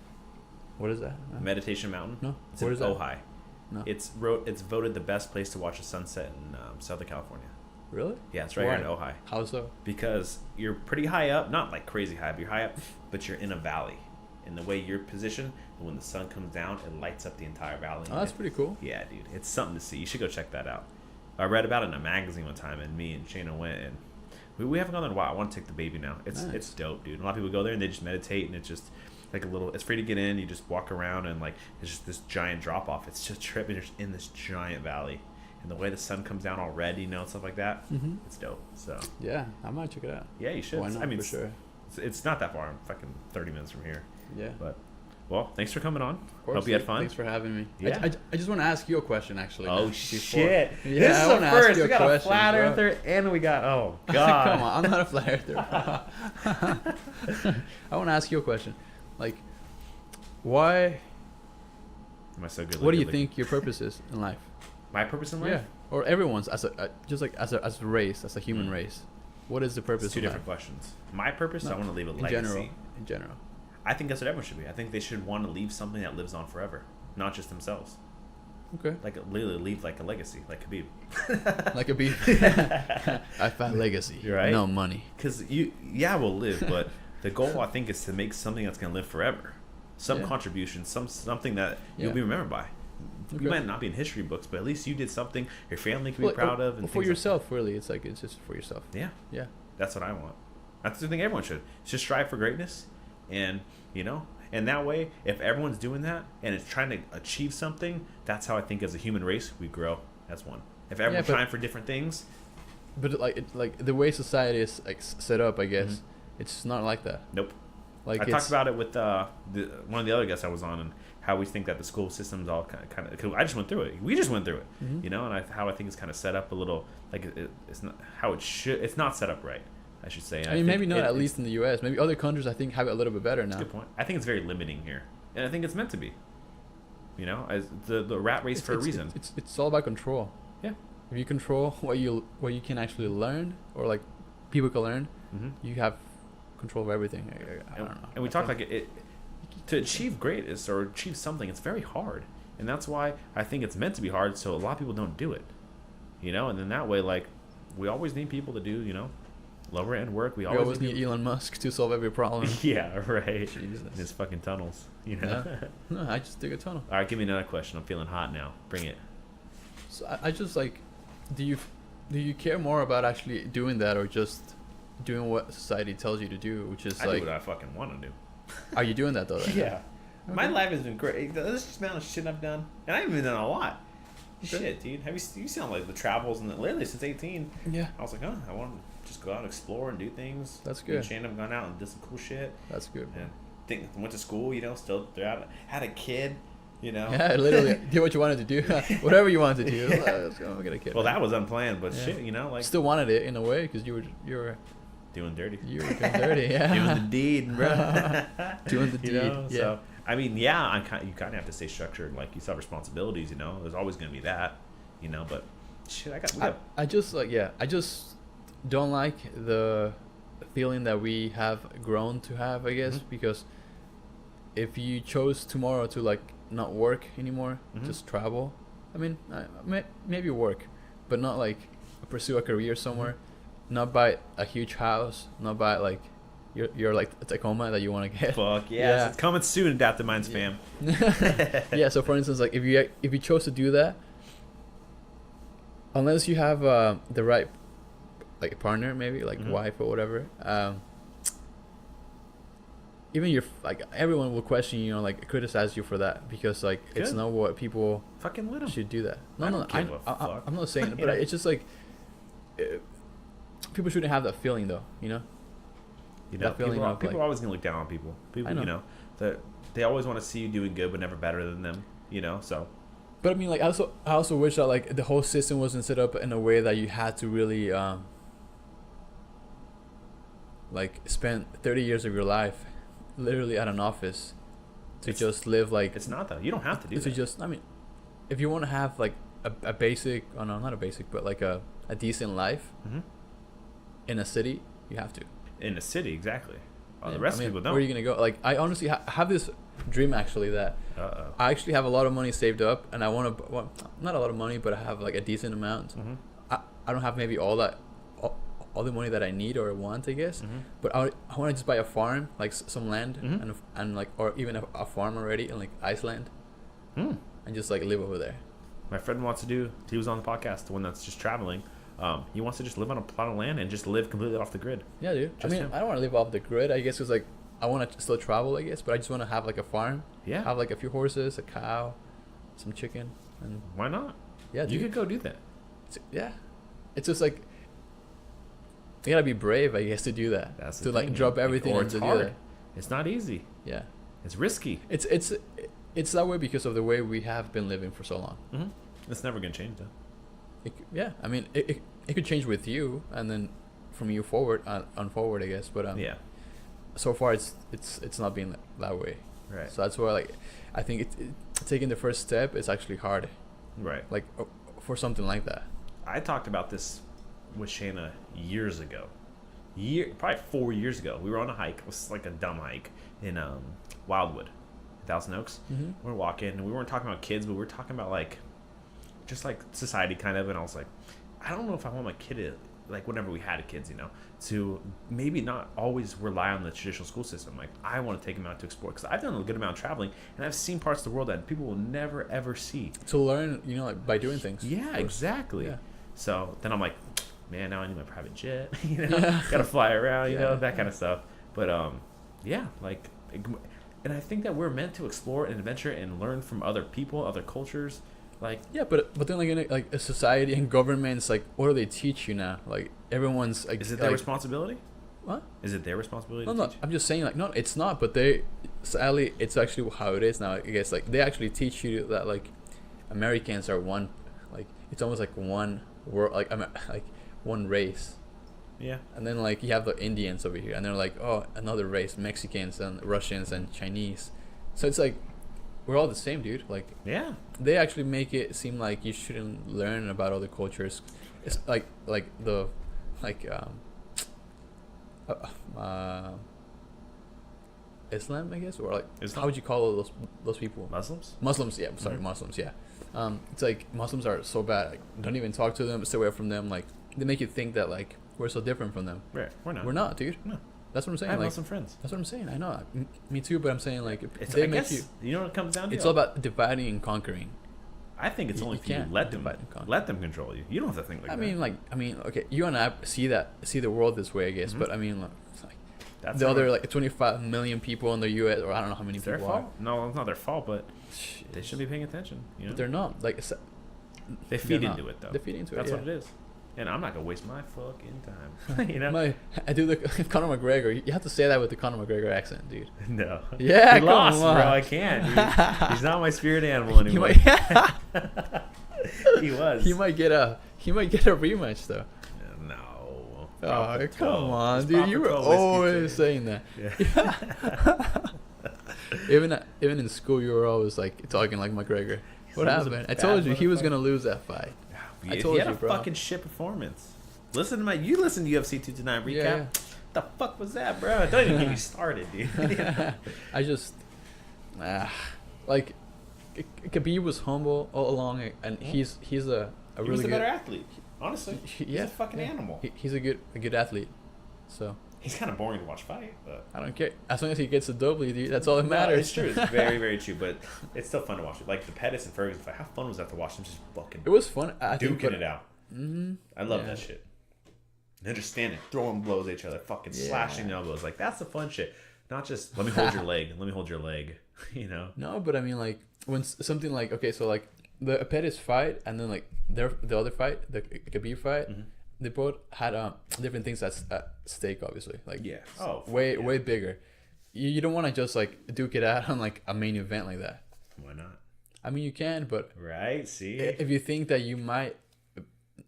What is that? Meditation Mountain? No. It's Where in is that? Ojai. No. It's voted the best place to watch a sunset in Southern California. Really? Yeah, it's right here in Ojai. How so? Because you're pretty high up, not like crazy high, but you're high up, but you're in a valley. And the way you're positioned, when the sun comes down, it lights up the entire valley. Oh, that's pretty cool. Yeah, dude. It's something to see. You should go check that out. I read about it in a magazine one time, and me and Shayna went, and we haven't gone there in a while. I want to take the baby now. It's dope, dude. A lot of people go there, and they just meditate, and it's just like it's free to get in. You just walk around, and like it's just this giant drop off. It's just tripping. You're just in this giant valley, and the way the sun comes down already, and stuff like that. It's dope. So yeah, I might check it out. Yeah, you should. Why not? I mean, for sure. It's not that far. I'm fucking 30 minutes from here. Yeah. But well, thanks for coming on. Of course. Hope you had fun. Thanks for having me. Yeah. I just want to ask you a question, actually. Oh shit! Yeah, this is the first. We got a flat bro. earther, and we got god. Come on, I'm not a flat earther. I want to ask you a question. Like, why? Am I so good? What do you think your purpose is in life? My purpose in life? Yeah, or everyone's as a race, as a human race. What is the purpose? It's two different questions. My purpose, I want to leave a legacy. In general. I think that's what everyone should be. I think they should want to leave something that lives on forever, not just themselves. Okay. Like literally leave like a legacy, like Khabib. Like Khabib. I found legacy. You're right. No money. Because we'll live, but the goal I think is to make something that's gonna live forever. some contribution, something that you'll be remembered by. You might not be in history books, but at least you did something your family can be proud of. And for yourself, really. It's like, it's just for yourself. Yeah. Yeah. That's what I want. That's the thing everyone should. Just strive for greatness. And, and that way, if everyone's doing that and it's trying to achieve something, that's how I think as a human race, we grow as one. If everyone's trying for different things. But like the way society is like set up, I guess, it's not like that. Nope. Like I talked about it with one of the other guests I was on, and how we think that the school system's all kind of. Cause I just went through it. We just went through it, and how I think it's kind of set up a little like it's not how it should. It's not set up right, I should say. And I mean, maybe not at least in the U.S. Maybe other countries I think have it a little bit better now. That's a good point. I think it's very limiting here, and I think it's meant to be. As the rat race for a reason. It's all about control. Yeah. If you control what you can actually learn, or like people can learn, you have control of everything. I don't know. And we talk like it to achieve greatness or achieve something, it's very hard, and that's why I think it's meant to be hard. So a lot of people don't do it, and then that way, like, we always need people to do, lower end work. We always need Elon Musk to solve every problem. Yeah, right. Jesus. In his fucking tunnels, Yeah. No, I just dig a tunnel. All right, give me another question. I'm feeling hot now. Bring it. So I just like, do you care more about actually doing that, or just doing what society tells you to do, which is I do what I fucking want to do. Are you doing that though? Right? Yeah. Okay. My life has been great. This amount of shit I've done, and I haven't even done a lot. Okay. Shit, dude. Have you seen like the travels and lately since 18? Yeah. I was like, I want to just go out and explore and do things. That's good. Shane have gone out and did some cool shit. That's good. And went to school, still throughout. Had a kid. Yeah, literally did what you wanted to do, whatever you wanted to do. Let's go get a kid. Well, that was unplanned, but shit, like still wanted it in a way because you were doing dirty. You were doing dirty, yeah. Doing the deed, bro. Doing the deed. Yeah. So I mean, you kind of have to stay structured. Like, you still have responsibilities. There's always gonna be that. But shit, I just don't like the feeling that we have grown to have, I guess, because if you chose tomorrow to like not work anymore, just travel. I mean, maybe work, but not like pursue a career somewhere, not buy a huge house, not buy like you're like a Tacoma that you want to get. Fuck yeah, it's coming soon, Adaptive Minds fam. Yeah, so for instance, like if you chose to do that, unless you have the right like partner, maybe like wife or whatever, even your like everyone will question you, like criticize you for that, because like it's not what people fucking let them should do that. No, I'm not saying it, but it's just like people shouldn't have that feeling though, that feeling people are always gonna look down on people. People, that they always want to see you doing good, but never better than them. So. But I mean, like I also wish that like the whole system wasn't set up in a way that you had to really like spend 30 years of your life literally at an office to just live like. It's not though. You don't have to do that. To just, I mean, if you want to have like a basic, oh no, not a basic, but like a decent life in a city, you have to. In a city, exactly. The rest of people don't. Where are you gonna go? Like, I honestly have this dream actually that I actually have a lot of money saved up, and I want to, not a lot of money, but I have like a decent amount. I don't have maybe all the money that I need or want, I guess, but I want to just buy a farm, like some land, and like, or even a farm already in like Iceland, and just like live over there. My friend wants to do. He was on the podcast, the one that's just traveling. He wants to just live on a plot of land and just live completely off the grid. Yeah, dude. I mean, I don't want to live off the grid. I guess it's like I want to still travel, I guess, but I just want to have like a farm. Yeah. Have like a few horses, a cow, some chicken, and why not? Yeah, dude. You could go do that. It's just like you gotta be brave, I guess, to do that. That's to like drop everything and to do that. It's not easy. Yeah. It's risky. It's that way because of the way we have been living for so long. It's never gonna change though. I mean, it could change with you, and then from you forward, on forward, I guess. But so far it's not been that way. Right. So that's why, like, I think taking the first step is actually hard. Right. Like for something like that. I talked about this with Shayna years ago. Probably 4 years ago. We were on a hike. It was like a dumb hike in Wildwood, Thousand Oaks. We were walking, and we weren't talking about kids, but we were talking about like just like society kind of, and I was like, I don't know if I want my kid to like whenever we had kids, to maybe not always rely on the traditional school system. Like I want to take them out to explore, because I've done a good amount of traveling and I've seen parts of the world that people will never ever see. To learn, like by doing things. Yeah, exactly. Yeah. So then I'm like, man, now I need my private jet. Gotta fly around, that kind of stuff. But yeah, like, and I think that we're meant to explore and adventure and learn from other people, other cultures. Like, yeah, but then like a society and governments, like, what do they teach you now? Like everyone's like, is it their responsibility? What? Is it their responsibility? No, I'm just saying, like, no, it's not. But sadly, it's actually how it is now. I guess like they actually teach you that like Americans are one, like it's almost like one world, like one race. Yeah. And then like you have the Indians over here, and they're like, oh, another race, Mexicans and Russians and Chinese. So it's like we're all the same, dude. Like, yeah. They actually make it seem like you shouldn't learn about other cultures. It's like Islam, I guess, or like Islam? How would you call those people? Muslims, yeah. Sorry, Muslims, yeah. It's like Muslims are so bad. Like, don't even talk to them. Stay away from them. Like, they make you think that like we're so different from them. Right, we're not. We're not, dude. No. That's what I'm saying. I have like, Muslim friends. That's what I'm saying. I know. Me too. But I'm saying like they make you. You know what it comes down to? It's all about dividing and conquering. I think it's only if you let them control you. You don't have to think like that. I mean, okay, you and I see the world this way, I guess. Mm-hmm. But I mean, like that's the other like 25 million people in the U.S. or I don't know how many people. Their fault? No, it's not their fault, but they should be paying attention. But they're not. Like they feed into it though. They feed into it. That's what it is. And I'm not gonna waste my fucking time. I do the Conor McGregor. You have to say that with the Conor McGregor accent, dude. No. Yeah, he lost, bro. I can't. Dude. He's not my spirit animal anymore. He was. He might get a rematch though. No. Oh, come on, dude. You were always saying that. Yeah. Even in school, you were always like talking like McGregor. What happened? I told you he was gonna lose that fight. I told you, bro. Fucking shit performance. Listen to UFC 229 recap. Yeah. The fuck was that, bro? Don't even get me started, dude. I just like Khabib was humble all along, and he's a really he's a good better athlete. Honestly, he's a fucking animal. He's a good athlete. So he's kind of boring to watch fight, but I don't care. As long as he gets a W, dude, that's all that matters. It's true. It's very, very true. But it's still fun to watch. Like the Pettis and Ferguson fight. How fun was that to watch them just fucking? It was fun. Duking it out. Mm-hmm. I love that shit. They're just standing, throwing blows at each other, fucking slashing elbows. Like that's the fun shit. Not just let me hold your leg. Let me hold your leg. No, but I mean, like when something like so like the Pettis fight and then like the other fight, the Khabib fight. Mm-hmm. They both had different things at stake, obviously. Like way bigger. You don't want to just like duke it out on like a main event like that. Why not? I mean, you can, but right. See, if you think that you might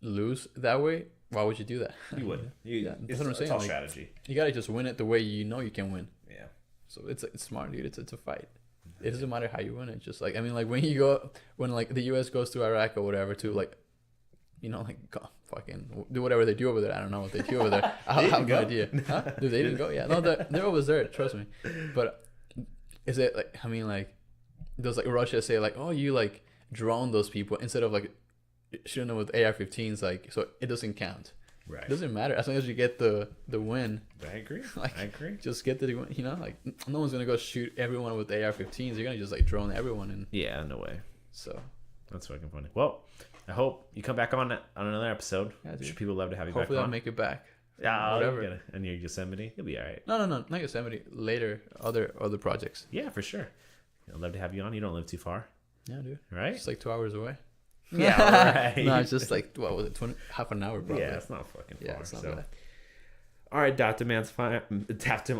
lose that way, why would you do that? You wouldn't. That's what I'm saying. It's all like, strategy. You gotta just win it the way you know you can win. Yeah. So it's smart, dude. It's a fight. It doesn't matter how you win it. Just like I mean, like when like the U.S. goes to Iraq or whatever to like. Like fucking do whatever they do over there. I don't know what they do over there. I have no idea. Huh? Dude, they didn't go. Yeah, no, they're always there. Trust me. But is it like? I mean, like, does like Russia say like, oh, you like drone those people instead of like shooting them with AR-15s? Like, so it doesn't count. Right. It doesn't matter as long as you get the win. I agree. Like, I agree. Just get the win. Like no one's gonna go shoot everyone with AR-15s. You're gonna just like drone everyone in. Yeah, no way. So that's fucking funny. Well. I hope you come back on another episode. Yeah, dude. People love to have you back on. Hopefully I'll make it back. Yeah, whatever. And your Yosemite, you'll be all right. No, not Yosemite. Later, other projects. Yeah, for sure. I'd love to have you on. You don't live too far. Yeah, dude. Right? It's like 2 hours away. Yeah, right. No, it's just like, what was it, half an hour probably. Yeah, it's not fucking far. Yeah, it's not bad. All right, Adaptive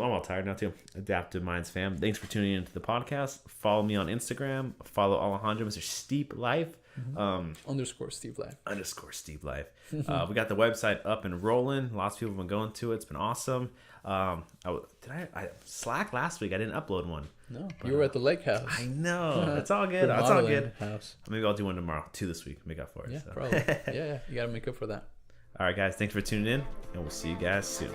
I'm all tired now too. Adaptive Minds fam. Thanks for tuning into the podcast. Follow me on Instagram. Follow Alejandro, Mr. Steep Life. _Steve Life. _Steve Life. We got the website up and rolling. Lots of people have been going to it. It's been awesome. I slacked last week. I didn't upload one. No, you were at the lake house. I know. It's all good. It's all good. House. Maybe I'll do one tomorrow. 2 this week. Make up for it. Yeah, probably. Yeah. You gotta make up for that. All right, guys. Thanks for tuning in, and we'll see you guys soon.